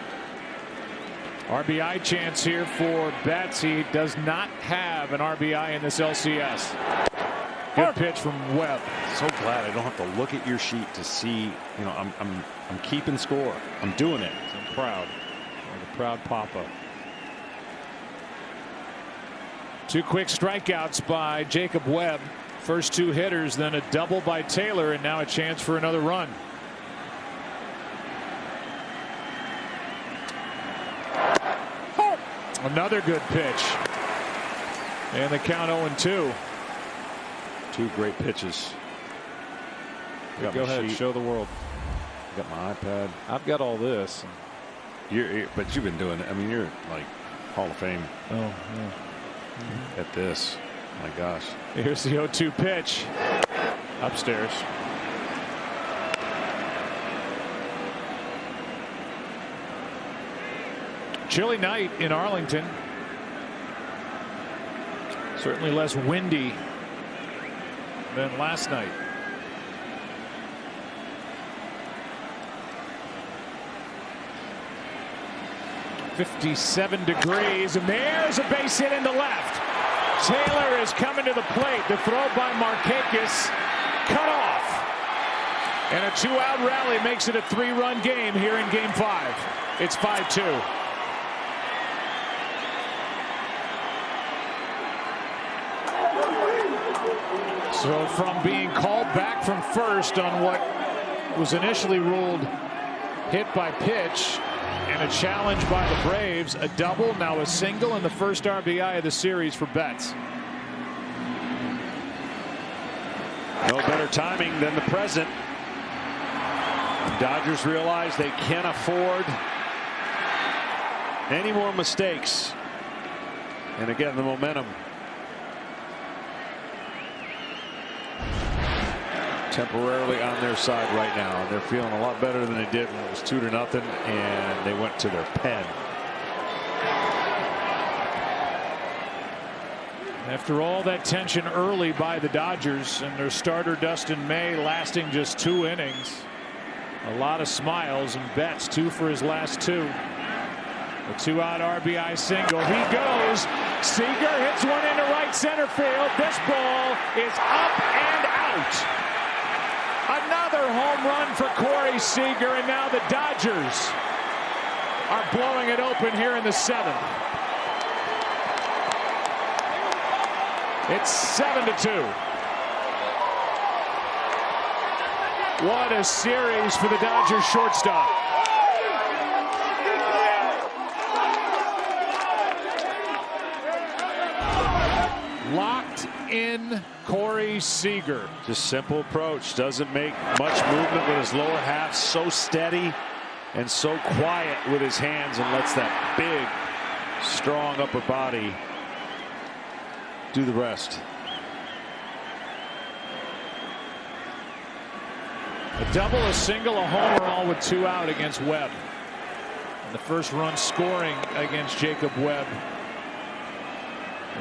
RBI chance here for Betts. He does not have an RBI in this LCS. Good pitch from Webb. So glad I don't have to look at your sheet to see. You know, I'm keeping score. I'm doing it. I'm proud. Like a proud papa. 2 quick strikeouts by Jacob Webb. First 2 hitters, then a double by Taylor, and now a chance for another run. Another good pitch. And the count 0-2. 2 great pitches. Go ahead, show the world. Got my iPad. I've got all this. But you've been doing it. I mean, you're like Hall of Fame. Oh, yeah. At this. My gosh. Here's the 0-2 pitch. Upstairs. Chilly night in Arlington. Certainly less windy than last night. .57 degrees, and there's a base hit into left. Taylor is coming to the plate. The throw by Markakis cut off. And a 2-out rally makes it a 3-run game here in Game 5. It's 5-2. So from being called back from first on what was initially ruled hit by pitch and a challenge by the Braves, a double, now a single, and the first RBI of the series for Betts. No better timing than the present. The Dodgers realize they can't afford any more mistakes. And again, the momentum temporarily on their side right now, and they're feeling a lot better than they did when it was 2-0 and they went to their pen. After all that tension early by the Dodgers and their starter Dustin May lasting just 2 innings, a lot of smiles, and Betts 2 for his last 2. A 2-out RBI single. He goes. Seager hits one into right center field. This ball is up and out. Another home run for Corey Seager, and now the Dodgers are blowing it open here in the 7th. It's 7-2. What a series for the Dodgers shortstop. Locked in Corey Seager. Just simple approach. Doesn't make much movement with his lower half. So steady and so quiet with his hands, and lets that big, strong upper body do the rest. A double, a single, a homer, all with 2 out against Webb. And the first run scoring against Jacob Webb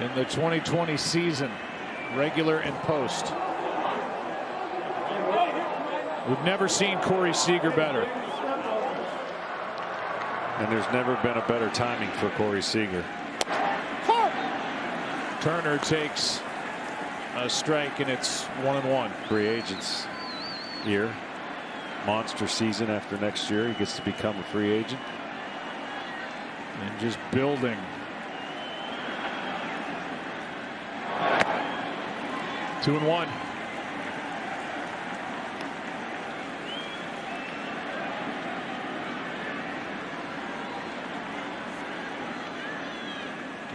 in the 2020 season, regular and post. We've never seen Corey Seager better. And there's never been a better timing for Corey Seager. Turner takes a strike, and it's 1-1. Free agents year. Monster season after next year. He gets to become a free agent. And just building. Two and 1.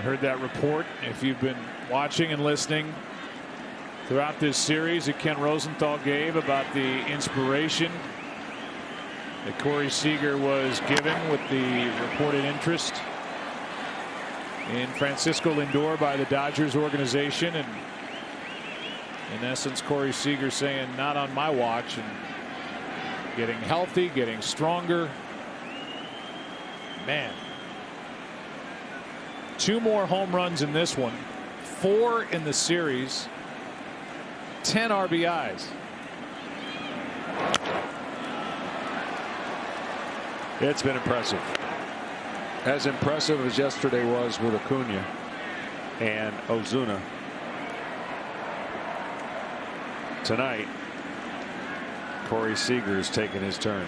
Heard that report, if you've been watching and listening throughout this series, that Ken Rosenthal gave about the inspiration that Corey Seager was given with the reported interest in Francisco Lindor by the Dodgers organization. And in essence, Corey Seager saying, not on my watch, and getting healthy, getting stronger. Man, 2 more home runs in this one, 4 in the series, 10 RBIs. It's been impressive. As impressive as yesterday was with Acuna and Ozuna. Tonight, Corey Seager is taking his turn.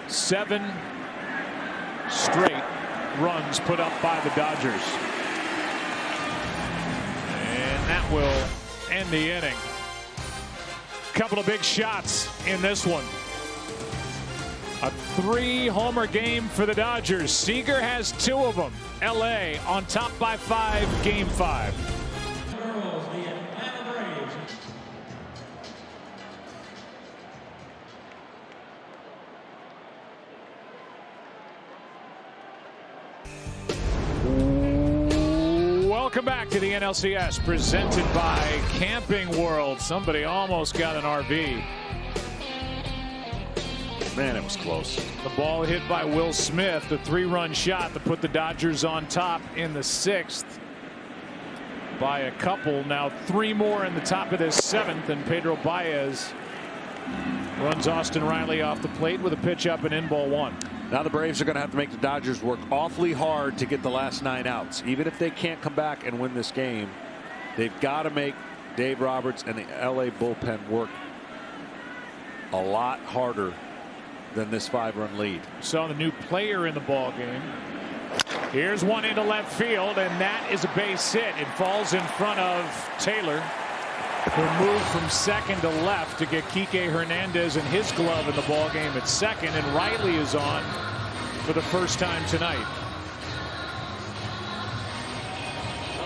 Seven straight runs put up by the Dodgers. And that will end the inning. Couple of big shots in this one. A 3-homer game for the Dodgers. Seager has 2 of them. LA on top by 5, game 5. Welcome back to the NLCS, presented by Camping World. Somebody almost got an RV. Man, it was close. The ball hit by Will Smith, the 3-run shot that put the Dodgers on top in the 6th by a couple. Now 3 more in the top of this 7th, and Pedro Baez runs Austin Riley off the plate with a pitch up and in, ball 1. Now the Braves are going to have to make the Dodgers work awfully hard to get the last 9 outs. Even if they can't come back and win this game, they've got to make Dave Roberts and the LA bullpen work a lot harder than this 5-run lead. Saw the new player in the ball game. Here's one into left field, and that is a base hit. It falls in front of Taylor, who moved from second to left to get Kike Hernandez and his glove in the ball game at second, and Riley is on for the first time tonight.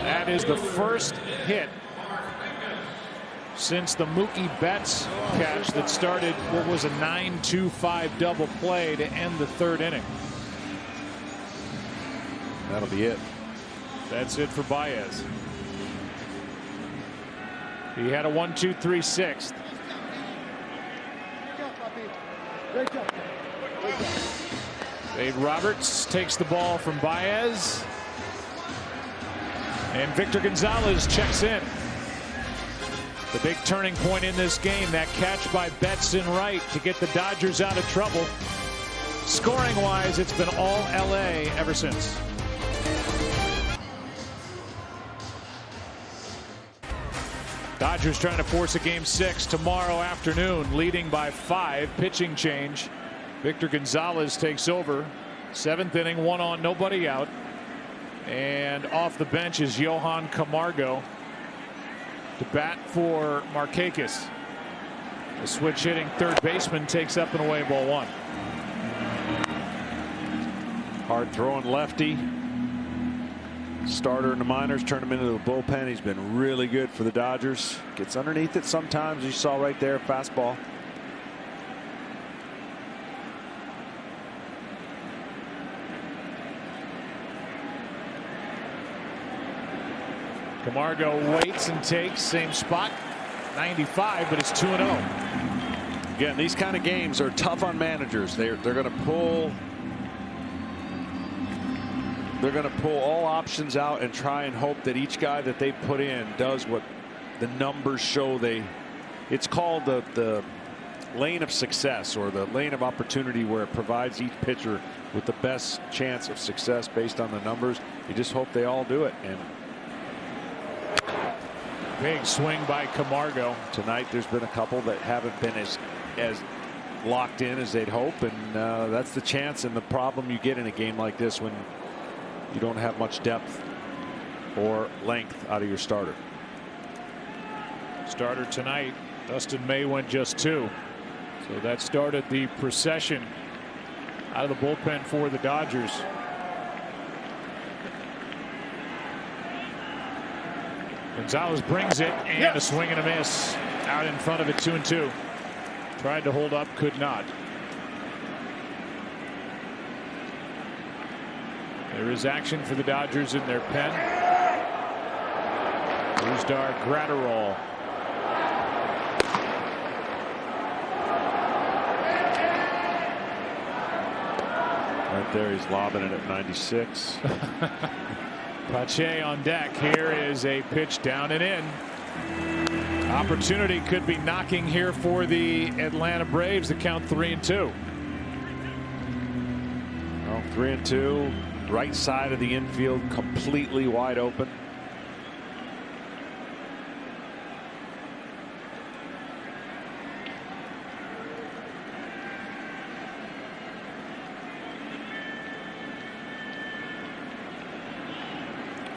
That is the first hit since the Mookie Betts catch that started what was a 9-2-5 double play to end the 3rd inning. That'll be it. That's it for Baez. He had a 1-2-3 6th. Dave Roberts takes the ball from Baez, and Victor Gonzalez checks in. The big turning point in this game, that catch by Betts in right to get the Dodgers out of trouble. Scoring wise, it's been all LA ever since. Dodgers trying to force a game 6 tomorrow afternoon, leading by 5. Pitching change. Victor Gonzalez takes over. 7th inning, 1 on, nobody out. And off the bench is Johan Camargo to bat for Markakis. The switch hitting third baseman takes up and away, ball 1. Hard throwing lefty. Starter in the minors, turned him into the bullpen. He's been really good for the Dodgers. Gets underneath it sometimes. You saw right there, fastball. Camargo waits and takes, same spot, 95, but it's 2-0. Again, these kind of games are tough on managers. They're going to pull. They're going to pull all options out and try and hope that each guy that they put in does what the numbers show they. It's called the lane of success, or the lane of opportunity, where it provides each pitcher with the best chance of success based on the numbers. You just hope they all do it. And big swing by Camargo. Tonight there's been a couple that haven't been as locked in as they'd hope, and that's the chance and the problem you get in a game like this when you don't have much depth or length out of your starter. Starter tonight, Dustin May went just 2. So that started the procession out of the bullpen for the Dodgers. Gonzalez brings it, and a swing and a miss. Out in front of it, 2-2. Tried to hold up, could not. There is action for the Dodgers in their pen. Brusdar Graterol. Right there, he's lobbing it at 96. Pache on deck. Here is a pitch down and in. Opportunity could be knocking here for the Atlanta Braves. The count 3-2. Well, 3-2. Right side of the infield completely wide open.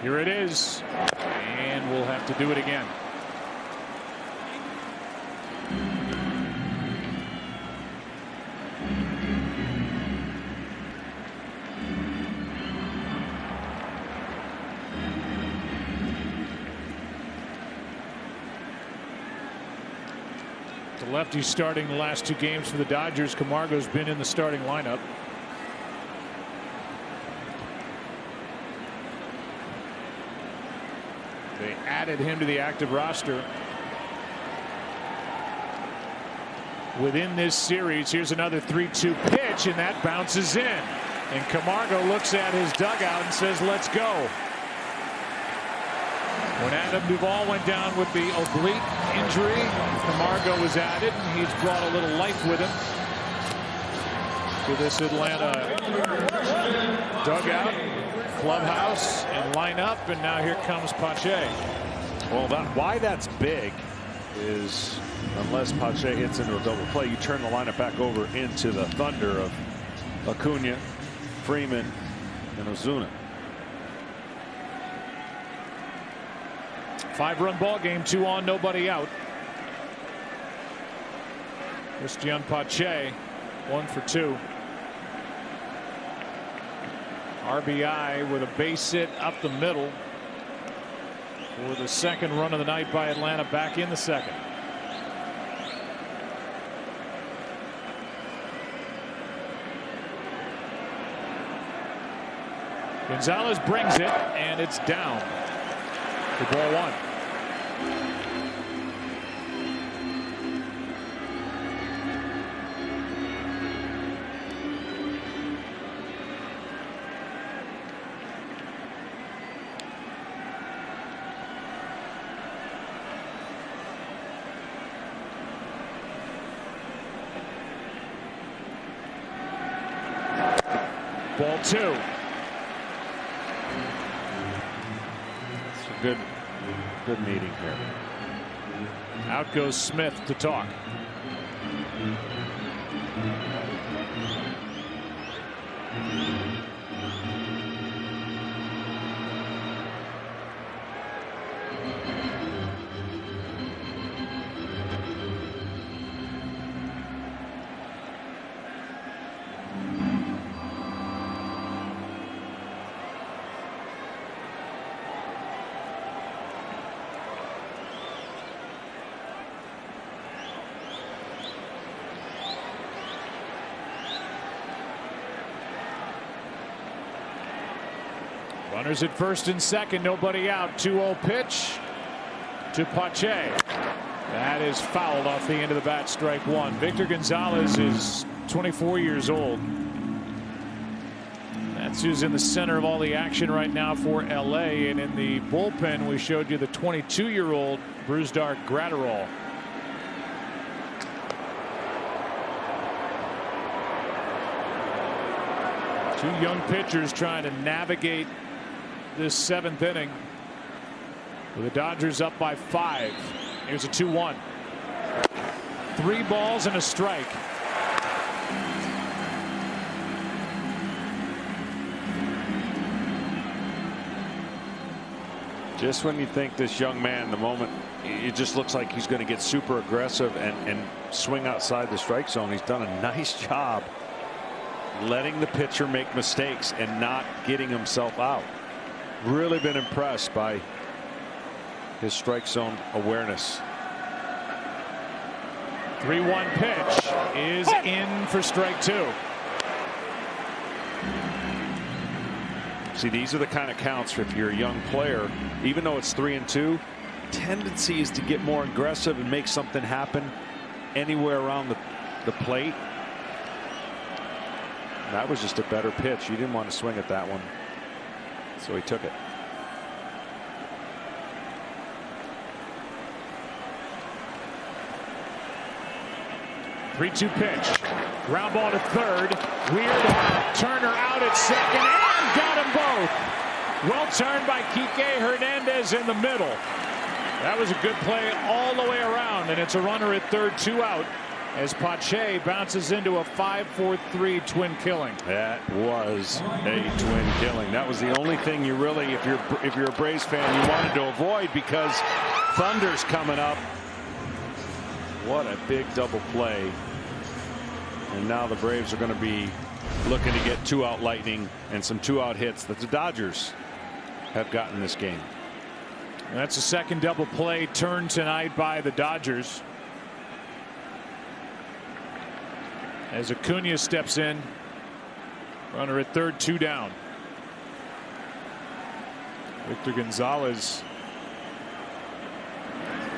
Here it is, and we'll have to do it again. The lefty starting the last 2 games for the Dodgers. Camargo's been in the starting lineup. They added him to the active roster. Within this series, here's another 3-2 pitch, and that bounces in. And Camargo looks at his dugout and says, let's go. When Adam Duvall went down with the oblique injury, Camargo was added, and he's brought a little life with him to this Atlanta dugout, clubhouse, and lineup. And now here comes Pache. Well, why that's big is unless Pache hits into a double play, you turn the lineup back over into the thunder of Acuna, Freeman, and Ozuna. 5-run ball game, 2 on, nobody out. Christian Pache, 1 for 2. RBI with a base hit up the middle for the second run of the night by Atlanta, back in the second. Gonzalez brings it, and it's down for ball 1. Ball 2. It's a good meeting here. Out goes Smith to talk. Runners at first and second, nobody out. 2-0 pitch to Pache. That is fouled off the end of the bat, strike 1. Victor Gonzalez is 24 years old. That's who's in the center of all the action right now for LA. And in the bullpen, we showed you the 22-year-old Brusdar Graterol. Two young pitchers trying to navigate this 7th inning, with the Dodgers up by 5. Here's a 2-1. 3 balls and a strike. Just when you think this young man, the moment it just looks like he's going to get super aggressive and swing outside the strike zone, he's done a nice job letting the pitcher make mistakes and not getting himself out. Really been impressed by his strike zone awareness. 3-1 pitch is in for strike 2. See, these are the kind of counts if you're a young player, even though it's 3-2, tendency is to get more aggressive and make something happen anywhere around the plate. That was just a better pitch. You didn't want to swing at that one, so he took it. Three-two pitch. Ground ball to third. Weird. Turner out at second and got them both. Well turned by Kike Hernandez in the middle. That was a good play all the way around, and it's a runner at third, 2 out, as Pache bounces into a 5-4-3 twin killing. That was a twin killing. That was the only thing you really, if you're a Braves fan, you wanted to avoid, because Thunder's coming up. What a big double play. And now the Braves are going to be looking to get 2-out lightning and some 2-out hits that the Dodgers have gotten this game. And that's the second double play turn tonight by the Dodgers. As Acuna steps in, runner at third, 2 down. Victor Gonzalez.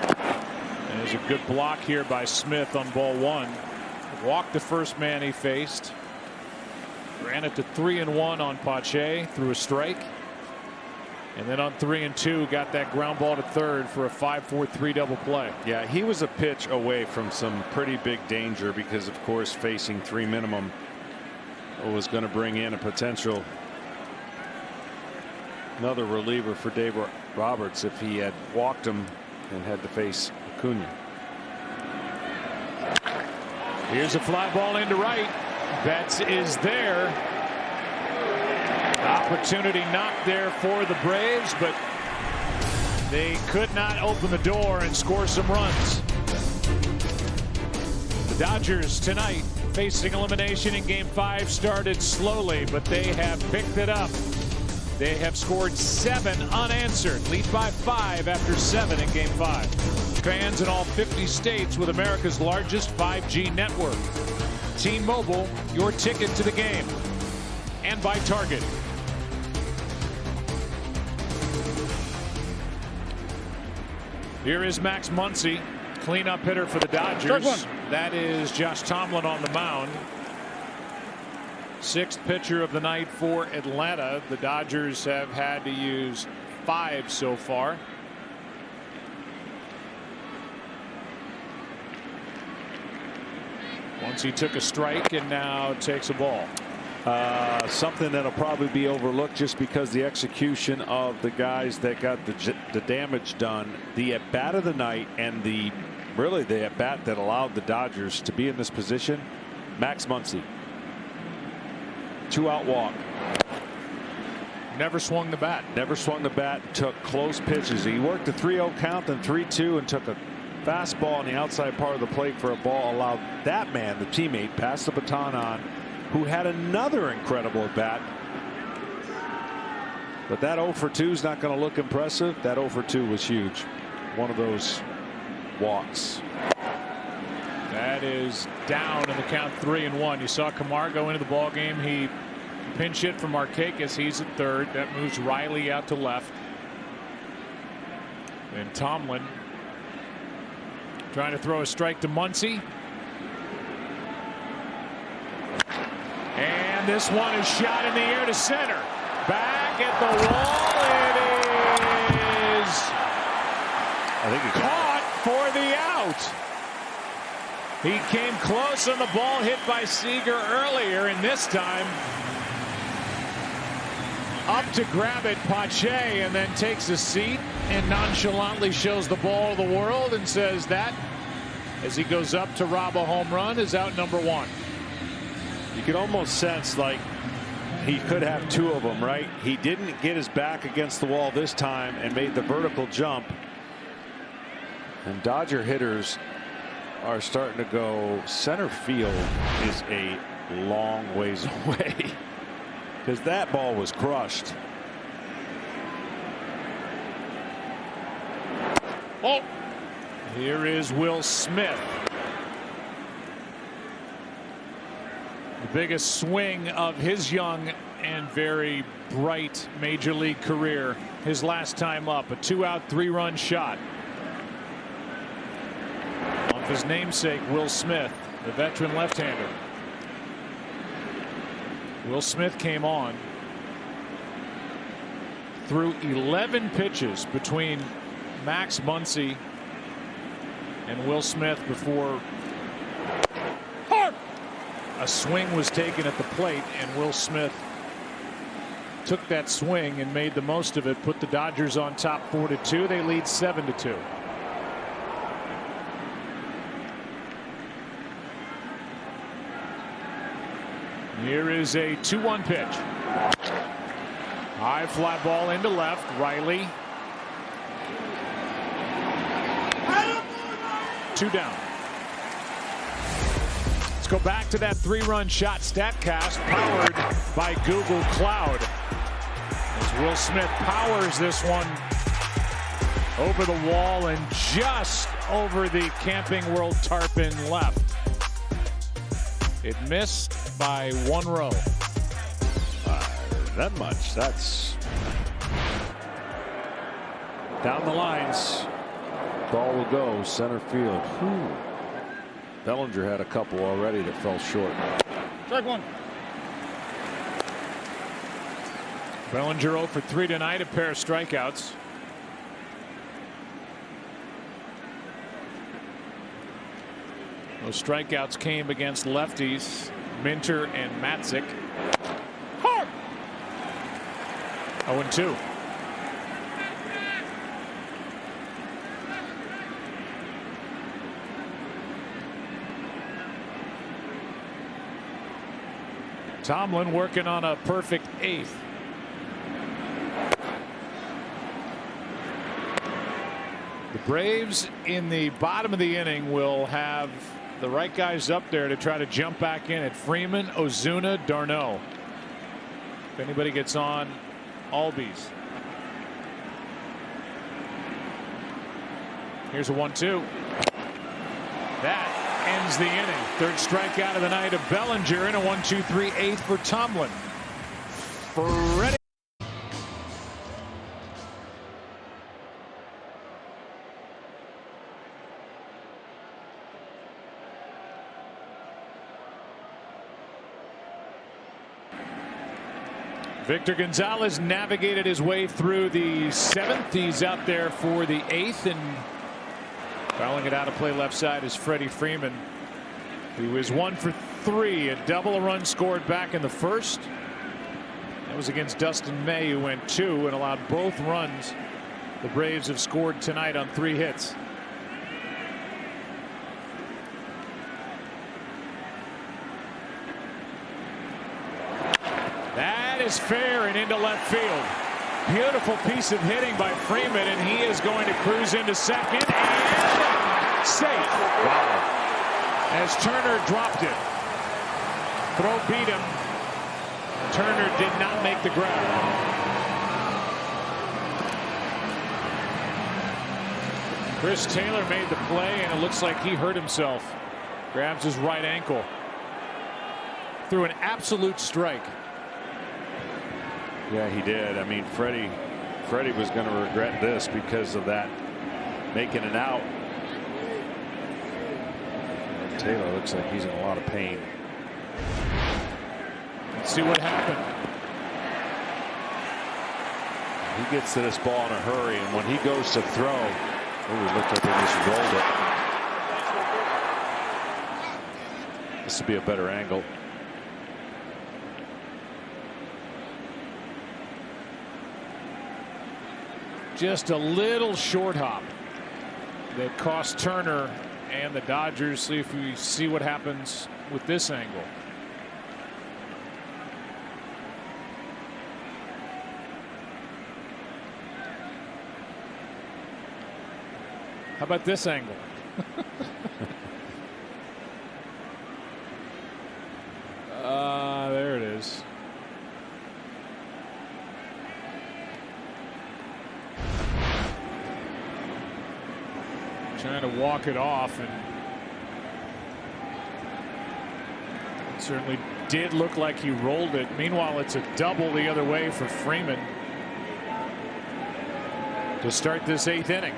And there's a good block here by Smith on ball 1. Walked the first man he faced. Ran it to 3-1 on Pache through a strike. And then on 3-2 got that ground ball to third for a 5-4-3 double play. Yeah, he was a pitch away from some pretty big danger, because of course facing 3 minimum was going to bring in a potential another reliever for Dave Roberts if he had walked him and had to face Acuna. Here's a fly ball into right. Betts is there. Opportunity not there for the Braves, but they could not open the door and score some runs. The Dodgers tonight facing elimination in Game 5 started slowly, but they have picked it up. They have scored 7 unanswered, lead by 5 after 7 in Game 5. Fans in all 50 states with America's largest 5G network. T-Mobile, your ticket to the game. And by Target. Here is Max Muncy, cleanup hitter for the Dodgers. That is Josh Tomlin on the mound. 6th pitcher of the night for Atlanta. The Dodgers have had to use 5 so far. Once he took a strike and now takes a ball. Something that'll probably be overlooked just because the execution of the guys that got the damage done. The at bat of the night, and really the at bat that allowed the Dodgers to be in this position. Max Muncy. 2-out walk. Never swung the bat. Never swung the bat. Took close pitches. He worked a 3-0 count, then 3-2, and took a fastball on the outside part of the plate for a ball. Allowed that man, the teammate, pass the baton on, who had another incredible at bat. But that 0 for 2 is not going to look impressive. That 0 for 2 was huge. One of those walks. That is down in the count, 3-1. You saw Camargo into the ball game. He pinch hit for Markakis. He's at third. That moves Riley out to left. And Tomlin trying to throw a strike to Muncy. And this one is shot in the air to center. Back at the wall. It is caught for the out. He came close on the ball hit by Seager earlier, and this time up to grab it, Pache, and then takes a seat and nonchalantly shows the ball to the world and says that, as he goes up to rob a home run, is out number 1. You could almost sense like he could have 2 of them, right? He didn't get his back against the wall this time and made the vertical jump. And Dodger hitters are starting to go, center field is a long ways away because that ball was crushed. Oh, here is Will Smith. The biggest swing of his young and very bright major league career. His last time up, a 2-out 3-run shot off his namesake Will Smith, the veteran left-hander. Will Smith came on, threw 11 pitches between Max Muncy and Will Smith before a swing was taken at the plate, and Will Smith took that swing and made the most of it, put the Dodgers on top 4-2. They lead 7-2. Here is a 2-1 pitch. High fly ball into left. Riley. 2 down. Let's go back to that 3-run shot. StatCast powered by Google Cloud. As Will Smith powers this one over the wall and just over the Camping World tarpon left. It missed by 1 row. That much. That's down the lines. Ball will go center field. Whew. Bellinger had a couple already that fell short. Strike 1. Bellinger 0 for 3 tonight, a pair of strikeouts. Those strikeouts came against lefties, Minter and Matzik. 0-2. Tomlin working on a perfect 8th. The Braves in the bottom of the inning will have the right guys up there to try to jump back in at Freeman, Ozuna, d'Arnaud. If anybody gets on, Albies. Here's a 1-2. That ends the inning. 3rd strikeout of the night of Bellinger in a 1-2-3 8th for Tomlin. Freddie. Victor Gonzalez navigated his way through the 7th. He's out there for the 8th, and fouling it out of play left side is Freddie Freeman. He was 1 for 3, a double, a run scored back in the 1st. That was against Dustin May, who went 2 and allowed both runs the Braves have scored tonight on 3 hits. That is fair and into left field. Beautiful piece of hitting by Freeman, and he is going to cruise into second and safe. Wow. As Turner dropped it. Throw beat him. Turner did not make the grab. Chris Taylor made the play, and it looks like he hurt himself. Grabs his right ankle. Threw an absolute strike. Yeah, he did. I mean, Freddie was going to regret this because of that making it out. And Taylor looks like he's in a lot of pain. Let's see what happened. He gets to this ball in a hurry, and when he goes to throw, it looked like he just rolled it. This would be a better angle. Just a little short hop that cost Turner and the Dodgers. See if we see what happens with this angle. How about this angle? walk it off, and it certainly did look like he rolled it. Meanwhile, it's a double the other way for Freeman to start this 8th inning.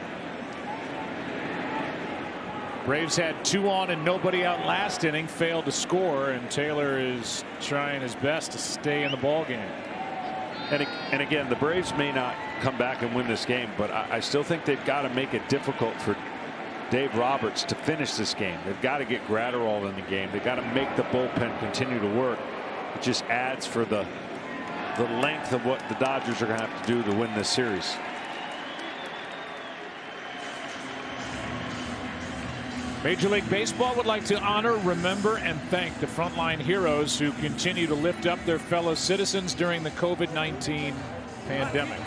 Braves had 2 on and nobody out last inning, failed to score, and Taylor is trying his best to stay in the ball game. And again, the Braves may not come back and win this game, but I still think they've got to make it difficult for Dave Roberts to finish this game. They've got to get Gratterall in the game. They've got to make the bullpen continue to work. It just adds for the length of what the Dodgers are going to have to do to win this series. Major League Baseball would like to honor, remember, and thank the frontline heroes who continue to lift up their fellow citizens during the COVID-19 pandemic.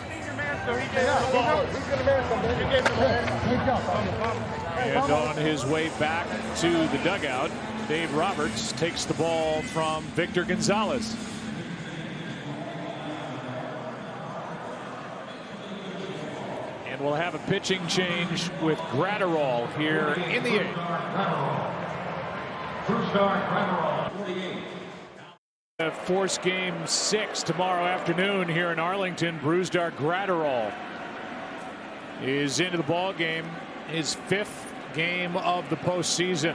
And on his way back to the dugout, Dave Roberts takes the ball from Victor Gonzalez. And we'll have a pitching change with Gratterall here in the 8th. Force game 6 tomorrow afternoon here in Arlington. Brusdar Gratterall is into the ball game, his 5th game of the postseason.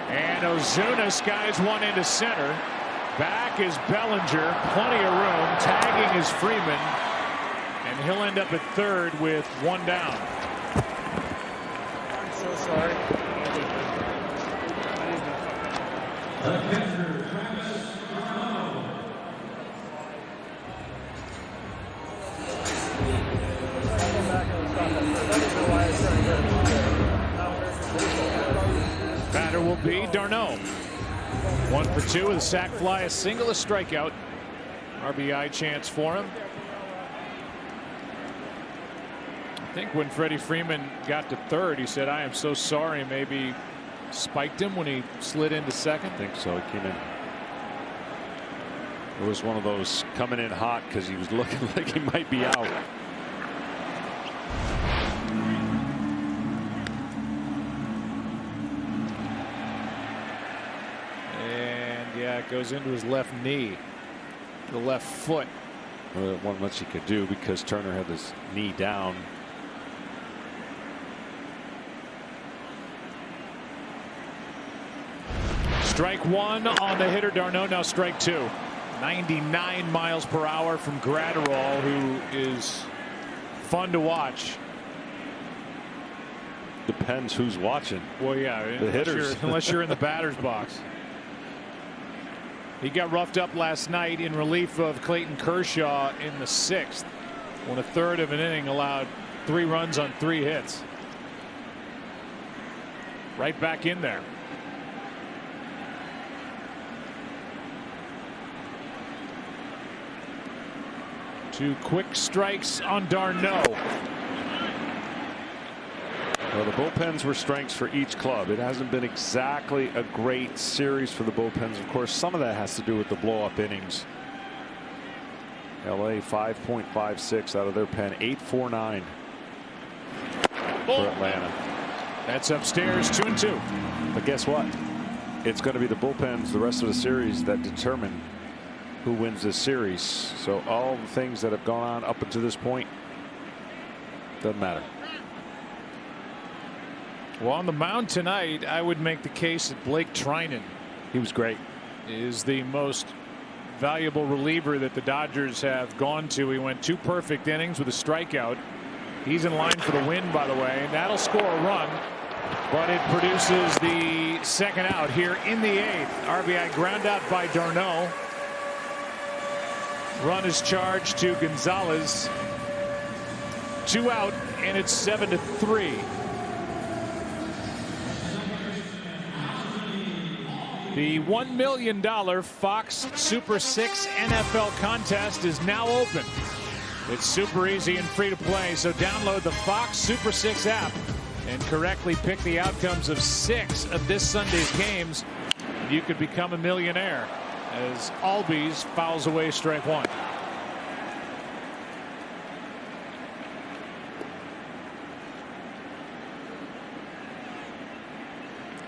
And Ozuna skies one into center. Back is Bellinger, plenty of room. Tagging is Freeman. And he'll end up at 3rd with 1 down. I'm so sorry. Batter will be d'Arnaud. 1 for 2 with a sac fly, a single, a strikeout. RBI chance for him. I think when Freddie Freeman got to 3rd, he said, "I am so sorry." Maybe spiked him when he slid into 2nd. I think so. He came in. It was one of those coming in hot because he was looking like he might be out. And yeah, it goes into his left knee, the left foot. Well, there wasn't much he could do because Turner had his knee down. Strike 1 on the hitter d'Arnaud. Now strike 2. 99 miles per hour from Gratterall, who is fun to watch. Depends who's watching. Well, yeah, the hitters. Unless you're in the batter's box. He got roughed up last night in relief of Clayton Kershaw in the 6th, when a 1/3 of an inning allowed 3 runs on 3 hits. Right back in there. 2 quick strikes on d'Arnaud. Well, the bullpens were strengths for each club. It hasn't been exactly a great series for the bullpens. Of course, some of that has to do with the blow-up innings. LA 5.56 out of their pen, 8.49 for Atlanta. That's upstairs, 2-2. But guess what? It's going to be the bullpens the rest of the series that determine who wins this series. So all the things that have gone on up until this point doesn't matter. Well, on the mound tonight, I would make the case that Blake Trinan, he was great, is the most valuable reliever that the Dodgers have gone to. He went 2 perfect innings with a strikeout. He's in line for the win, by the way. That'll score a run, but it produces the 2nd out here in the 8th. RBI ground out by d'Arnaud. Run is charged to Gonzalez. 2 out, and it's 7-3. The $1 million Fox Super 6 NFL contest is now open. It's super easy and free to play, so download the Fox Super 6 app and correctly pick the outcomes of 6 of this Sunday's games. You could become a millionaire as Albies fouls away strike 1.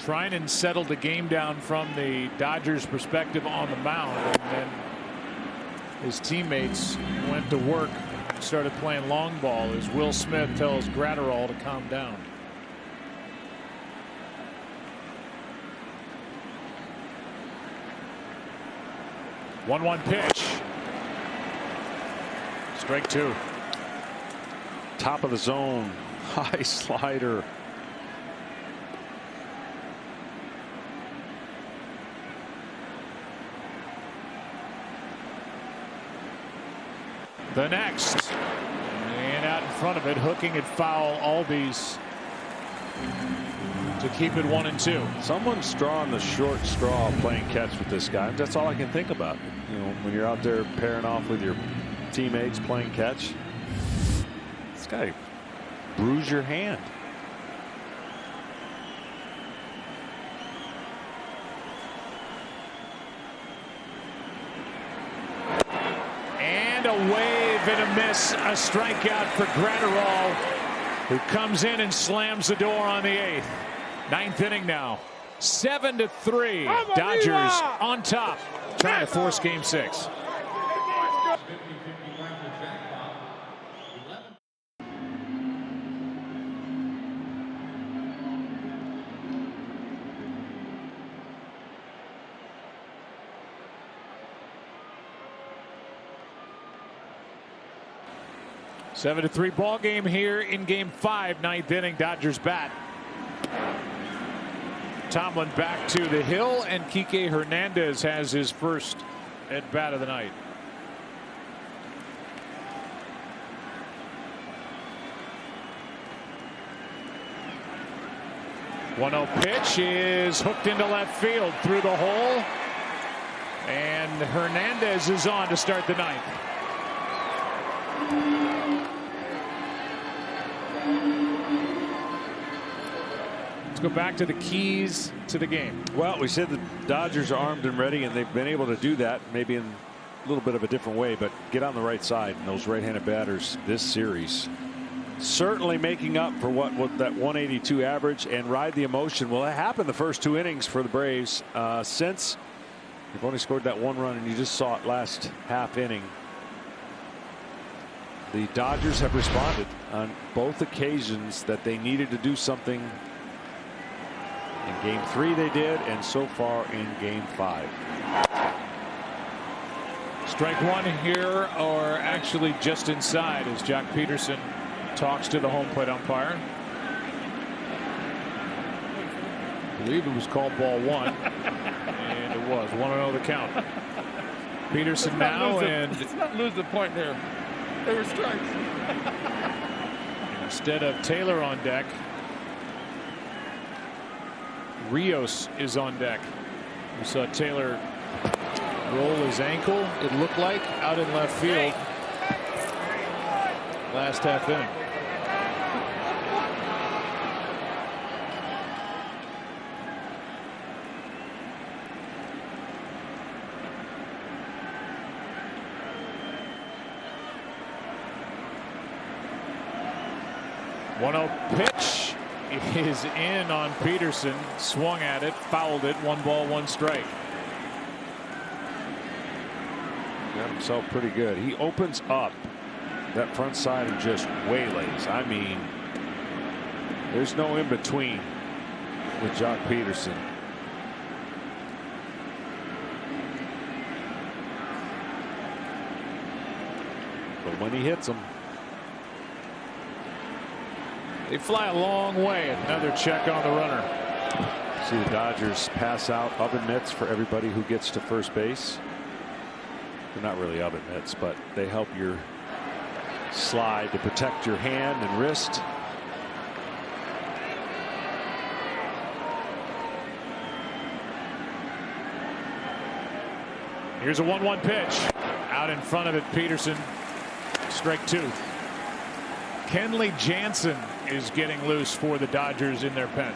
Treinen settled the game down from the Dodgers perspective on the mound, and then his teammates went to work and started playing long ball as Will Smith tells Gratterall to calm down. One pitch. Strike two. Top of the zone. High slider. The next. And out in front of it, hooking it foul. Albies to keep it 1-2. Someone's drawing the short straw playing catch with this guy. That's all I can think about. You know, when you're out there pairing off with your teammates playing catch. This guy bruised your hand. And a wave and a miss. A strikeout for Gratterall, who comes in and slams the door on the 8th. 9th inning now. 7-3. Dodgers on top, trying to force game 6. Seven to 3 ball game here in game 5, 9th inning. Dodgers bat. Tomlin back to the hill, and Kike Hernandez has his first at bat of the night. One-0 pitch is hooked into left field through the hole, and Hernandez is on to start the 9th. Let's go back to the keys to the game. Well, we said the Dodgers are armed and ready, and they've been able to do that maybe in a little bit of a different way, but get on the right side. And those right-handed batters this series certainly making up for what that 182 average, and ride the emotion. Well, it happened the first 2 innings for the Braves. Since you've only scored that 1 run, and you just saw it last half inning. The Dodgers have responded on both occasions that they needed to do something. In game 3 they did, and so far in game 5. Strike one here, or actually just inside, as Jock Peterson talks to the home plate umpire. I believe it was called ball 1, and it was 1-0 the count. Peterson now, and let's not lose the point there. They were strikes. Instead of Taylor on deck, Rios is on deck. We saw Taylor roll his ankle, it looked like, out in left field last half inning. One-0 pitch is in on Peterson. Swung at it, fouled it. 1 ball, 1 strike. Got himself pretty good. He opens up that front side and just waylays. I mean, there's no in between with Jock Peterson. But when he hits them, they fly a long way. Another check on the runner. See the Dodgers pass out oven mitts for everybody who gets to first base. They're not really oven mitts, but they help your slide to protect your hand and wrist. Here's a 1-1 pitch. Out in front of it, Peterson. Strike 2. Kenley Jansen is getting loose for the Dodgers in their pen.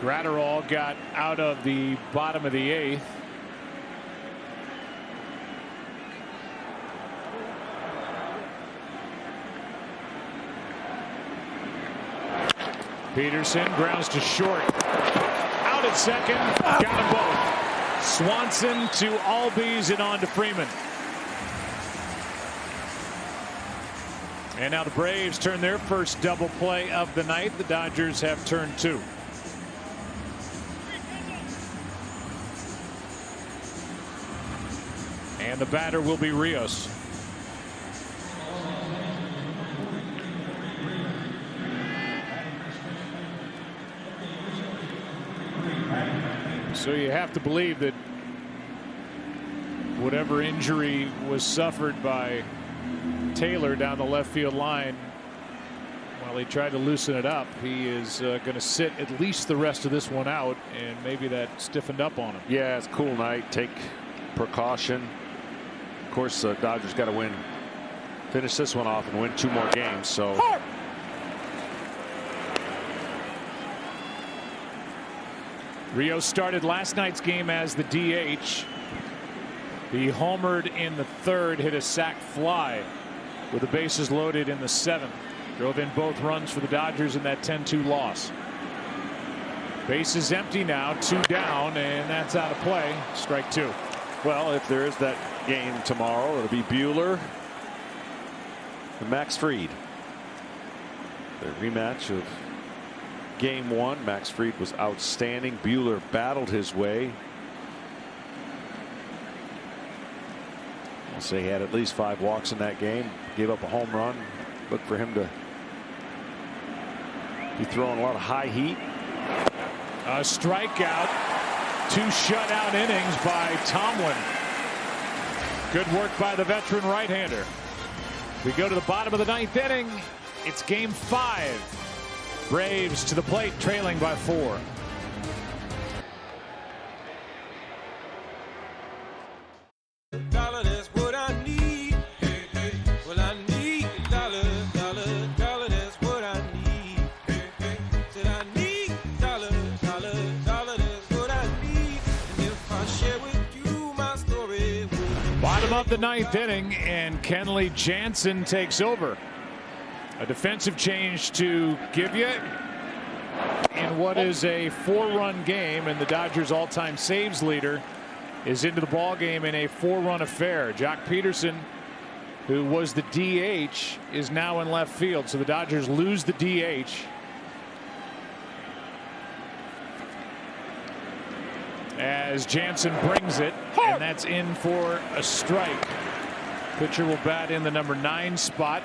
Gratterall got out of the bottom of the 8th. Peterson grounds to short. Out at second. Got them both. Swanson to Albies and on to Freeman. And now the Braves turn their first double play of the night. The Dodgers have turned two. And the batter will be Rios. So you have to believe that whatever injury was suffered by Taylor down the left field line, while he tried to loosen it up, he is going to sit at least the rest of this one out, and maybe that stiffened up on him. Yeah, it's a cool night. Take precaution. Of course, Dodgers got to win, finish this one off and win 2 more games. So. Rios started last night's game as the DH. He homered in the 3rd, hit a sac fly with the bases loaded in the 7th. Drove in both runs for the Dodgers in that 10-2 loss. Bases empty now, 2 down, and that's out of play. Strike 2. Well, if there is that game tomorrow, it'll be Buehler and Max Fried. The rematch of Game 1. Max Fried was outstanding. Buehler battled his way. I'll say he had at least 5 walks in that game. Gave up a home run. Look for him to be throwing a lot of high heat. A strikeout. 2 shutout innings by Tomlin. Good work by the veteran right-hander. We go to the bottom of the 9th inning. It's game 5. Braves to the plate, trailing by 4. Bottom of the 9th inning, and Kenley Jansen takes over. A defensive change to give you in what is a 4-run game, and the Dodgers all-time saves leader is into the ball game in a 4-run affair. Jock Peterson, who was the DH, is now in left field, so the Dodgers lose the DH. As Jansen brings it, and that's in for a strike. Pitcher will bat in the number 9 spot.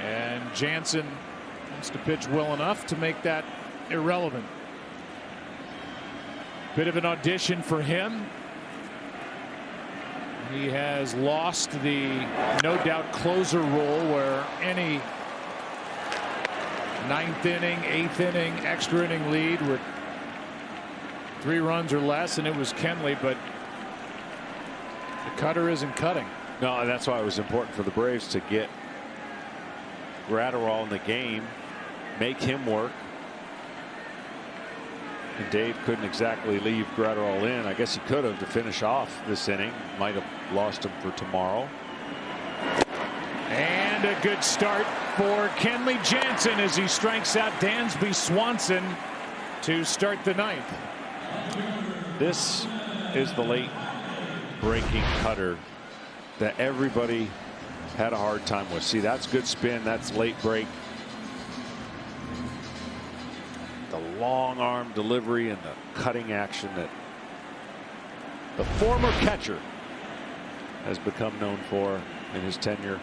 And Jansen wants to pitch well enough to make that irrelevant. Bit of an audition for him. He has lost the no doubt closer role, where any 9th inning, 8th inning, extra inning lead with 3 runs or less, and it was Kenley, but the cutter isn't cutting. No, and that's why it was important for the Braves to get Gratterall in the game, make him work. And Dave couldn't exactly leave Gratterall in. I guess he could have to finish off this inning. Might have lost him for tomorrow. And a good start for Kenley Jansen as he strikes out Dansby Swanson to start the 9th. This is the late breaking cutter that everybody had a hard time with. See, that's good spin. That's late break. The long arm delivery and the cutting action that the former catcher has become known for in his tenure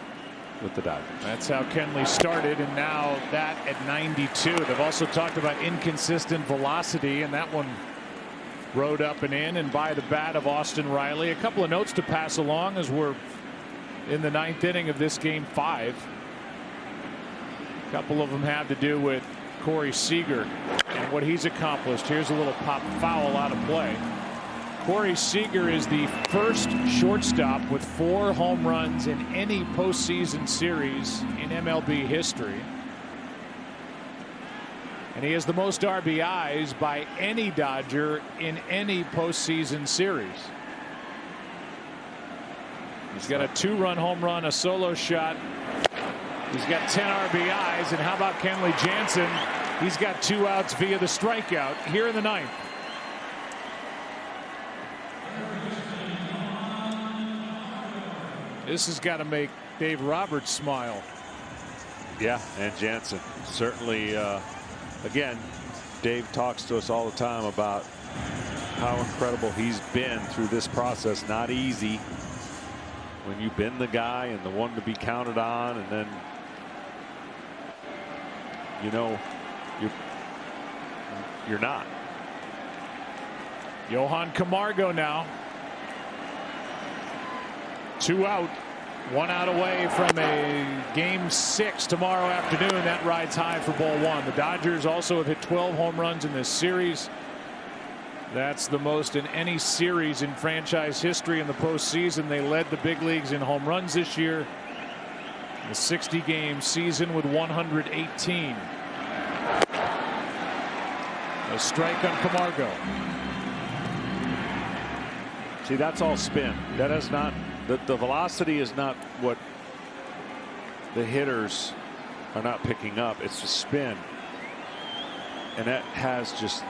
with the Dodgers. That's how Kenley started, and now that at 92. They've also talked about inconsistent velocity, and that one rode up and in and by the bat of Austin Riley. A couple of notes to pass along as we're in the 9th inning of this game 5. A couple of them have to do with Corey Seager and what he's accomplished. Here's a little pop foul out of play. Corey Seager is the first shortstop with 4 home runs in any postseason series in MLB history. And he has the most RBIs by any Dodger in any postseason series. He's got a 2-run home run, a solo shot, He's got 10 RBIs, and how about Kenley Jansen? He's got 2 outs via the strikeout here in the 9th. This has got to make Dave Roberts smile. Yeah, and Jansen certainly. Again, Dave talks to us all the time about how incredible he's been through this process. Not easy when you've been the guy and the one to be counted on, and then you know you're not. Johan Camargo now. 2 out. 1 out away from a game 6 tomorrow afternoon. That rides high for ball 1. The Dodgers also have hit 12 home runs in this series. That's the most in any series in franchise history in the postseason. They led the big leagues in home runs this year. The 60-game season with 118. A strike on Camargo. See, that's all spin. That is not. The velocity is not what the hitters are not picking up. It's the spin. And that has just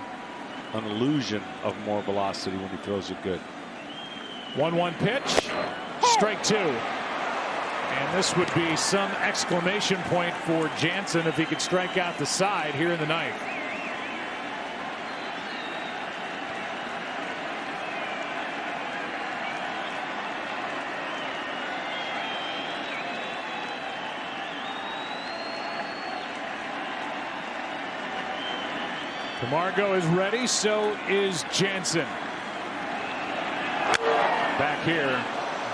an illusion of more velocity when he throws it good. 1-1 pitch. Strike 2. And this would be some exclamation point for Jansen if he could strike out the side here in the 9th. Camargo is ready, so is Jansen. Back here,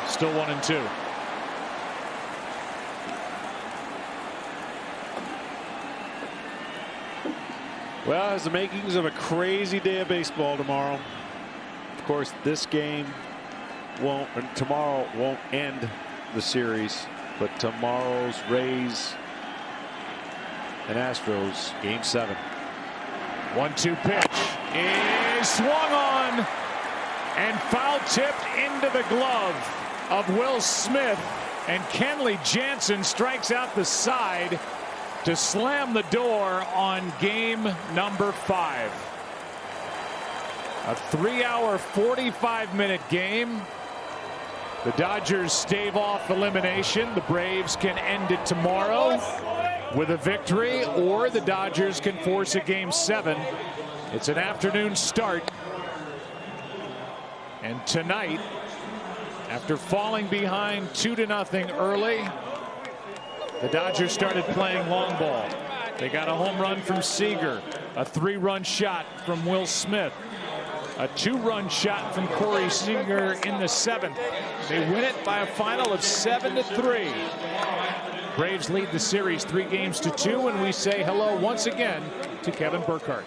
still 1-2. Well, as the makings of a crazy day of baseball tomorrow. Of course, this game won't, and tomorrow won't end the series, but tomorrow's Rays and Astros game 7. 1-2 pitch is swung on and foul tipped into the glove of Will Smith, and Kenley Jansen strikes out the side to slam the door on game number 5. A 3-hour 45-minute game. The Dodgers stave off elimination. The Braves can end it tomorrow with a victory, or the Dodgers can force a game 7. It's an afternoon start. And tonight, after falling behind 2-0 early, the Dodgers started playing long ball. They got a home run from Seager, a 3-run shot from Will Smith, a 2-run shot from Corey Seager in the 7th. They win it by a final of 7-3. Braves lead the series 3-2, and we say hello once again to Kevin Burkhardt.